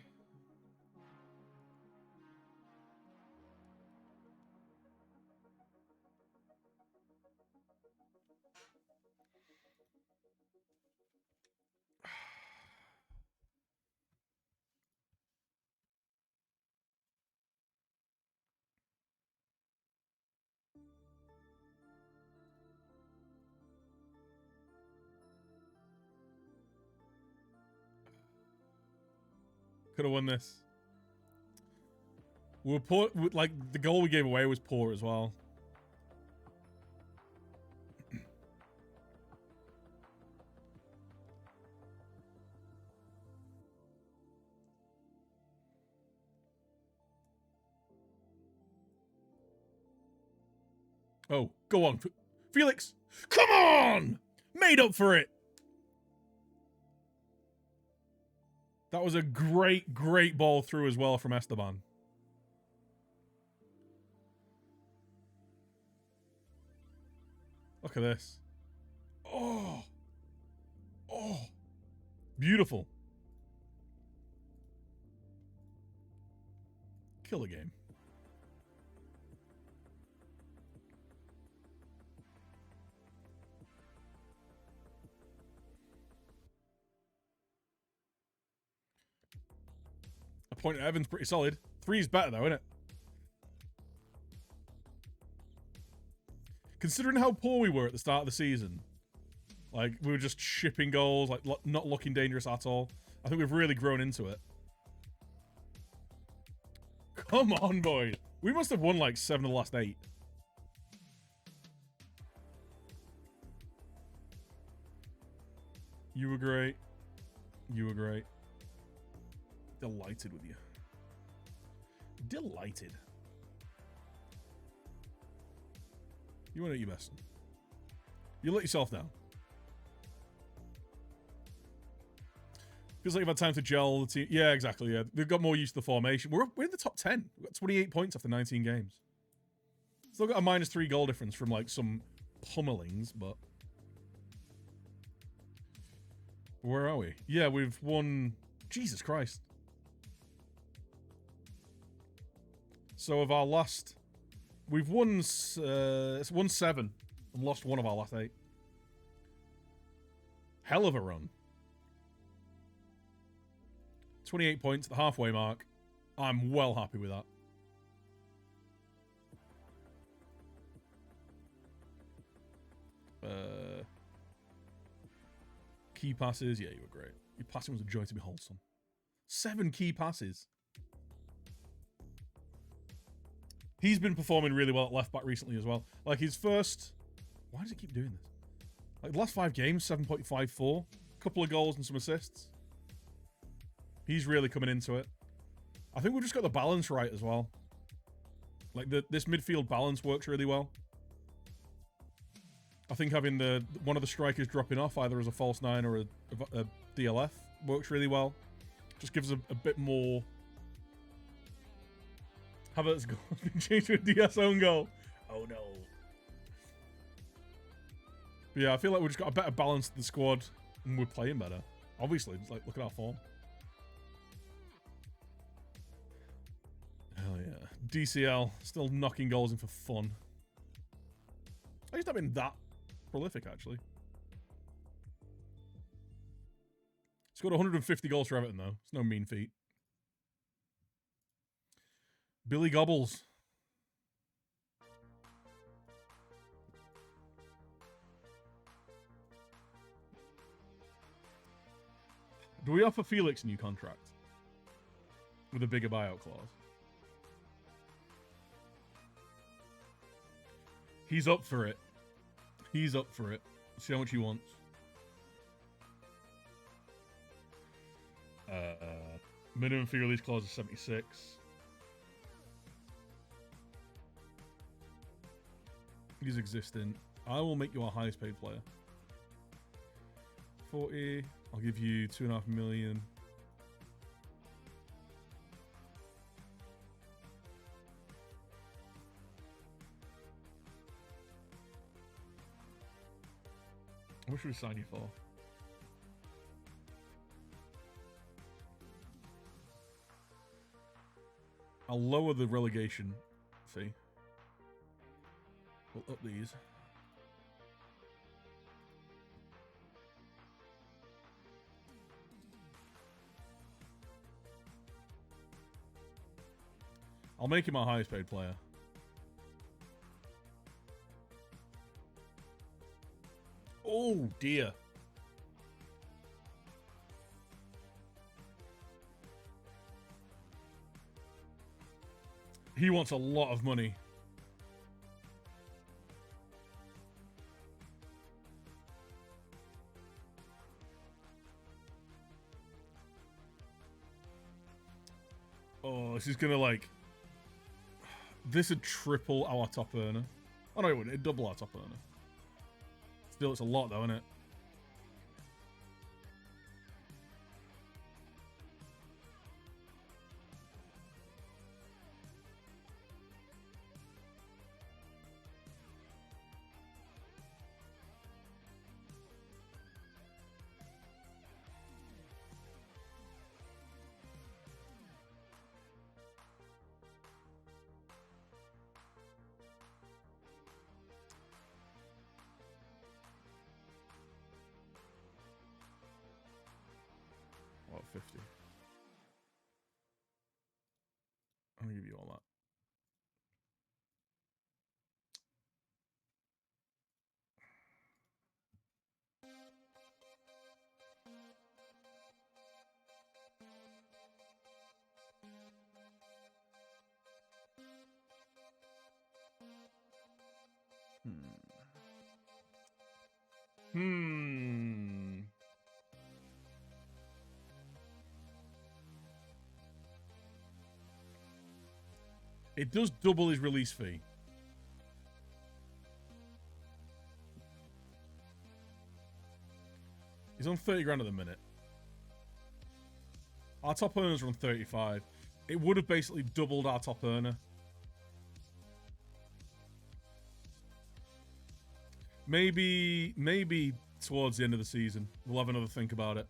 Could have won this. We were poor, like, the goal we gave away was poor as well. Oh, go on. Felix! Come on! Made up for it! That was a great, great ball through as well from Esteban. Look at this. Oh. Oh. Beautiful. Kill the game. A point at Evans pretty solid. 3's better though, isn't it? Considering how poor we were at the start of the season, Like, we were just shipping goals, like, not looking dangerous at all. I think we've really grown into it. Come on, boy. We must have won, like, 7 of the last 8. You were great. You were great. Delighted with you. Delighted. You want to do your best. You let yourself down. Feels like you've had time to gel the team. Yeah, exactly. Yeah, they've got more used to the formation. We're in the top 10. We've got 28 points after 19 games. Still got a -3 goal difference from like some pummelings, but where are we? Yeah, we've won. Jesus Christ. So of our last, we've won. It's won 7 and lost 1 of our last 8. Hell of a run. 28 points at the halfway mark. I'm well happy with that. Key passes. Yeah, you were great. Your passing was a joy to behold, son. 7 key passes. He's been performing really well at left back recently as well. Like his first... Why does it keep doing this? Like the last 5 games, 7.54. Couple of goals and some assists. He's really coming into it. I think we've just got the balance right as well. Like this midfield balance works really well. I think having one of the strikers dropping off either as a false 9 or a DLF works really well. Just gives a bit more. Havertz's goal has been changed to a DS own goal. Oh no. But yeah, I feel like we've just got a better balance to the squad and we're playing better. Obviously, it's like look at our form. Hell yeah. DCL, still knocking goals in for fun. He's not been that prolific, actually. Scored 150 goals for Everton, though. It's no mean feat. Billy Gobbles. Do we offer Felix a new contract? With a bigger buyout clause? He's up for it. He's up for it. See how much he wants. Minimum fee release clause is 76. He's existing. I will make you our highest paid player. 40. I'll give you 2.5 million. What should we sign you for? I'll lower the relegation fee. We'll up these. I'll make him our highest paid player. Oh dear. He wants a lot of money. Oh, this is gonna like... This would triple our top earner. Oh no, it wouldn't. It'd double our top earner. Still, it's a lot though, isn't it? What, 50? I'm gonna give you all that. It does double his release fee. He's on 30 grand at the minute. Our top earners are on 35. It would have basically doubled our top earner. Maybe towards the end of the season, we'll have another think about it.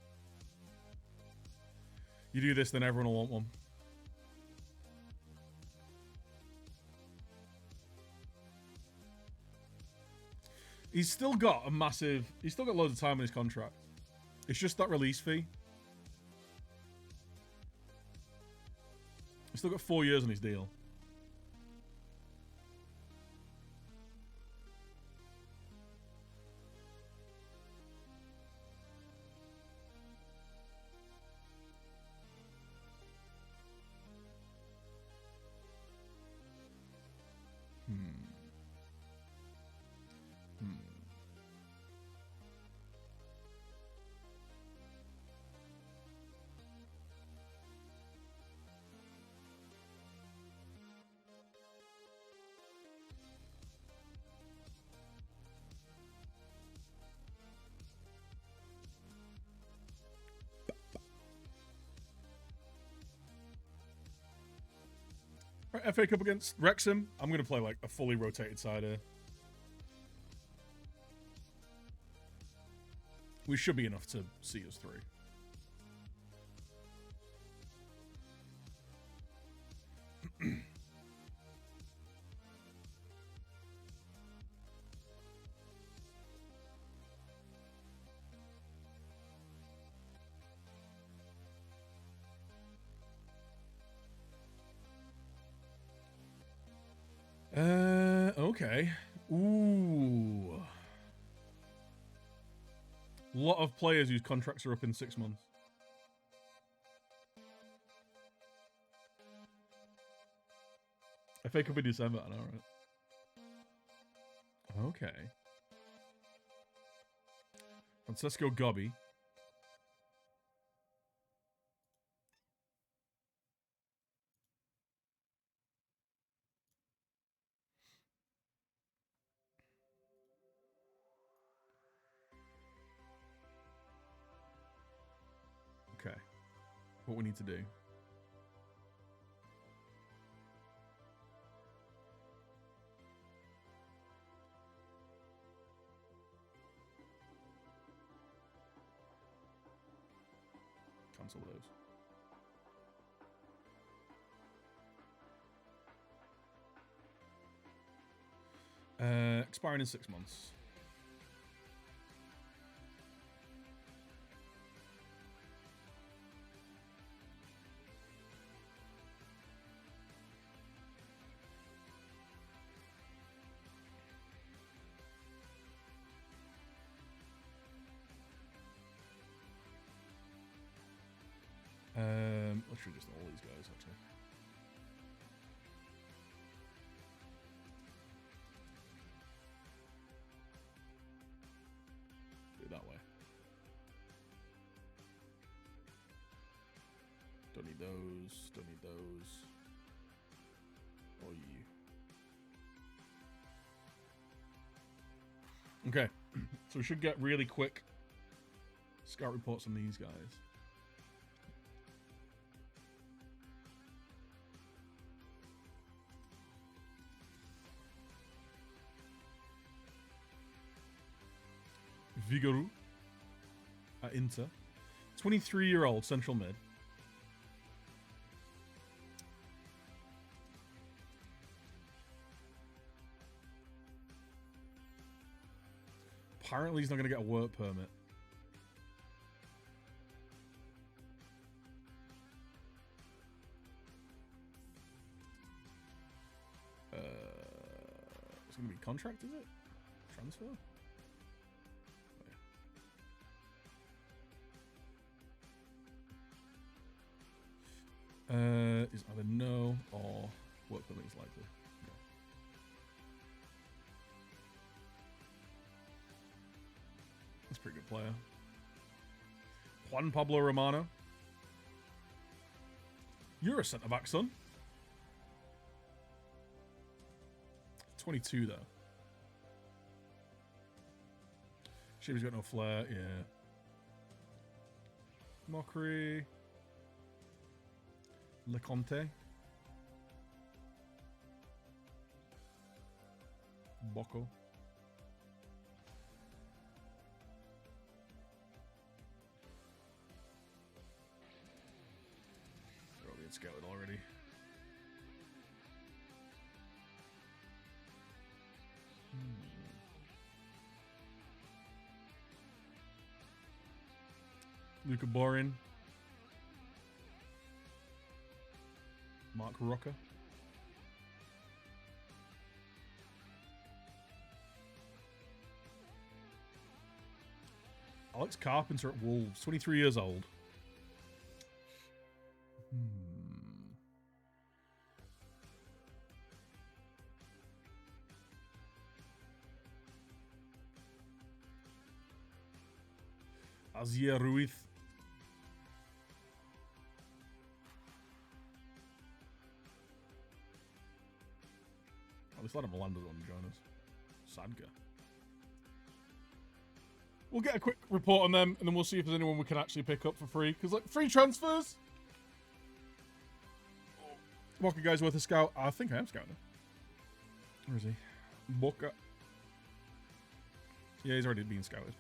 You do this, then everyone will want one. He's still got he's still got loads of time on his contract. It's just that release fee. He's still got 4 years on his deal. Right, FA Cup against Wrexham. I'm going to play like a fully rotated side here. We should be enough to see us through. Okay. Ooh. Lot of players whose contracts are up in 6 months. FA Cup in December, I know, right? Okay. Francesco Gobbi. Okay. What we need to do. Cancel those. Expiring in 6 months. Literally just all these guys, actually. Do it that way. Don't need those. Don't need those. Or you. Okay. So we should get really quick scout reports on these guys. Vigouroux at Inter. 23-year-old central mid. Apparently he's not going to get a work permit. It's going to be contract, is it? Transfer? Is either no or work permit is likely. a pretty good player. Juan Pablo Romano. You're a centre-back, son. 22, though. Shivy's got no flair, yeah. Mockery. Leconte. Bocco. They're all being scouted already. Luca Borin. Mark Rocker. Alex Carpenter at Wolves, 23 years old. Azia Ruiz. At least a lot of Milanda's want to join us. Sadka. We'll get a quick report on them, and then we'll see if there's anyone we can actually pick up for free. Because, like, free transfers? Walker guy's worth a scout. I think I am scouting him. Where is he? Boca. Yeah, he's already been scouted.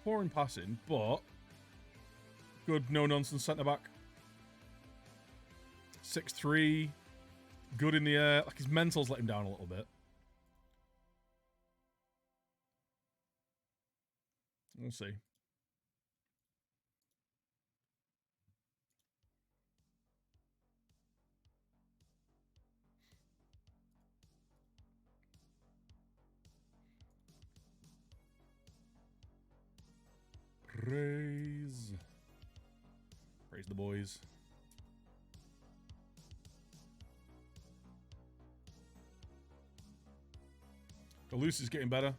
Poor in passing, but good no-nonsense centre-back. 6'3". Good in the air. Like, his mentals let him down a little bit. We'll see. Praise the boys. The loose is getting better.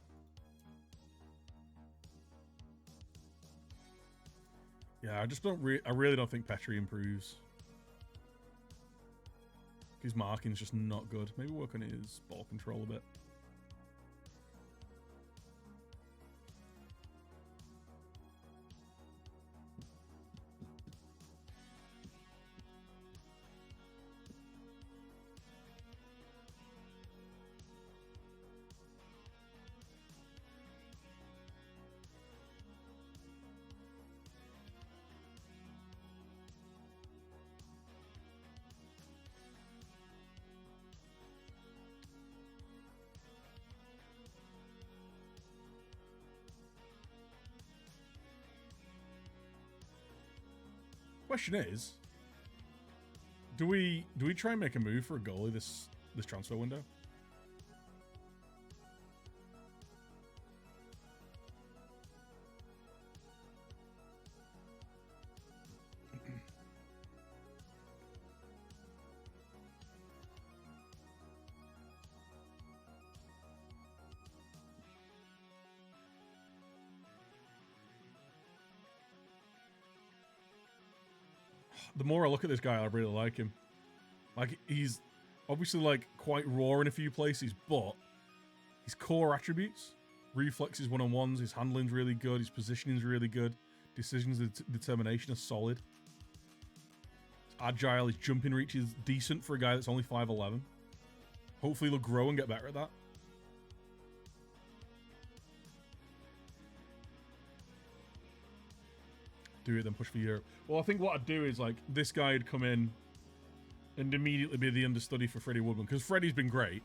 Yeah, I just don't. I really don't think Petri improves. His marking's just not good. Maybe work on his ball control a bit. Question is, do we try and make a move for a goalie this transfer window? The more I look at this guy, I really like him. Like, he's obviously, like, quite raw in a few places, but his core attributes, reflexes one-on-ones, his handling's really good, his positioning's really good, decisions and determination are solid. He's agile, his jumping reach is decent for a guy that's only 5'11". Hopefully he'll grow and get better at that. Do it, then push for Europe. Well, I think what I'd do is, like, this guy would come in and immediately be the understudy for Freddie Woodman, because Freddie's been great.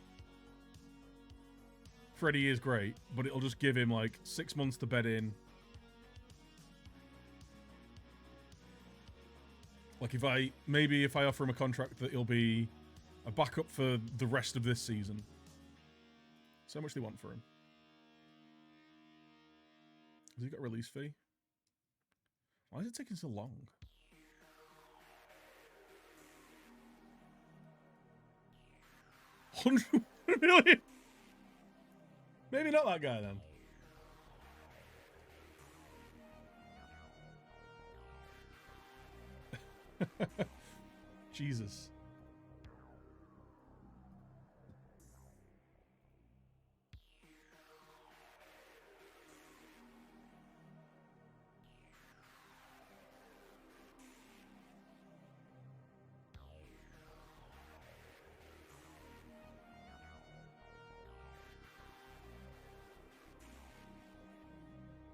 Freddie is great, but it'll just give him, like, 6 months to bed in. Like, if I offer him a contract that he'll be a backup for the rest of this season. So much they want for him. Has he got a release fee? Why is it taking so long? 100 million? Maybe not that guy then. Jesus.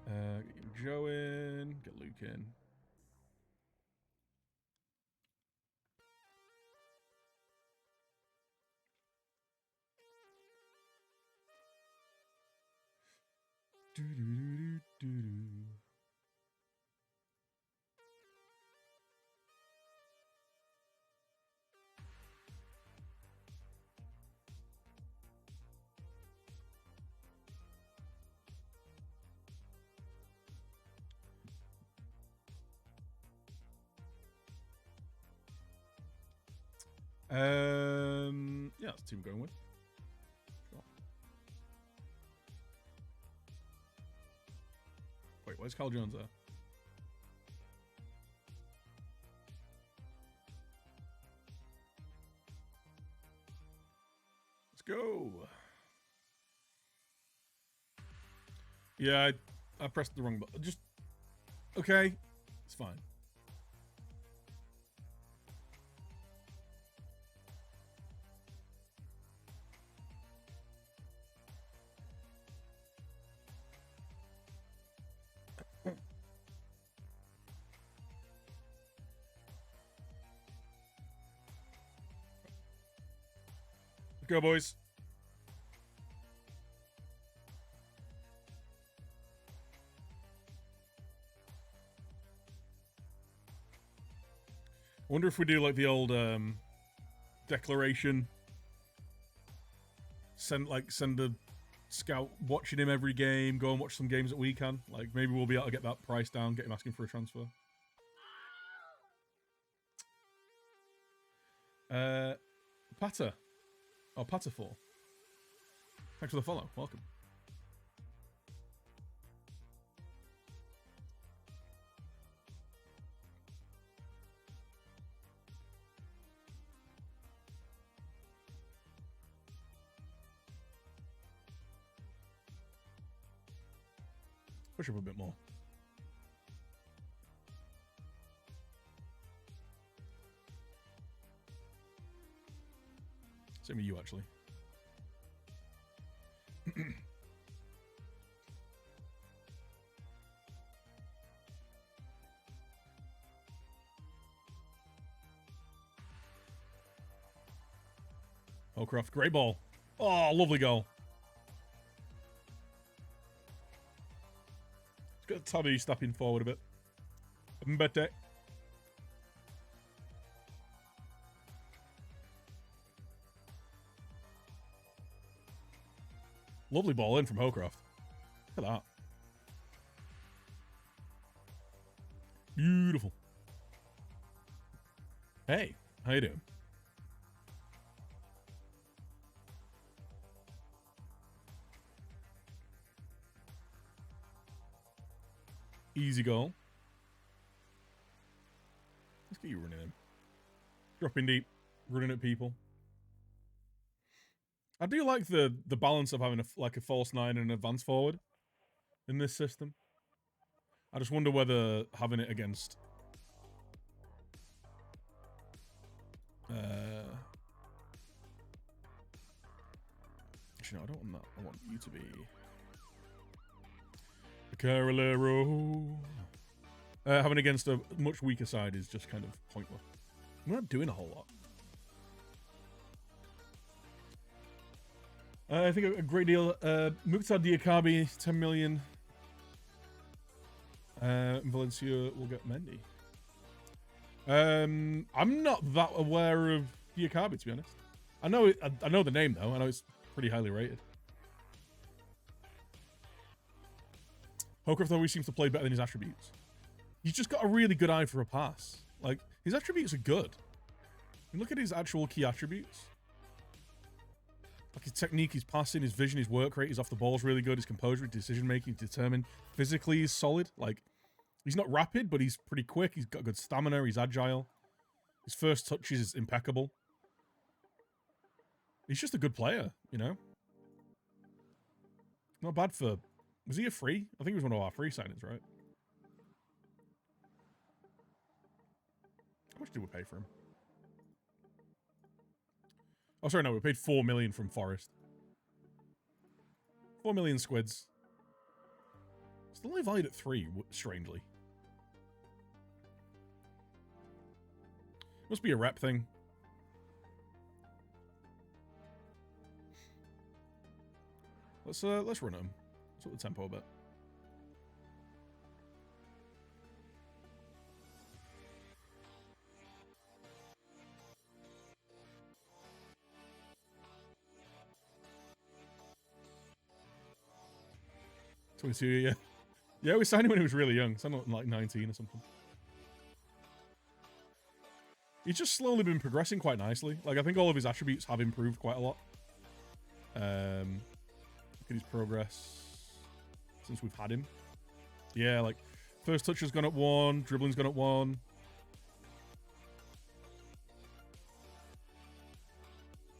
Get Joe in, get Luke in. Do do do do do. Yeah, that's the team we're going with. Sure. Wait, where's Carl Jones there? Let's go. Yeah, I pressed the wrong button. Just okay, it's fine. Go, boys. I wonder if we do like the old declaration. Send a scout watching him every game. Go and watch some games that we can. Like maybe we'll be able to get that price down. Get him asking for a transfer. Patter. Oh, Patter4. Thanks for the follow. Welcome. Push up a bit more. Same with you, actually. Holcroft, great ball. Oh, lovely goal. Let's get Tabby stepping forward a bit. Mbete. Lovely ball in from Holcroft. Look at that. Beautiful. Hey, how you doing? Easy goal. Let's get you running in. Dropping deep, running at people. I do like the balance of having a false nine and an advance forward in this system. I just wonder whether having it against actually no, I don't want that. I want you to be a Carolero. Having against a much weaker side is just kind of pointless. We're not doing a whole lot. I think a great deal. Mukhtar Diakabi, 10 million. Valencia will get Mendy. I'm not that aware of Diakabi, to be honest. I know the name though. I know it's pretty highly rated. Holcroft always seems to play better than his attributes. He's just got a really good eye for a pass. Like his attributes are good. And look at his actual key attributes. Like his technique, his passing, his vision, his work rate, his off the ball's really good. His composure, his decision making, determined. Physically, he's solid. Like, he's not rapid, but he's pretty quick. He's got good stamina. He's agile. His first touches is impeccable. He's just a good player, you know? Not bad for... Was he a free? I think he was one of our free signings, right? How much did we pay for him? Oh, sorry, no, we paid 4 million from Forest. 4 million squids. Still only valued at 3, strangely. Must be a rep thing. Let's run him. Let's up the tempo a bit. Yeah. Yeah, we signed him when he was really young. Signed him like 19 or something. He's just slowly been progressing quite nicely. Like, I think all of his attributes have improved quite a lot. Look at his progress since we've had him. Yeah, like, first touch has gone up 1, dribbling's gone up 1.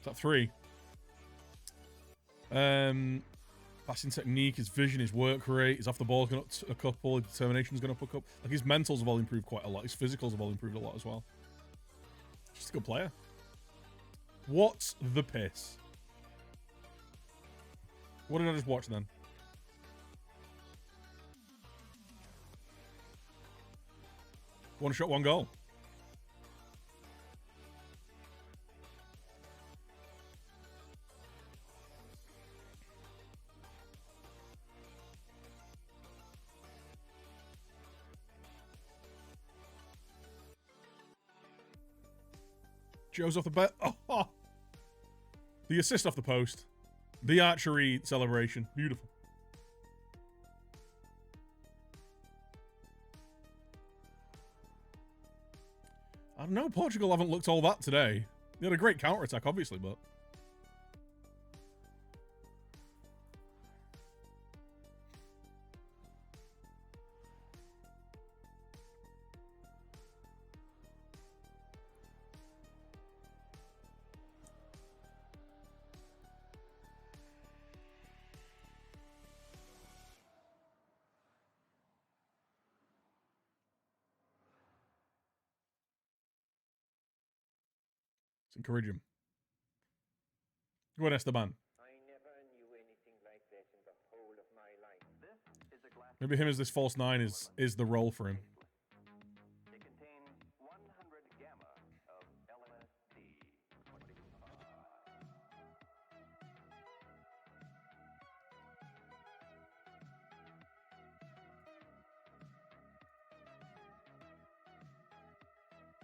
Is that 3? Passing technique, his vision, his work rate, his off the ball's gone up a couple, his determination's gone up a couple. Like, his mentals have all improved quite a lot. His physicals have all improved a lot as well. Just a good player. What's the piss? What did I just watch then? One shot, one goal. Joe's off the bat. Oh. The assist off the post. The archery celebration. Beautiful. I don't know. Portugal haven't looked all that today. They had a great counter-attack, obviously, but... Let's encourage him. Go on, Esteban. I never knew anything like this in the whole of my life. This is a glass. Maybe him as this false 9 is the role for him. It contains 100 gamma of LSD.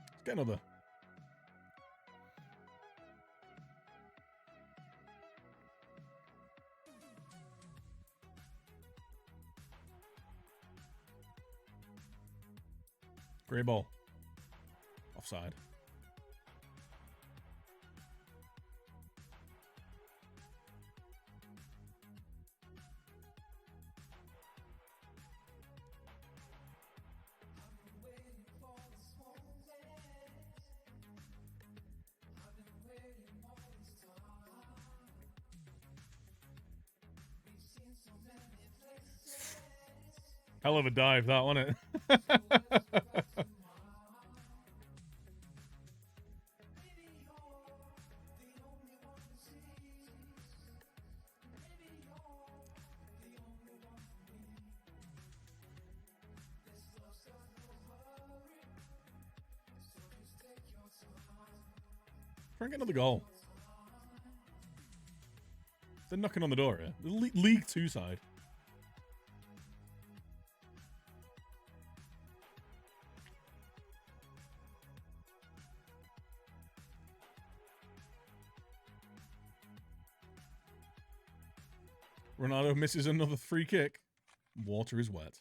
Let's get another. Great ball. Offside. Hell of a dive, that, wasn't it? Try and get another goal. They're knocking on the door here. The League 2 side. Ronaldo misses another free kick. Water is wet.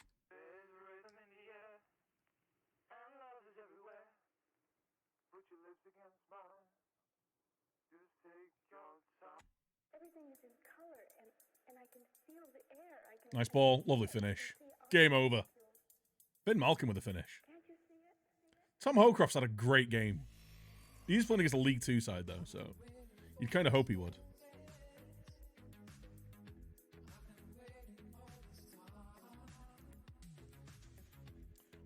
Every is in color, and I can feel the air. I can Nice ball. Lovely finish. Game over. Ben Malcolm with the finish. Can't you see it? Tom Howcroft's had a great game. He's playing against a League 2 side, though, so you'd kind of hope he would.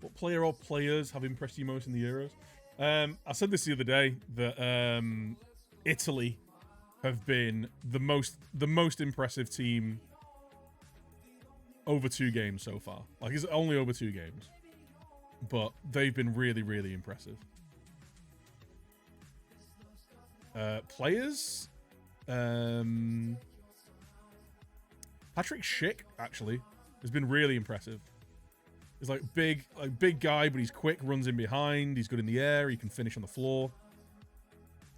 What player or players have impressed you most in the Euros? I said this the other day, that Italy have been the most impressive team over 2 games so far. Like, it's only over 2 games. But they've been really, really impressive. Players? Patrick Schick, actually, has been really impressive. He's like big guy, but he's quick, runs in behind, he's good in the air, he can finish on the floor.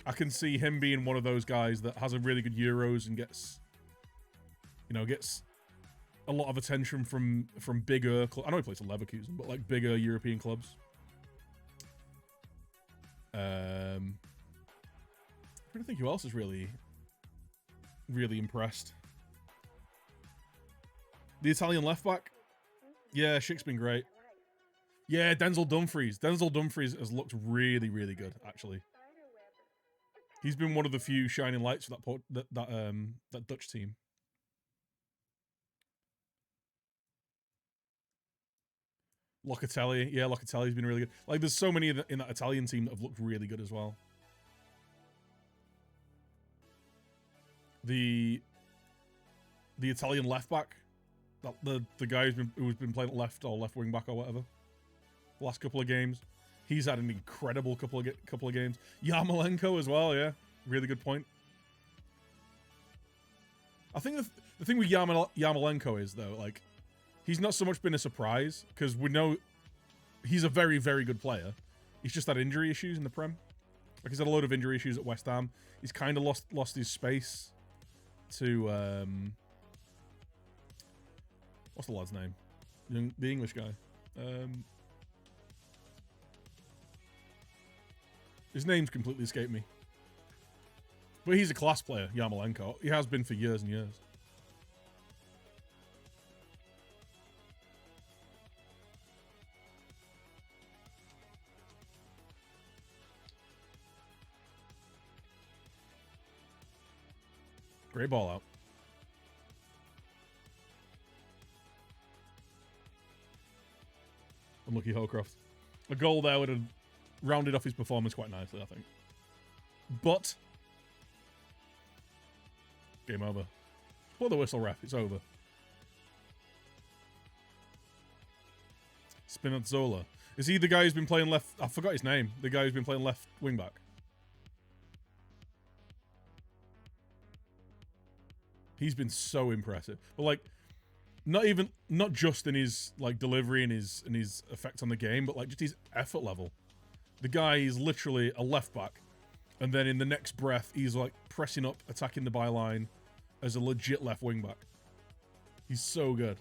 I can see him being one of those guys that has a really good Euros and gets a lot of attention from bigger I know he plays for Leverkusen, but like bigger European clubs. I'm trying to think who else is really impressed. The Italian left back. Yeah, Schick's been great. Yeah, Denzel Dumfries. Denzel Dumfries has looked really, really good, actually. He's been one of the few shining lights for that Dutch team. Locatelli. Yeah, Locatelli's been really good. Like, there's so many in that Italian team that have looked really good as well. The Italian left back. The guy who's been playing left or left wing back or whatever, the last couple of games, he's had an incredible couple of games. Yarmolenko as well, yeah, really good point. I think the thing with Yarmolenko is, though, like, he's not so much been a surprise because we know he's a very, very good player. He's just had injury issues in the Prem. Like, he's had a load of injury issues at West Ham. He's kind of lost his space to what's the lad's name? The English guy. His name's completely escaped me. But he's a class player, Yarmolenko. He has been for years and years. Great ball out. Unlucky Howcroft. A goal there would have rounded off his performance quite nicely, I think. But game over. Blow the whistle, ref. It's over. Spinazzola. Is he the guy who's been playing left? I forgot his name. The guy who's been playing left wing back. He's been so impressive. But like, not just in his like delivery and his effect on the game, but like just his effort level. The guy is literally a left back, and then in the next breath, he's like pressing up, attacking the byline as a legit left wing back. He's so good.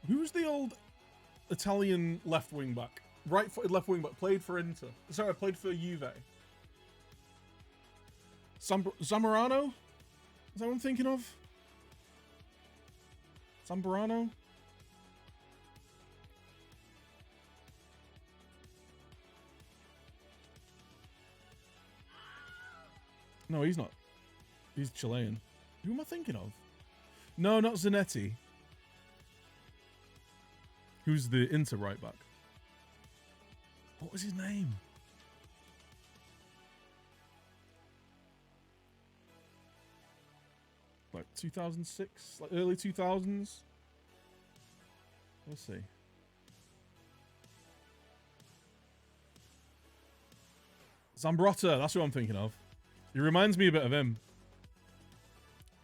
Who's the old Italian left wing back? Right-footed left wing back. Played for Inter. Sorry, played for Juve. Zamorano? Is that what I'm thinking of? Zamorano? No, he's not. He's Chilean. Who am I thinking of? No, not Zanetti. Who's the Inter right back? What was his name? Like 2006? Like early 2000s? Let's see. Zambrotta, that's who I'm thinking of. He reminds me a bit of him.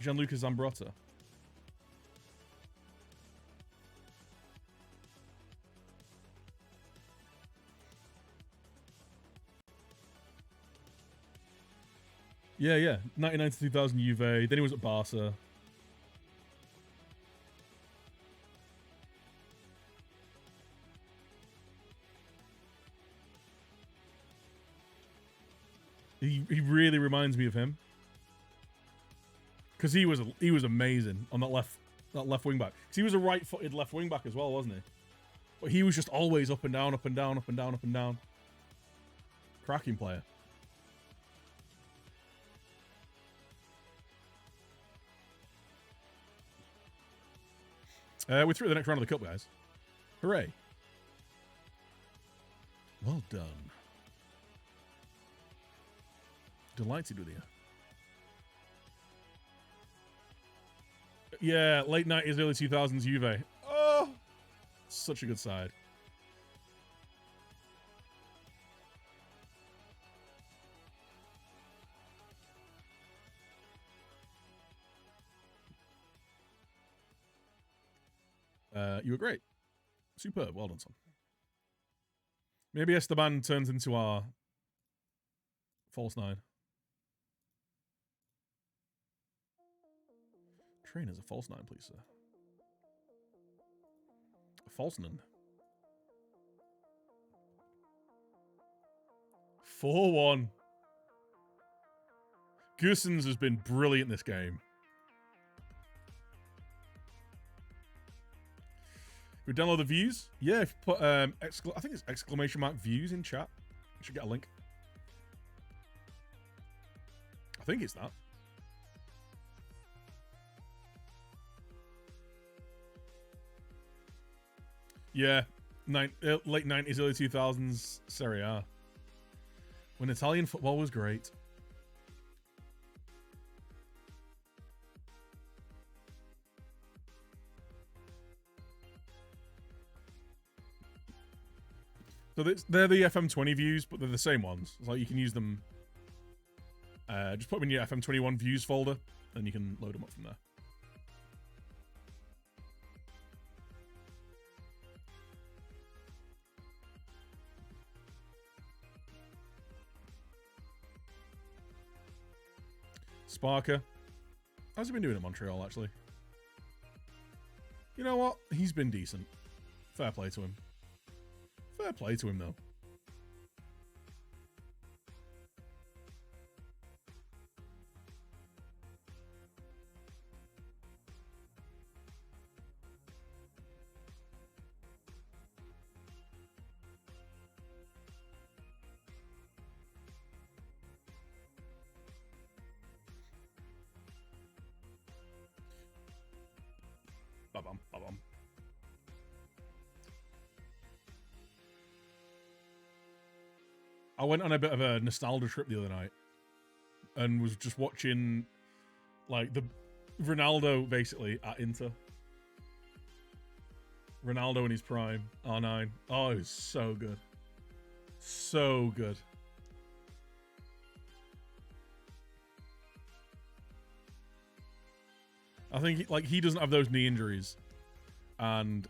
Gianluca Zambrotta. Yeah, yeah. 99 to 2000 Juve. Then he was at Barca. He really reminds me of him. Because he was amazing on that left wing back. Because he was a right-footed left wing back as well, wasn't he? But he was just always up and down, up and down, up and down, up and down. Cracking player. We're through the next round of the cup, guys. Hooray. Well done. Delighted with you. Yeah, late 90s, early 2000s Juve. Oh, such a good side. You were great. Superb. Well done, son. Maybe Esteban turns into our false nine. Train as a false nine, please, sir. A false nine. 4-1. Goossens has been brilliant this game. We download the views? Yeah, if you put I think it's exclamation mark views in chat. You should get a link. I think it's that. Yeah, late 90s, early 2000s Serie A. When Italian football was great. So they're the FM20 views, but they're the same ones. It's like you can use them. Just put them in your FM21 views folder, and you can load them up from there. Sparker. How's he been doing at Montreal, actually? You know what? He's been decent. Fair play to him. Fair play to him, though. Ba-bum, ba-bum. I went on a bit of a nostalgia trip the other night and was just watching like the Ronaldo basically at Inter. Ronaldo in his prime, R9. Oh, it was so good. So good. I think he doesn't have those knee injuries, and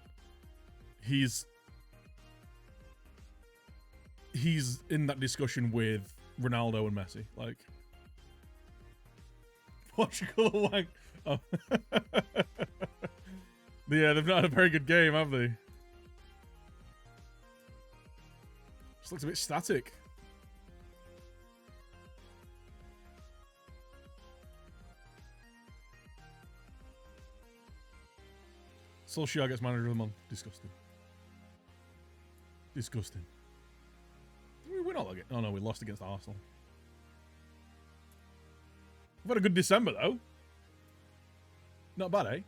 he's in that discussion with Ronaldo and Messi. Like, Portugal wank. Oh. Yeah, they've not had a very good game, have they? Just looks a bit static. Solskjaer gets manager of the month. Disgusting. Disgusting. Did we win all again? Oh no, we lost against Arsenal. We've had a good December though. Not bad, eh?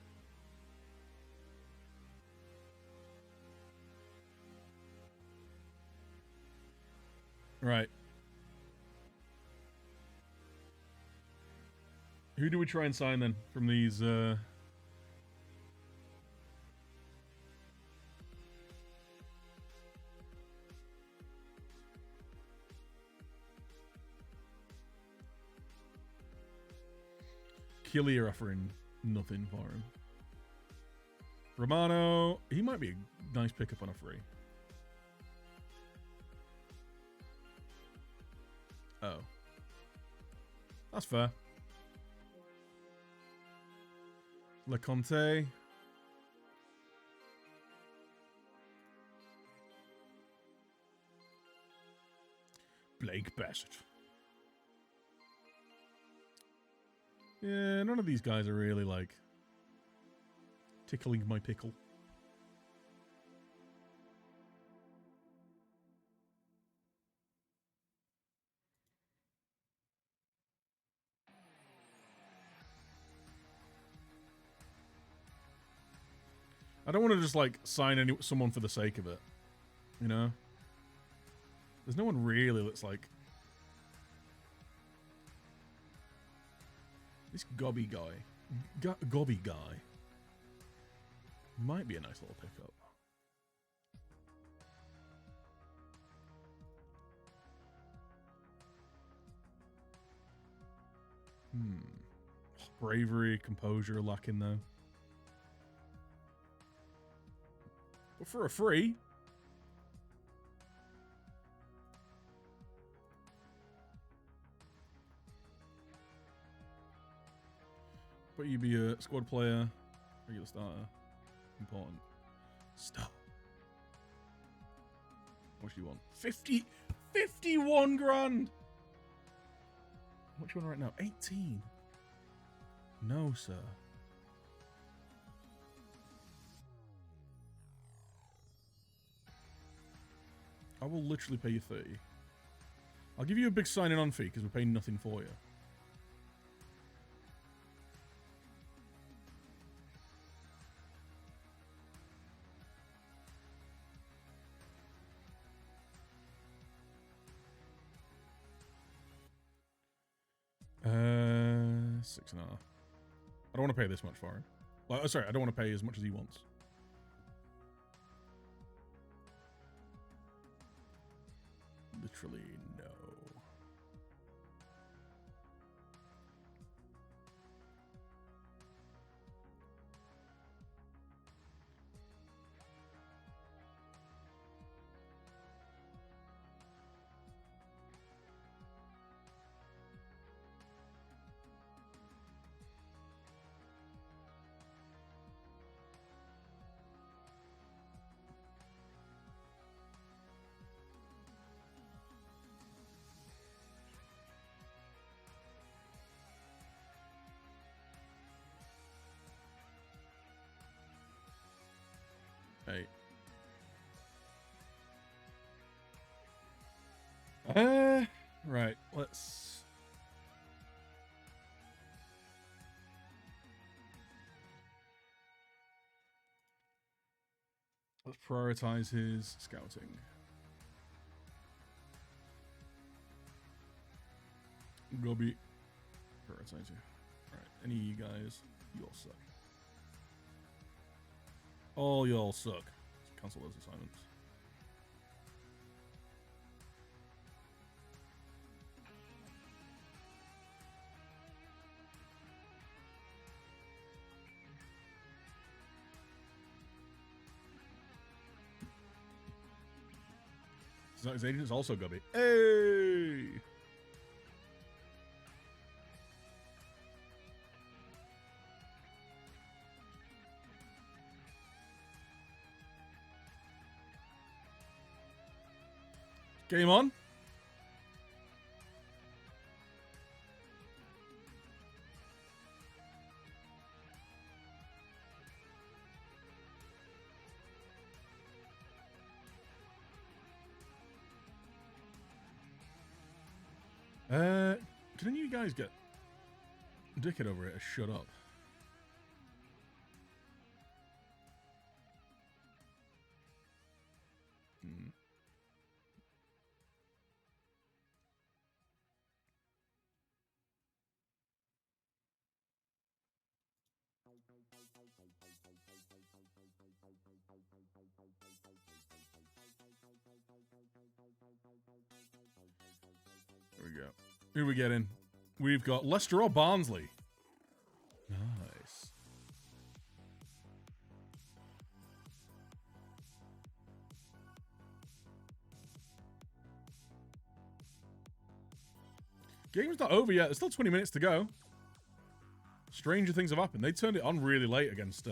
Right. Who do we try and sign then from these Killy are offering nothing for him. Romano, he might be a nice pickup on a free. Oh. That's fair. LeConte. Blake Bassett. Yeah, none of these guys are really, like, tickling my pickle. I don't want to just, like, sign someone for the sake of it. You know? There's no one really that's, like... This Gobby guy. Gobby guy. Might be a nice little pickup. Bravery, composure lacking, though. But for a free... But you'd be a squad player, regular starter, important. Stop. What do you want? 51 grand! What do you want right now? 18. No, sir. I will literally pay you 30. I'll give you a big signing on fee because we're paying nothing for you. $6.5. I don't want to pay this much for him. Like, sorry, I don't want to pay as much as he wants. Literally, no. Hey. Right, let's... Let's prioritize his scouting. Gobi. Prioritize you. Alright, any of you guys, you all suck. All y'all suck. Let's cancel those assignments. His agent is also Gubby. Hey! Game on. Can any of you guys get dickhead over here to shut up? There we go. Who are we getting? We've got Leicester or Barnsley. Nice. Game's not over yet. There's still 20 minutes to go. Stranger things have happened. They turned it on really late against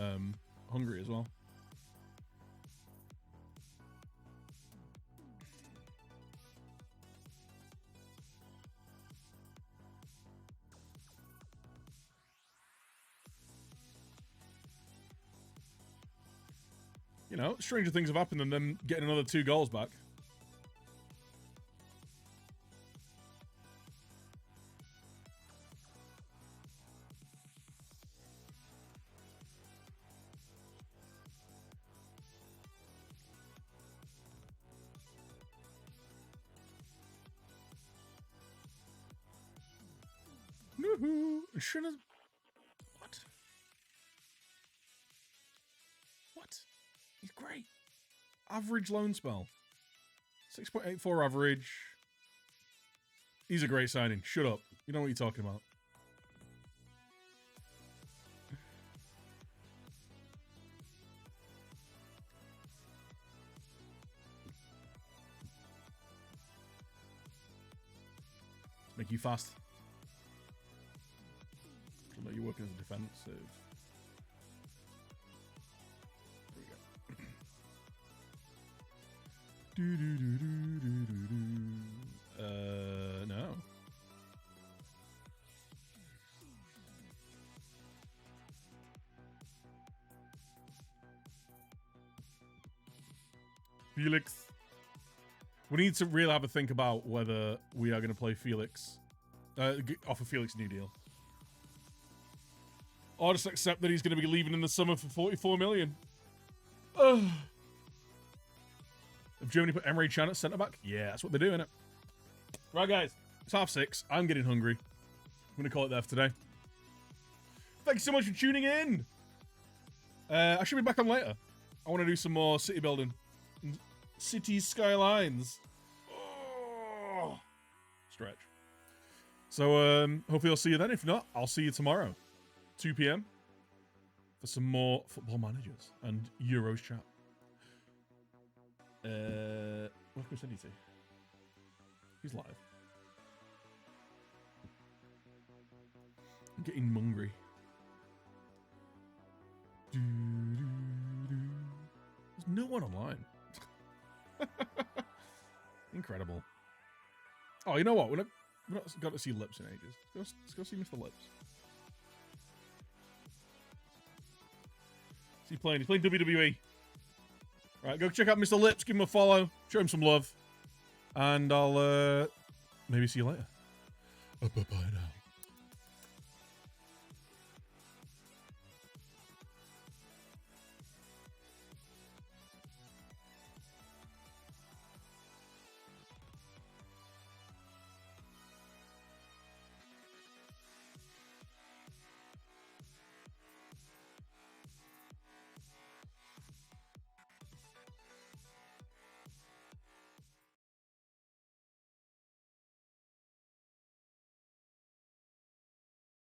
Hungary as well. You know, stranger things have happened than them getting another 2 goals back. Woohoo! Should have. What? What? He's great. Average loan spell. 6.84 average. He's a great signing. Shut up. You know what you're talking about. Make you fast. Know you're working as a defensive. There we go. No. Felix. We need to really have a think about whether we are going to play Felix. Offer Felix a new deal. Or just accept that he's going to be leaving in the summer for 44 million. Ugh. Have Germany put Emre Can at centre-back? Yeah, that's what they're doing, innit? Right, guys. It's 6:30. I'm getting hungry. I'm going to call it there for today. Thanks so much for tuning in. I should be back on later. I want to do some more city building. City skylines. Oh. Stretch. So, hopefully I'll see you then. If not, I'll see you tomorrow. 2 p.m. for some more Football Managers and Euros chat. What can we send you to? He's live. I'm getting hungry. There's no one online. Incredible. Oh, you know what? We've not got to see Lips in ages. Let's go see Mr. Lips. He's playing WWE. Right, go check out Mr. Lips, give him a follow, show him some love, and I'll maybe see you later.